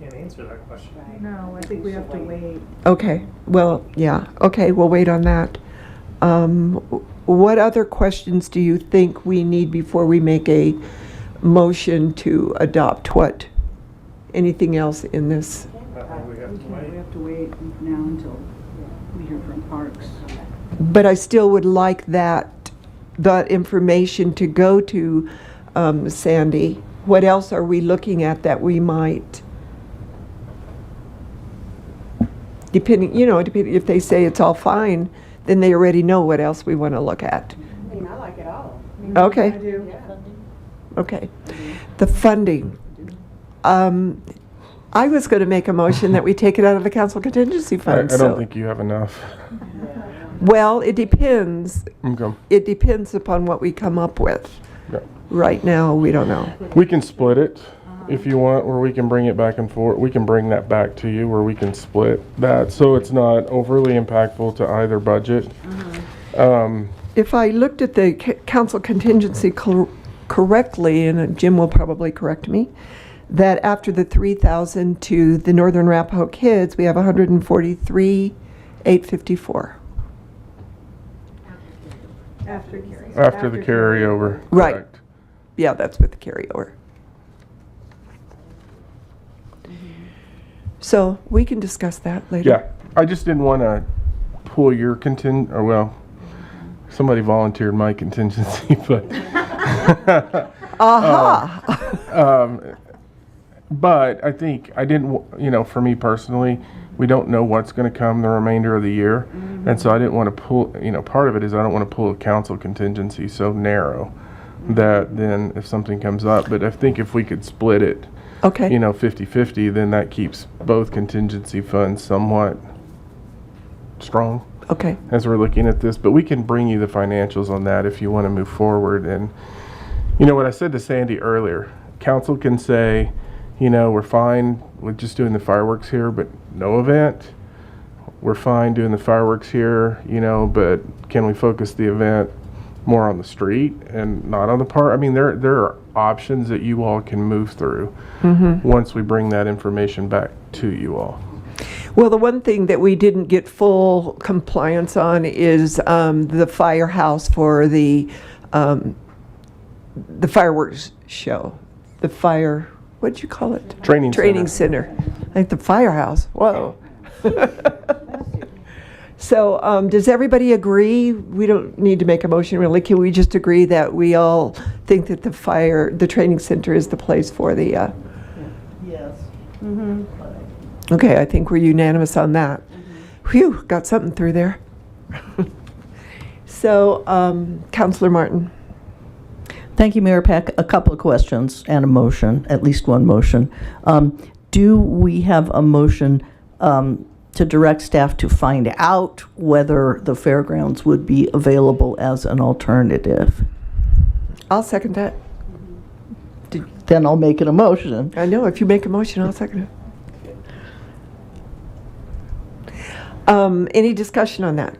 can't answer that question. No, I think we have to wait. Okay, well, yeah, okay, we'll wait on that. What other questions do you think we need before we make a motion to adopt what? Anything else in this? We have to wait now until we hear from Parks. But I still would like that information to go to Sandy. What else are we looking at that we might, depending if they say it's all fine, then they already know what else we want to look at. I mean, I like it all. Okay. I do. Okay. The funding. I was going to make a motion that we take it out of the council contingency I fund. don't think you have enough. Well, it depends. Okay. It depends upon what we come up with. Yeah. Right now, we don't know. We can split it if you want, or we can bring it back and forth. We can bring that back to you where we can split that so it's not overly impactful to either budget. If I looked at the council contingency correctly, and Jim will probably correct me, that after the $3,000 to the Northern Arapahoe kids, we have $143,854. After the carryover. Right. Correct. Yeah, that's with the carryover. So we can discuss that later. Yeah, I just didn't want to pull your somebody volunteered my contingency, but. But I think I didn't, for me personally, we don't know what's going to come the remainder of the year. And so I didn't want to pull, part of it is I don't want to pull a council contingency so narrow that then if something comes up, but I think if we could split it, okay, 50-50, then that keeps both contingency funds somewhat strong. Okay. As we're looking at this, but we can bring you the financials on that if you want to move forward. And what I said to Sandy earlier, council can say, we're fine with just doing the fireworks here, but no event. We're fine doing the fireworks here, but can we focus the event more on the street and not on the park? I mean, there are options that you all can move through once we bring that information back to you all. Well, the one thing that we didn't get full compliance on is the firehouse for the fireworks show. What'd you call it? Training center. Like the firehouse. Whoa. So does everybody agree? We don't need to make a motion really. Can we just agree that we all think that the training center is the place for the... Yes. Okay, I think we're unanimous on that. Whew, got something through there. So, Councilor Martin. Thank you, Mayor Peck. A couple of questions and a motion, at least one motion. Do we have a motion to direct staff to find out whether the fairgrounds would be available as an alternative? I'll second that. Then I'll make it a motion. I know, if you make a motion, I'll second it. Any discussion on that?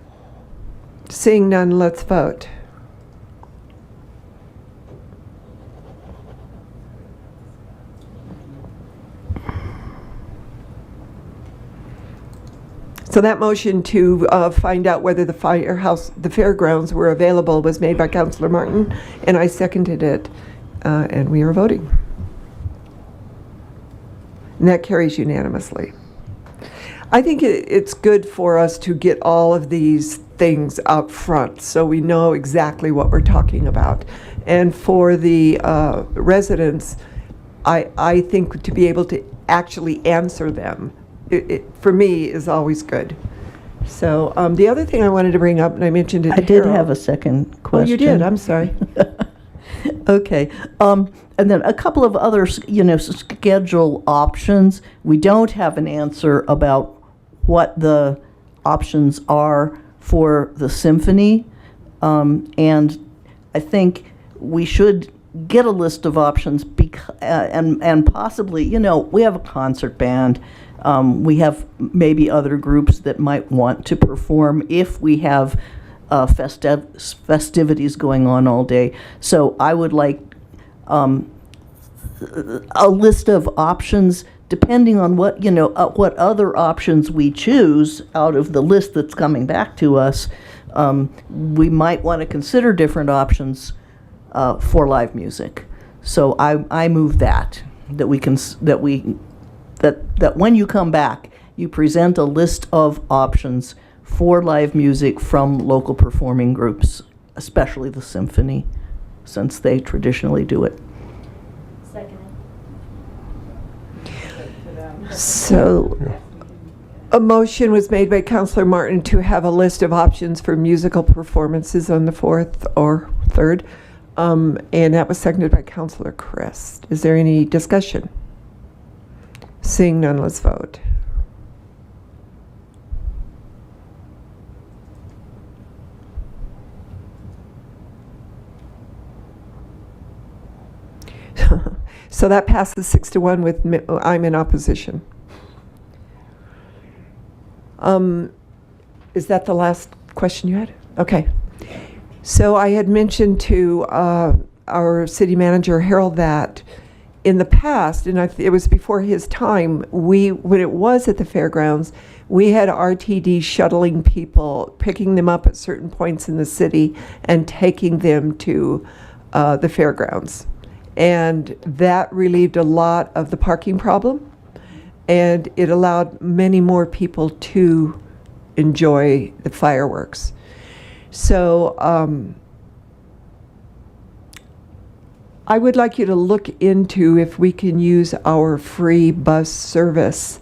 Seeing none, let's vote. So that motion to find out whether the fairgrounds were available was made by Councilor Martin, and I seconded it, and we are voting. And that carries unanimously. I think it's good for us to get all of these things up front so we know exactly what we're talking about. And for the residents, I think to be able to actually answer them, for me, is always good. So the other thing I wanted to bring up, and I mentioned it. I did have a second question. Oh, you did? I'm sorry. Okay. And then a couple of other, schedule options. We don't have an answer about what the options are for the symphony. And I think we should get a list of options and possibly, we have a concert band. We have maybe other groups that might want to perform if we have festivities going on all day. So I would like a list of options depending on what, what other options we choose out of the list that's coming back to us. We might want to consider different options for live music. So I move that when you come back, you present a list of options for live music from local performing groups, especially the symphony, since they traditionally do it. So a motion was made by Councillor Martin to have a list of options for musical performances on the 4th or 3rd, and that was seconded by Councillor Christ. Is there any discussion? Seeing none, let's vote. So that passes 6-1 with I'm in opposition. Is that the last question you had? Okay. So I had mentioned to our city manager, Harold, that in the past, and it was before his time, when it was at the fairgrounds, we had RTD shuttling people, picking them up at certain points in the city and taking them to the fairgrounds. And that relieved a lot of the parking problem, and it allowed many more people to enjoy the fireworks. So I would like you to look into if we can use our free bus service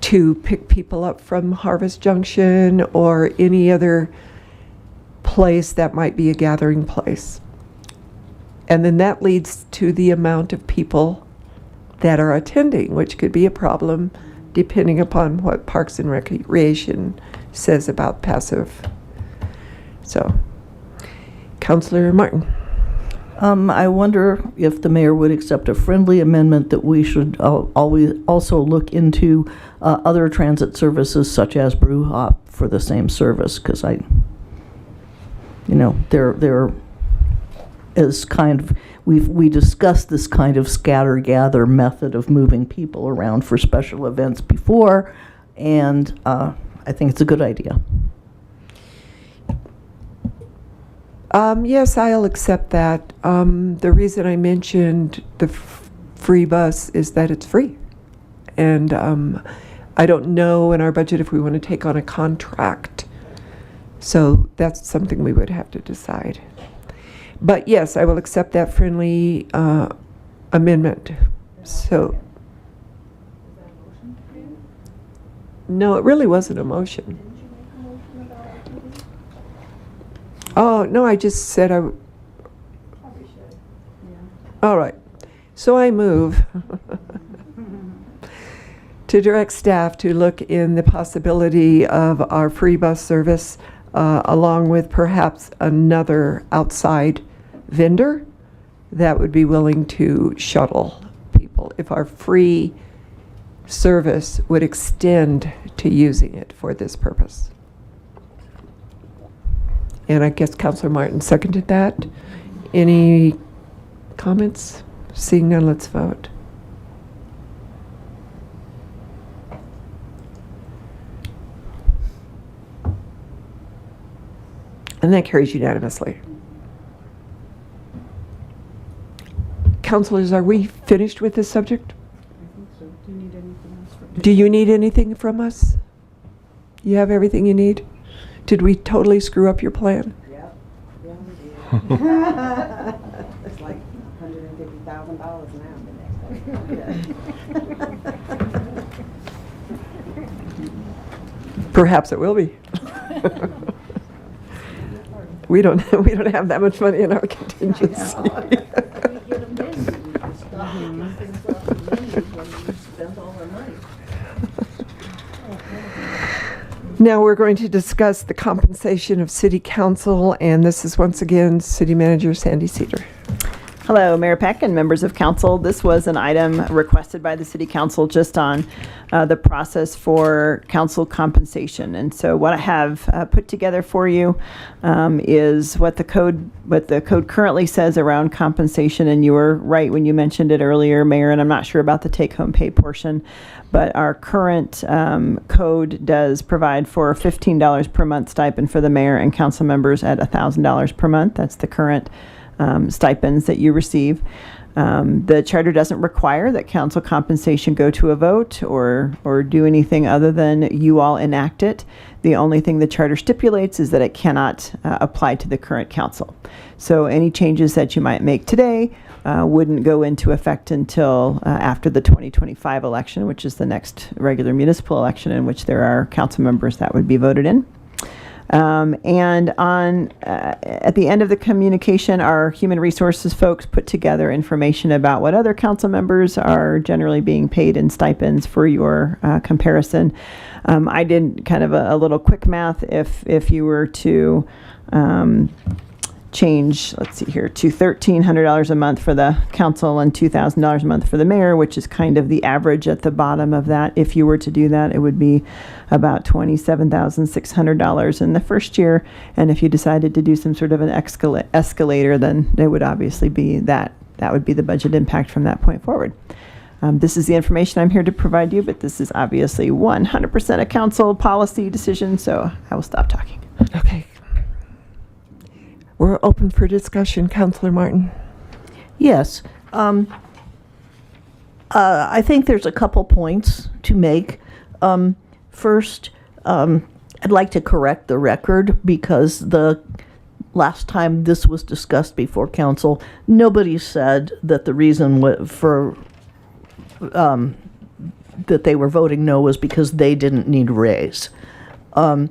to pick people up from Harvest Junction or any other place that might be a gathering place. And then that leads to the amount of people that are attending, which could be a problem depending upon what Parks and Recreation says about passive. So, Councillor Martin. I wonder if the mayor would accept a friendly amendment that we should always also look into other transit services such as Brew Hop for the same service, because there is kind of, we discussed this kind of scatter-gather method of moving people around for special events before, and I think it's a good idea. Yes, I'll accept that. The reason I mentioned the free bus is that it's free. And I don't know in our budget if we want to take on a contract. So that's something we would have to decide. But yes, I will accept that friendly amendment. So, no, it really wasn't a motion. Oh, no, I just said I... All right. So I move to direct staff to look in the possibility of our free bus service along with perhaps another outside vendor that would be willing to shuttle people if our free service would extend to using it for this purpose. And I guess Councillor Martin seconded that. Any comments? Seeing none, let's vote. And that carries unanimously. Councilors, are we finished with this subject? I think so. Do you need anything from us? You have everything you need? Did we totally screw up your plan? Yep. Yeah, we did. It's like $150,000 now. Perhaps it will be. We don't have that much money in our contingency. Now we're going to discuss the compensation of city council, and this is once again City Manager Sandy Cedar. Hello, Mayor Peck and members of council. This was an item requested by the city council just on the process for council compensation. And so what I have put together for you is what the code currently says around compensation. And you were right when you mentioned it earlier, Mayor, and I'm not sure about the take-home pay portion, but our current code does provide for $15 per month stipend for the mayor and council members at $1,000 per month. That's the current stipends that you receive. The charter doesn't require that council compensation go to a vote or do anything other than you all enact it. The only thing the charter stipulates is that it cannot apply to the current council. So any changes that you might make today wouldn't go into effect until after the 2025 election, which is the next regular municipal election in which there are council members that would be voted in. And at the end of the communication, our human resources folks put together information about what other council members are generally being paid in stipends for your comparison. I did kind of a little quick math. If you were to change, let's see here, to $1,300 a month for the council and $2,000 a month for the mayor, which is kind of the average at the bottom of that. If you were to do that, it would be about $27,600 in the first year. And if you decided to do some sort of an escalator, then it would obviously be that would be the budget impact from that point forward. This is the information I'm here to provide you, but this is obviously 100% a council policy decision, so I will stop talking. Okay. We're open for discussion. Councilor Martin. Yes. I think there's a couple points to make. First, I'd like to correct the record because the last time this was discussed before council, nobody said that the reason that they were voting no was because they didn't need a raise. The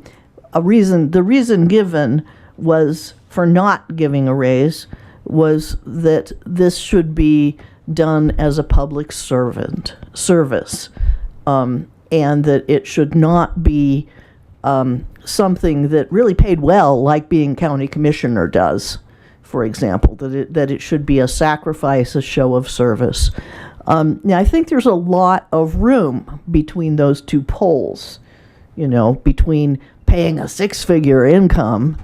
reason given was for not giving a raise was that this should be done as a public service, and that it should not be something that really paid well, like being county commissioner does, for example, that it should be a sacrifice, a show of service. Now, I think there's a lot of room between those two poles, between paying a six-figure income,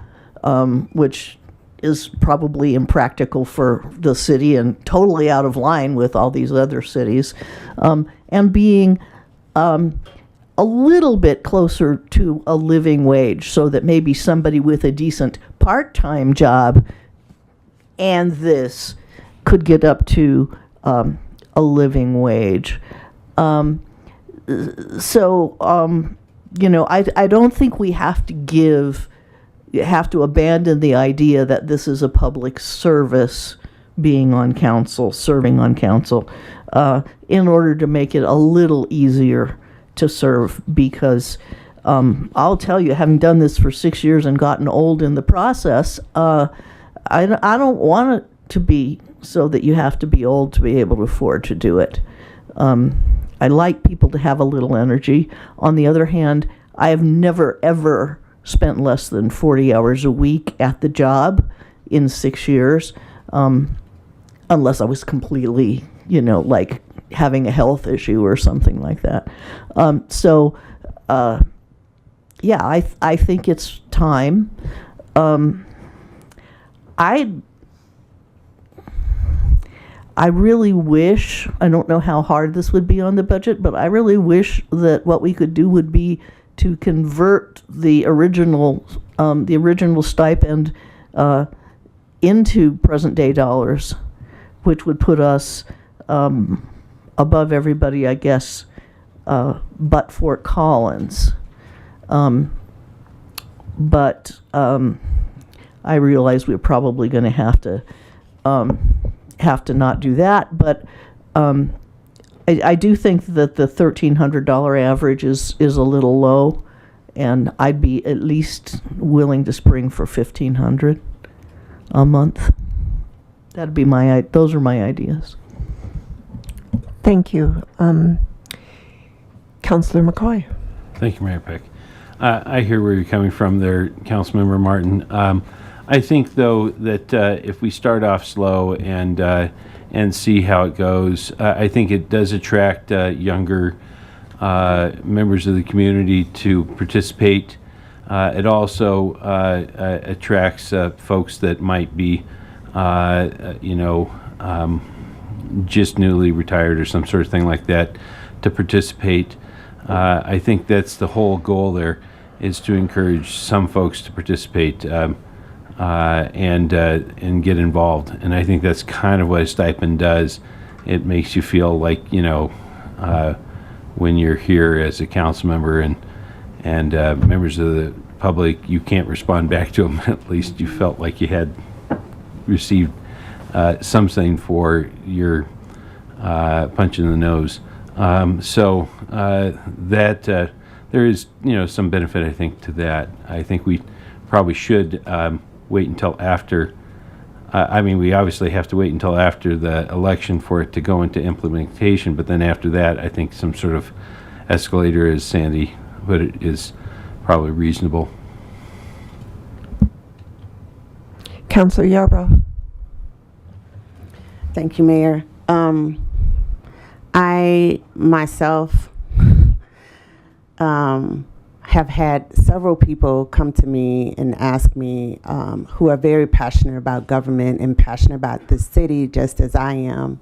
which is probably impractical for the city and totally out of line with all these other cities, and being a little bit closer to a living wage, so that maybe somebody with a decent part-time job and this could get up to a living wage. I don't think we have to abandon the idea that this is a public service, being on council, serving on council, in order to make it a little easier to serve, because I'll tell you, having done this for 6 years and gotten old in the process, I don't want it to be so that you have to be old to be able to afford to do it. I like people to have a little energy. On the other hand, I have never, ever spent less than 40 hours a week at the job in 6 years, unless I was completely, like having a health issue or something like that. I think it's time. I really wish, I don't know how hard this would be on the budget, but I really wish that what we could do would be to convert the original stipend into present day dollars, which would put us above everybody, I guess, but Fort Collins. But I realize we're probably going to have to not do that. But I do think that the $1,300 average is a little low, and I'd be at least willing to spring for $1,500 a month. That'd be those are my ideas. Thank you. Councillor McCoy. Thank you, Mayor Peck. I hear where you're coming from there, Councilmember Martin. I think, though, that if we start off slow and see how it goes, I think it does attract younger members of the community to participate. It also attracts folks that might be, just newly retired or some sort of thing like that to participate. I think that's the whole goal there, is to encourage some folks to participate and get involved. And I think that's kind of what a stipend does. It makes you feel like, when you're here as a council member and members of the public, you can't respond back to them. At least you felt like you had received something for your punch in the nose. So that there is, some benefit, I think, to that. I think we probably should wait until after. We obviously have to wait until after the election for it to go into implementation. But then after that, I think some sort of escalator, as Sandy put it, is probably reasonable. Councillor Yarbrough. Thank you, Mayor. I myself have had several people come to me and ask me who are very passionate about government and passionate about the city just as I am.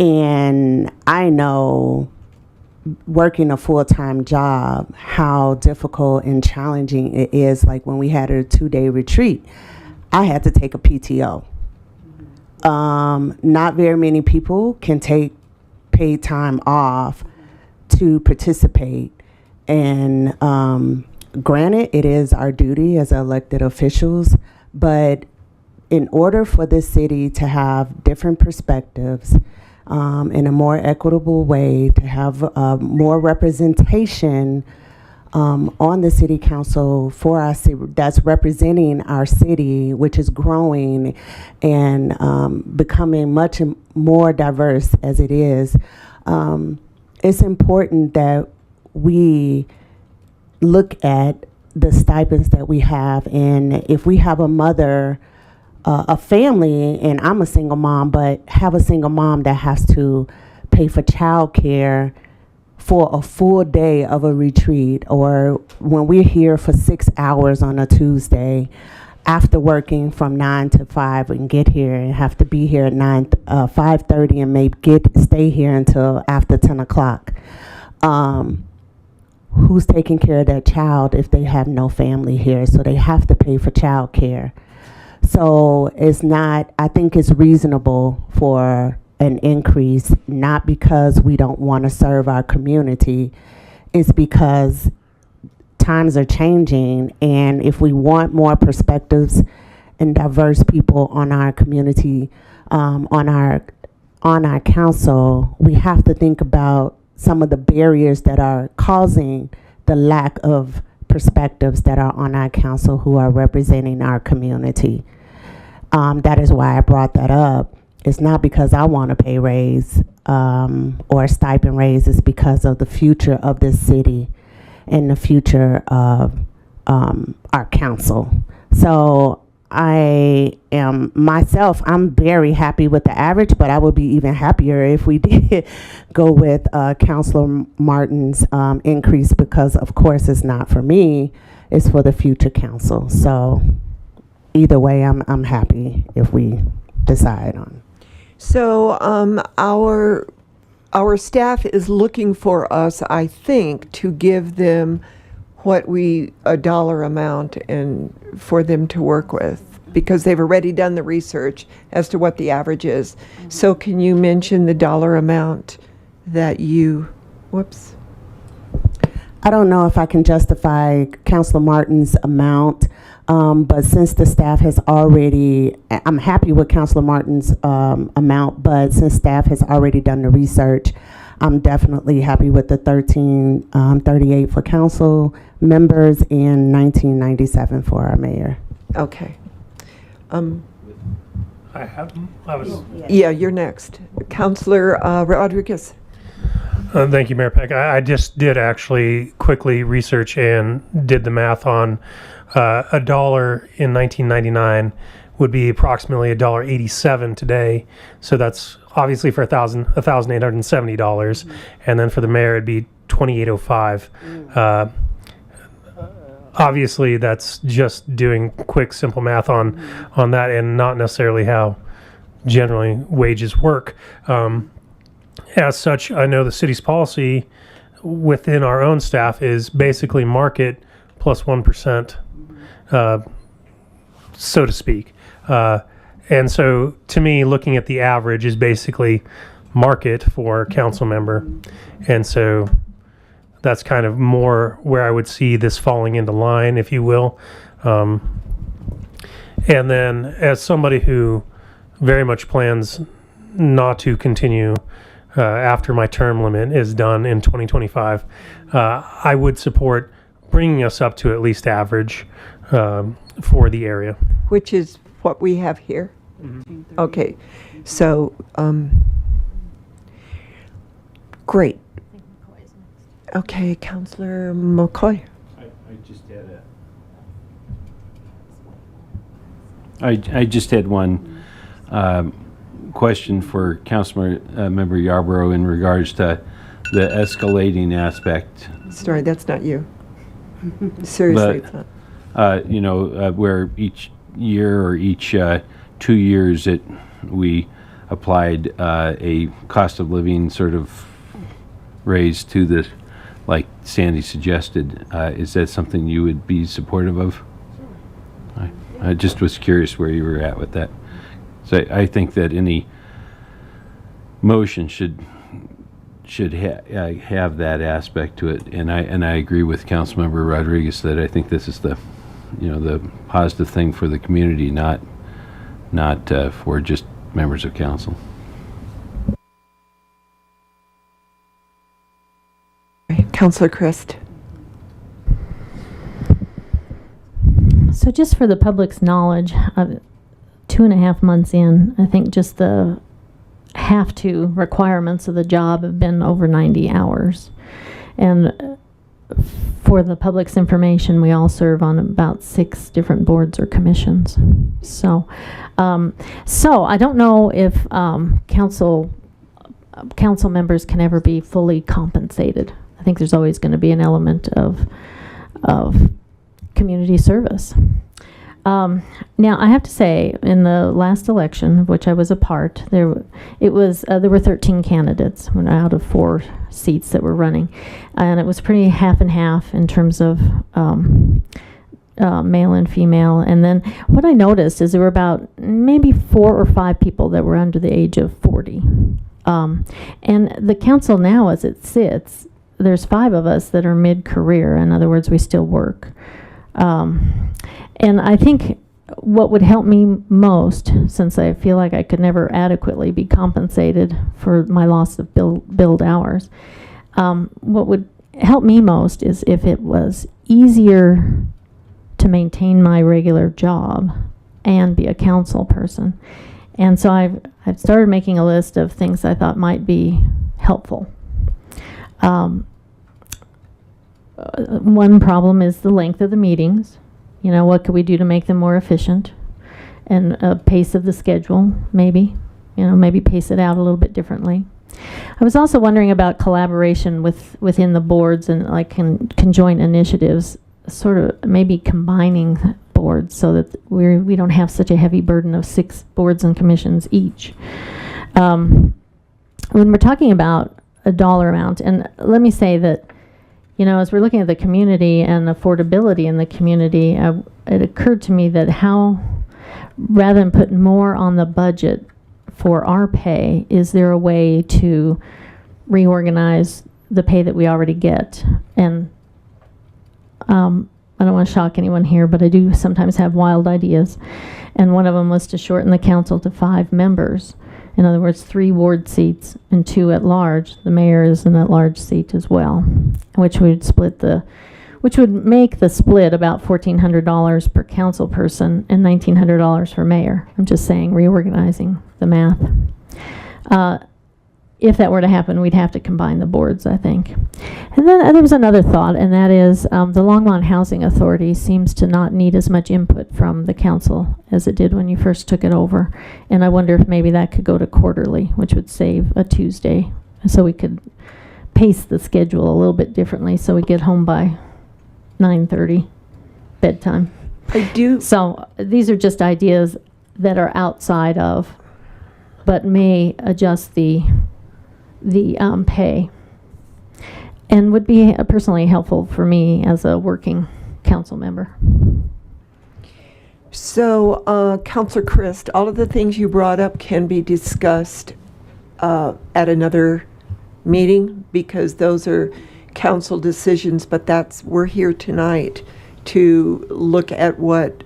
And I know, working a full-time job, how difficult and challenging it is. Like when we had a 2-day retreat, I had to take a PTO. Not very many people can take paid time off to participate. And granted, it is our duty as elected officials, but in order for this city to have different perspectives in a more equitable way, to have more representation on the city council for our city, that's representing our city, which is growing and becoming much more diverse as it is, it's important that we look at the stipends that we have. And if we have a mother, a family, and I'm a single mom, but have a single mom that has to pay for childcare for a full day of a retreat, or when we're here for 6 hours on a Tuesday after working from 9 to 5 and get here and have to be here at 5:30 and maybe stay here until after 10 o'clock. Who's taking care of that child if they have no family here? So they have to pay for childcare. So I think it's reasonable for an increase, not because we don't want to serve our community. It's because times are changing, and if we want more perspectives and diverse people on our community, on our council, we have to think about some of the barriers that are causing the lack of perspectives that are on our council who are representing our community. That is why I brought that up. It's not because I want a pay raise or a stipend raise. It's because of the future of this city and the future of our council. So I'm very happy with the average, but I would be even happier if we did go with Councilor Martin's increase, because of course it's not for me, it's for the future council. So either way, I'm happy if we decide on. So our staff is looking for us, I think, to give them a dollar amount and for them to work with, because they've already done the research as to what the average is. So can you mention the dollar amount that you, I don't know if I can justify Councilor Martin's amount, but since the staff has already, I'm happy with Councilor Martin's amount, but since staff has already done the research, I'm definitely happy with the 1338 for council members and 1997 for our mayor. Okay. I was. Yeah, you're next. Councilor Rodriguez. Thank you, Mayor Peck. I just did actually quickly research and did the math on $1 in 1999 would be approximately $1.87 today. So that's obviously for $1,870, and then for the mayor it'd be $2,805. Obviously, that's just doing quick, simple math on that, and not necessarily how generally wages work. As such, I know the city's policy within our own staff is basically market plus 1%, so to speak. And so, to me, looking at the average is basically market for a council member, and so that's kind of more where I would see this falling into line, if you will. And then, as somebody who very much plans not to continue after my term limit is done in 2025, I would support bringing us up to at least average for the area. Which is what we have here? Okay. So, great. Okay, Councilor McCoy. I just had one question for Councilor Member Yarborough in regards to the escalating aspect. Sorry, that's not you. Seriously, it's not. Where each year or each 2 years we applied a cost of living sort of raise to this, like Sandy suggested. Is that something you would be supportive of? I just was curious where you were at with that. So I think that any motion should have that aspect to it, and I agree with Councilmember Rodriguez that I think this is the positive thing for the community, not for just members of council. Councilor Christ. So just for the public's knowledge, 2.5 months in, I think just the have-to requirements of the job have been over 90 hours. And for the public's information, we all serve on about 6 different boards or commissions. So I don't know if council members can ever be fully compensated. I think there's always going to be an element of community service. Now, I have to say, in the last election, of which I was a part, there were 13 candidates out of 4 seats that were running, and it was pretty half and half in terms of male and female. And then what I noticed is there were about maybe 4 or 5 people that were under the age of 40. And the council now, as it sits, there's 5 of us that are mid-career. In other words, we still work. And I think what would help me most, since I feel like I could never adequately be compensated for my loss of billed hours, what would help me most is if it was easier to maintain my regular job and be a council person. And so I've started making a list of things I thought might be helpful. One problem is the length of the meetings. What could we do to make them more efficient? And pace of the schedule, maybe. Maybe pace it out a little bit differently. I was also wondering about collaboration within the boards and like conjoint initiatives, sort of maybe combining boards so that we don't have such a heavy burden of 6 boards and commissions each. When we're talking about a dollar amount, and let me say that as we're looking at the community and affordability in the community, it occurred to me that rather than put more on the budget for our pay, is there a way to reorganize the pay that we already get and I don't want to shock anyone here, but I do sometimes have wild ideas. And one of them was to shorten the council to 5 members. In other words, 3 ward seats and 2 at large. The mayor is an at-large seat as well, which would make the split about $1,400 per council person and $1,900 for mayor. I'm just saying, reorganizing the math. If that were to happen, we'd have to combine the boards, I think. And then there was another thought, and that is the Longmont Housing Authority seems to not need as much input from the council as it did when you first took it over. And I wonder if maybe that could go to quarterly, which would save a Tuesday, so we could pace the schedule a little bit differently so we get home by 9:30 bedtime. I do. So these are just ideas that are outside of, but may adjust the pay, and would be personally helpful for me as a working council member. So, Councilor Christ, all of the things you brought up can be discussed at another meeting, because those are council decisions, but we're here tonight to look at what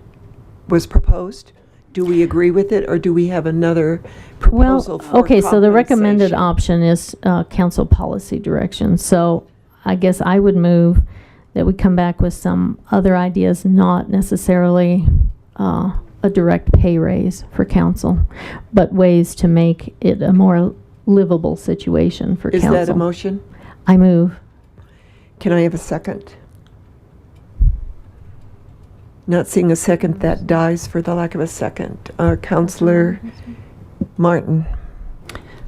was proposed. Do we agree with it, or do we have another proposal for okay, so the recommended compensation? option is council policy direction. So I guess I would move that we come back with some other ideas, not necessarily a direct pay raise for council, but ways to make it a more livable situation for council. Is that a motion? I move. Can I have a second? Not seeing a second, that dies for the lack of a second. Councilor Martin.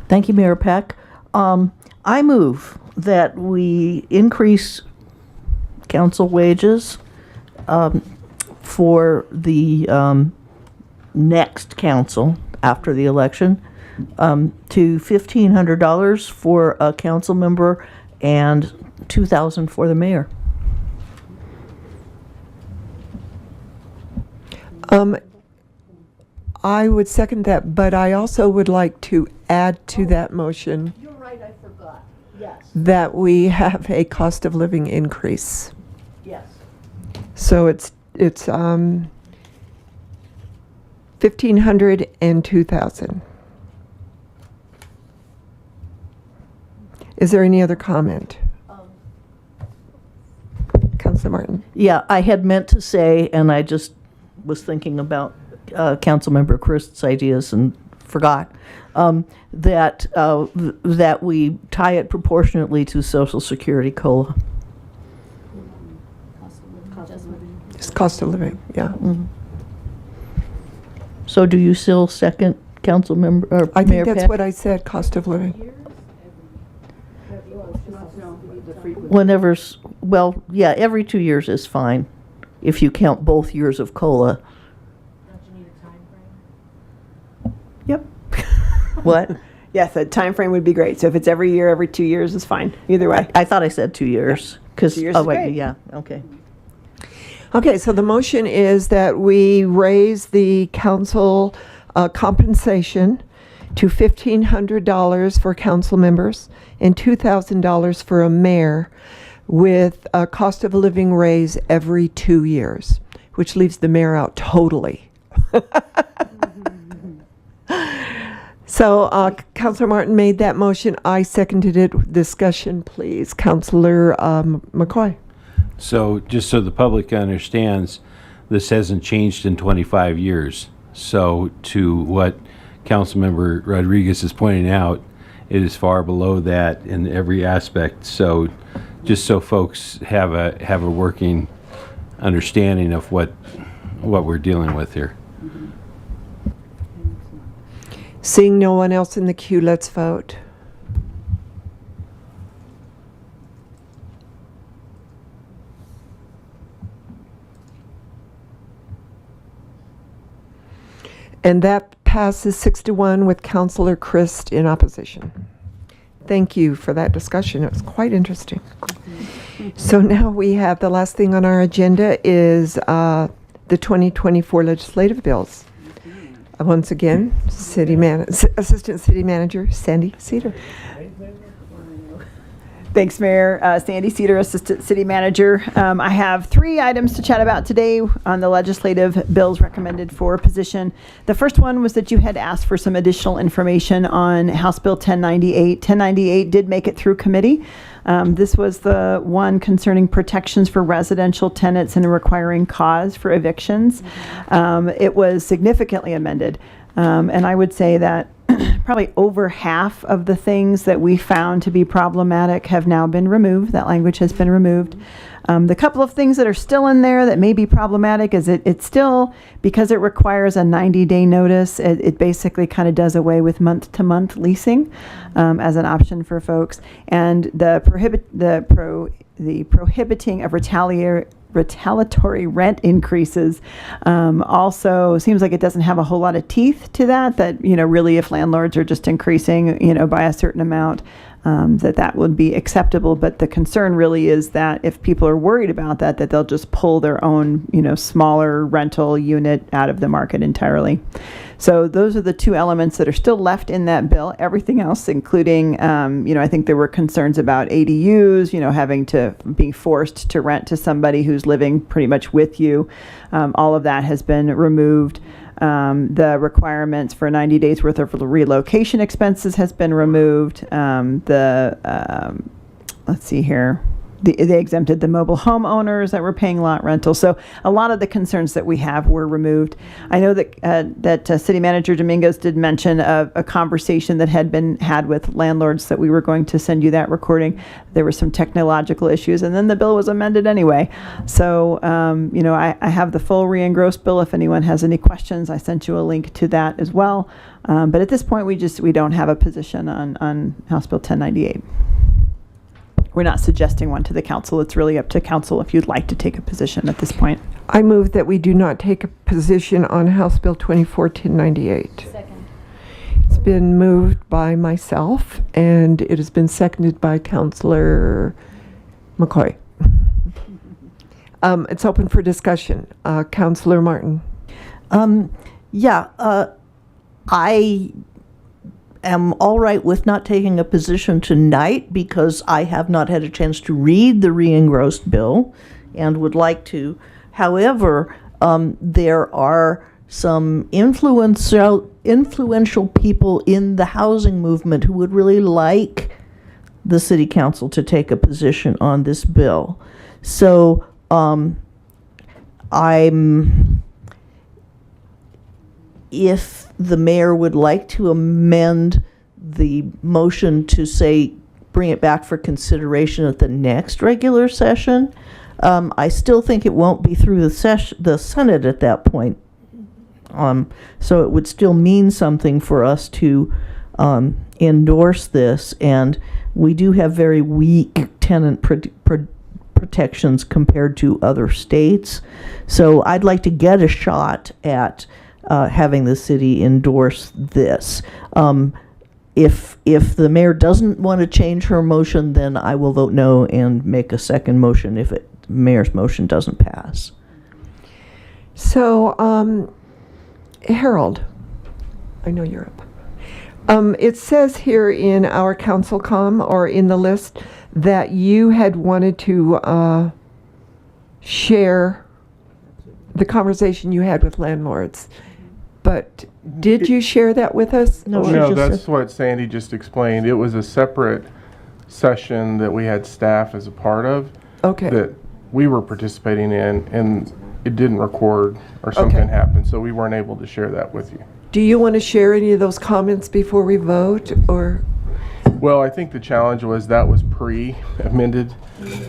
Thank you, Mayor Peck. I move that we increase council wages for the next council after the election to $1,500 for a council member and $2,000 for the mayor. I would second that, but I also would like to add to that motion. You're right, I forgot. Yes. That we have a cost of living increase. Yes. So it's $1,500 and $2,000. Is there any other comment? Councilor Martin. Yeah, I had meant to say, and I just was thinking about Councilmember Christ's ideas and forgot, that we tie it proportionately to Social Security COLA. It's cost of living, yeah. Mm-hmm. So do you still second Councilmember, or I Mayor think that's Peck? what I said, cost of living. Whenever's, well, yeah, every 2 years is fine, if you count both years of COLA. Yep. What? Yes, a time frame would be great. So if it's every year, every 2 years is fine. Either way. I thought I said 2 years. 'Cause 2 years oh, is wait, great. yeah, okay. Okay, so the motion is that we raise the council compensation to $1,500 for council members and $2,000 for a mayor, with a cost of living raise every 2 years, which leaves the mayor out totally. So Councilor Martin made that motion. I seconded it. Discussion, please. Councilor McCoy. So just so the public understands, this hasn't changed in 25 years. So to what Councilmember Rodriguez is pointing out, it is far below that in every aspect. So just so folks have a working understanding of what we're dealing with here. Seeing no one else in the queue, let's vote. And that passes 6-1 with Councilor Christ in opposition. Thank you for that discussion. It was quite interesting. So now we have the last thing on our agenda is the 2024 legislative bills. Once again, Assistant City Manager Sandy Cedar. Thanks, Mayor. Sandy Cedar, Assistant City Manager. I have 3 items to chat about today on the legislative bills recommended for position. The first one was that you had asked for some additional information on House Bill 1098. 1098 did make it through committee. This was the one concerning protections for residential tenants and requiring cause for evictions. It was significantly amended. And I would say that probably over half of the things that we found to be problematic have now been removed. That language has been removed. The couple of things that are still in there that may be problematic is it's still, because it requires a 90-day notice, it basically kind of does away with month-to-month leasing as an option for folks. And the prohibiting of retaliatory rent increases also seems like it doesn't have a whole lot of teeth to that, really if landlords are just increasing, by a certain amount, that would be acceptable. But the concern really is that if people are worried about that they'll just pull their own, smaller rental unit out of the market entirely. So those are the 2 elements that are still left in that bill. Everything else, including, I think there were concerns about ADUs, having to be forced to rent to somebody who's living pretty much with you. All of that has been removed. The requirements for 90 days worth of relocation expenses has been removed. Let's see here. They exempted the mobile home owners that were paying lot rental. So a lot of the concerns that we have were removed. I know that City Manager Dominguez did mention a conversation that had been had with landlords that we were going to send you that recording. There were some technological issues, and then the bill was amended anyway. So, I have the full re-engrossed bill. If anyone has any questions, I sent you a link to that as well. But at this point, we don't have a position on House Bill 1098. We're not suggesting one to the council. It's really up to council if you'd like to take a position at this point. I move that we do not take a position on House Bill 241098. Second. It's been moved by myself, and it has been seconded by Councilor McCoy. It's open for discussion. Councilor Martin. I am all right with not taking a position tonight because I have not had a chance to read the re-engrossed bill and would like to. However, there are some influential people in the housing movement who would really like the city council to take a position on this bill. So if the mayor would like to amend the motion to say bring it back for consideration at the next regular session, I still think it won't be through the Senate at that point. So it would still mean something for us to endorse this, and we do have very weak tenant protections compared to other states. So I'd like to get a shot at having the city endorse this. If the mayor doesn't want to change her motion, then I will vote no and make a second motion if the mayor's motion doesn't pass. So, Harold, I know you're up. It says here in our council comm or in the list that you had wanted to share the conversation you had with landlords. But did you share that with us? No, that's what Sandy just explained. It was a separate session that we had staff as a part of. Okay. That we were participating in, and it didn't record or something happened, so we weren't able to share that with you. Do you want to share any of those comments before we vote, or? Well, I think the challenge was that was pre-amended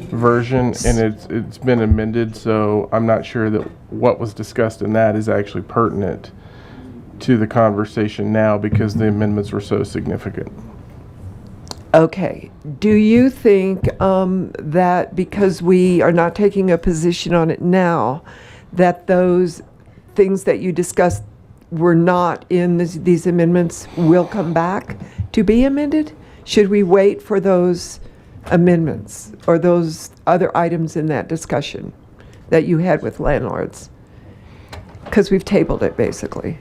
version, and it's been amended, so I'm not sure that what was discussed in that is actually pertinent to the conversation now because the amendments were so significant. Okay. Do you think that because we are not taking a position on it now, that those things that you discussed were not in these amendments will come back to be amended? Should we wait for those amendments or those other items in that discussion that you had with landlords? Because we've tabled it, basically.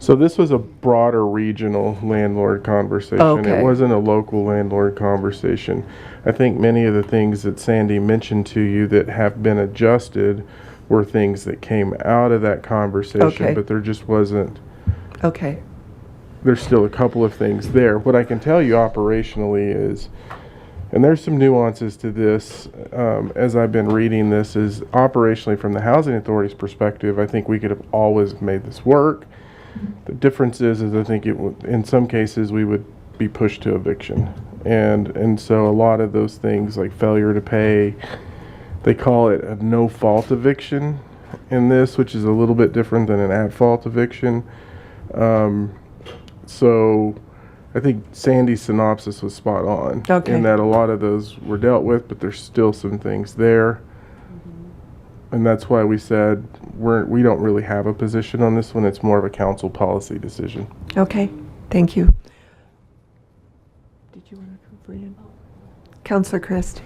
So this was a broader regional landlord conversation. Okay. It wasn't a local landlord conversation. I think many of the things that Sandy mentioned to you that have been adjusted were things that came out of that conversation, Okay. but there just wasn't. Okay. There's still a couple of things there. What I can tell you operationally is, and there's some nuances to this as I've been reading this, is operationally from the Housing Authority's perspective, I think we could have always made this work. The difference is I think in some cases we would be pushed to eviction. And so a lot of those things like failure to pay, they call it a no-fault eviction in this, which is a little bit different than an at-fault eviction. So I think Sandy's synopsis was spot on. Okay. In that a lot of those were dealt with, but there's still some things there. And that's why we said we don't really have a position on this one. It's more of a council policy decision. Okay. Thank you. Did you want to complete it? Councillor Christ.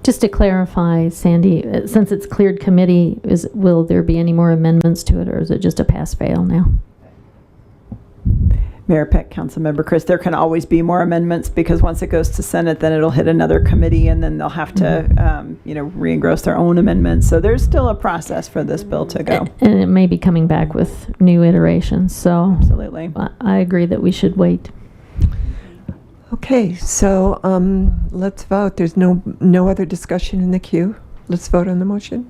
Just to clarify, Sandy, since it's cleared committee, will there be any more amendments to it, or is it just a pass-fail now? Mayor Peck, Councilmember Chris, there can always be more amendments because once it goes to Senate, then it'll hit another committee and then they'll have to, re-engross their own amendments. So there's still a process for this bill to go. And it may be coming back with new iterations, so. Absolutely. I agree that we should wait. Okay, so let's vote. There's no other discussion in the queue. Let's vote on the motion.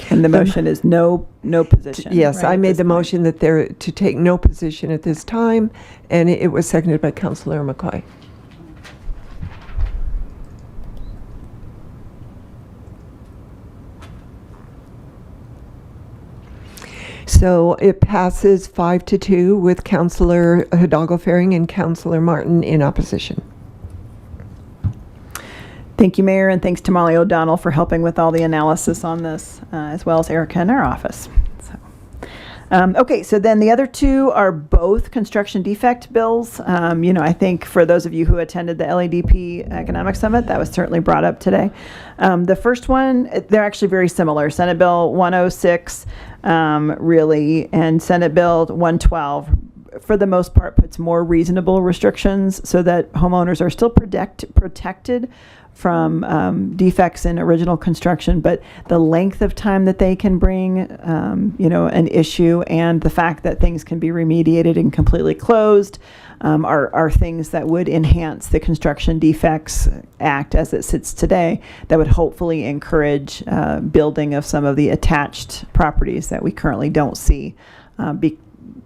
And the motion is no position. Yes, right, I at made this the point. motion that they're to take no position at this time, and it was seconded by Councillor McCoy. So it passes 5-2 with Councillor Hidalgo-Faring and Councillor Martin in opposition. Thank you, Mayor, and thanks to Molly O'Donnell for helping with all the analysis on this, as well as Erica in our office. Okay, so then the other two are both construction defect bills. I think for those of you who attended the LADP Economic Summit, that was certainly brought up today. The first one, they're actually very similar. Senate Bill 106, really, and Senate Bill 112, for the most part, puts more reasonable restrictions so that homeowners are still protected from defects in original construction, but the length of time that they can bring, an issue, and the fact that things can be remediated and completely closed are things that would enhance the Construction Defects Act as it sits today, that would hopefully encourage building of some of the attached properties that we currently don't see.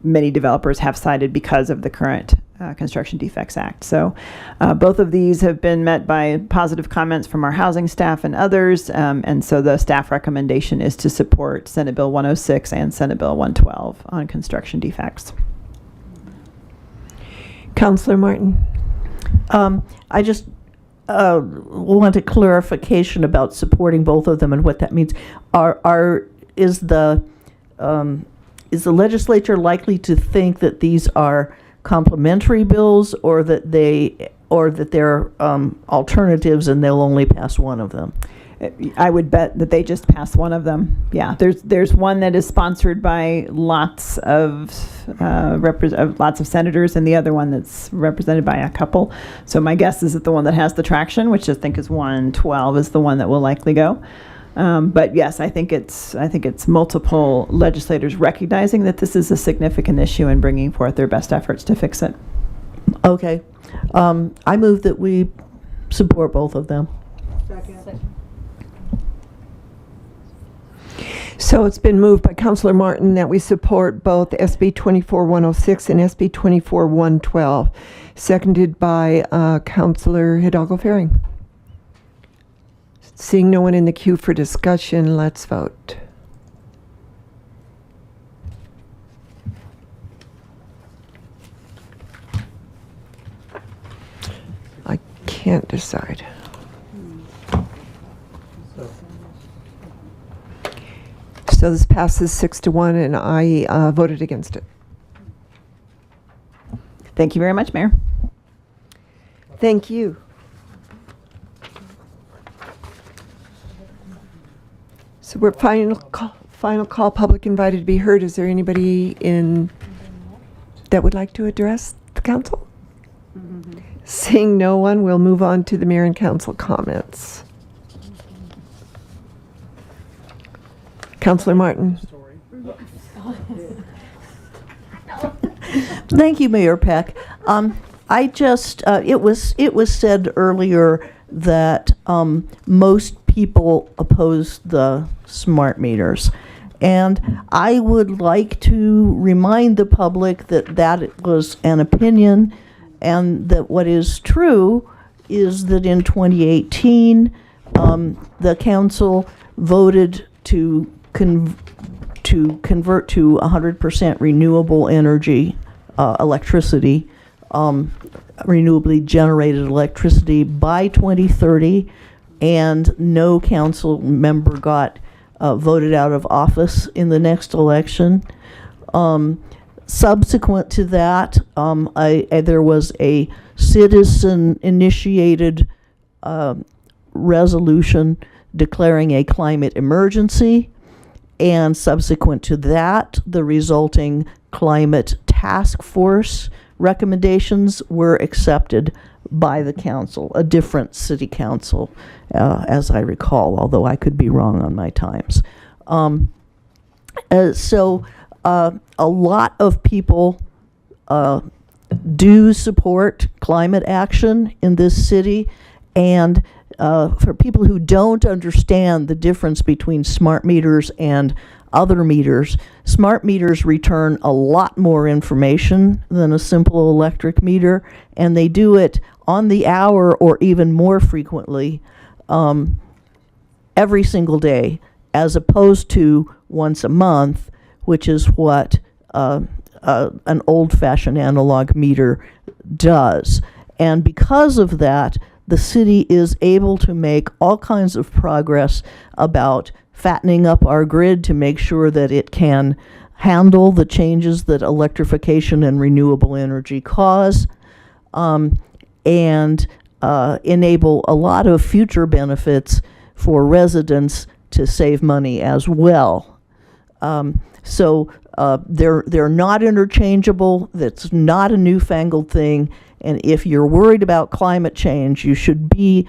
Many developers have cited because of the current Construction Defects Act. So both of these have been met by positive comments from our housing staff and others, and so the staff recommendation is to support Senate Bill 106 and Senate Bill 112 on construction defects. Councillor Martin. I just want a clarification about supporting both of them and what that means. Is the legislature likely to think that these are complementary bills, or that they're alternatives and they'll only pass one of them? I would bet that they just pass one of them. Yeah, there's one that is sponsored by lots of senators, and the other one that's represented by a couple. So my guess is that the one that has the traction, which I think is 112, is the one that will likely go. But yes, I think it's multiple legislators recognizing that this is a significant issue and bringing forth their best efforts to fix it. Okay. I move that we support both of them. So it's been moved by Councillor Martin that we support both SB 24-106 and SB 24-112, seconded by Councillor Hidalgo-Faring. Seeing no one in the queue for discussion, let's vote. I can't decide. So this passes 6-1, and I voted against it. Thank you very much, Mayor. Thank you. So we're Final call, public invited to be heard. Is there anybody that would like to address the council? Seeing no one, we'll move on to the mayor and council comments. Councilor Martin. Thank you, Mayor Peck. I just, it was said earlier that most people oppose the smart meters. And I would like to remind the public that that was an opinion, and that what is true is that in 2018, the council voted to convert to 100% renewable energy electricity, renewably generated electricity by 2030, and no council member got voted out of office in the next election. Subsequent to that, there was a citizen-initiated resolution declaring a climate emergency, and subsequent to that, the resulting climate task force recommendations were accepted by the council, a different city council, as I recall, although I could be wrong on my times. So a lot of people do support climate action in this city, and for people who don't understand the difference between smart meters and other meters, smart meters return a lot more information than a simple electric meter, and they do it on the hour or even more frequently every single day, as opposed to once a month, which is what an old-fashioned analog meter does. And because of that, the city is able to make all kinds of progress about fattening up our grid to make sure that it can handle the changes that electrification and renewable energy cause, and enable a lot of future benefits for residents to save money as well. So they're not interchangeable. That's not a newfangled thing. And if you're worried about climate change, you should be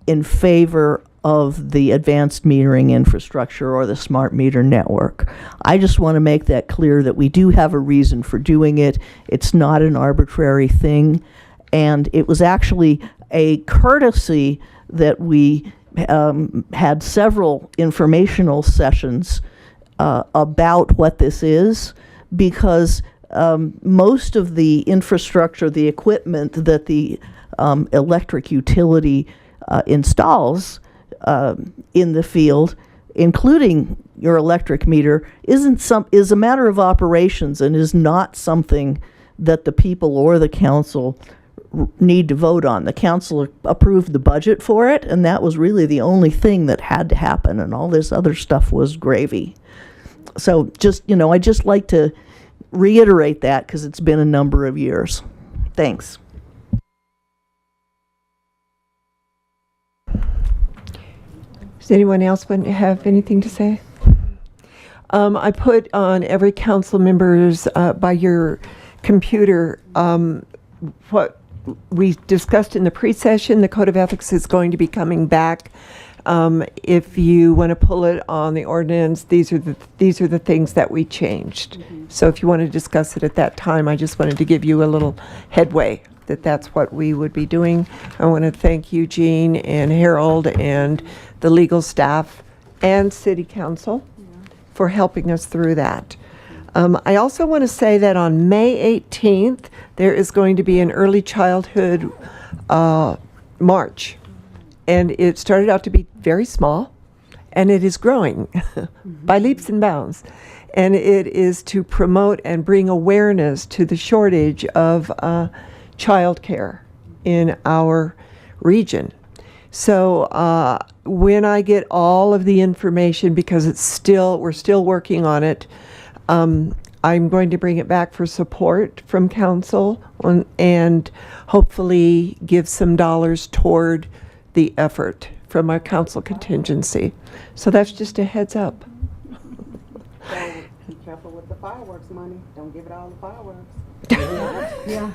in favor of the advanced metering infrastructure or the smart meter network. I just want to make that clear that we do have a reason for doing it. It's not an arbitrary thing. And it was actually a courtesy that we had several informational sessions about what this is, because most of the infrastructure, the equipment that the electric utility installs in the field, including your electric meter, is a matter of operations and is not something that the people or the council need to vote on. The council approved the budget for it, and that was really the only thing that had to happen, and all this other stuff was gravy. So just, I just like to reiterate that because it's been a number of years. Thanks. Does anyone else have anything to say? I put on every council member's, by your computer, what we discussed in the pre-session. The Code of Ethics is going to be coming back. If you want to pull it on the ordinance, these are the things that we changed. So if you want to discuss it at that time, I just wanted to give you a little headway that that's what we would be doing. I want to thank Eugene and Harold and the legal staff and City Council for helping us through that. I also want to say that on May 18th, there is going to be an early childhood march. And it started out to be very small, and it is growing by leaps and bounds. And it is to promote and bring awareness to the shortage of childcare in our region. So when I get all of the information, because we're still working on it, I'm going to bring it back for support from council and hopefully give some dollars toward the effort from our council contingency. So that's just a heads up. Be careful with the fireworks money. Don't give it all to fireworks. Yeah.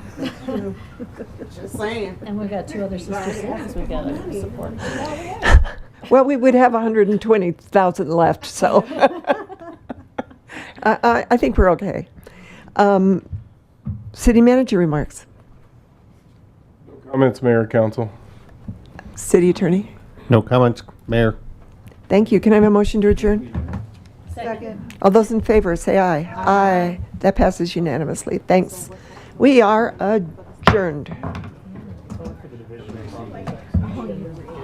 Just saying. And we've got 2 other sister cities we've got to support. Well, we would have 120,000 left, so I think we're okay. City manager remarks. Comments, Mayor, Council. City attorney. No comments, Mayor. Thank you. Can I have a motion to adjourn? Second. All those in favor, say aye. Aye. That passes unanimously. Thanks. We are adjourned.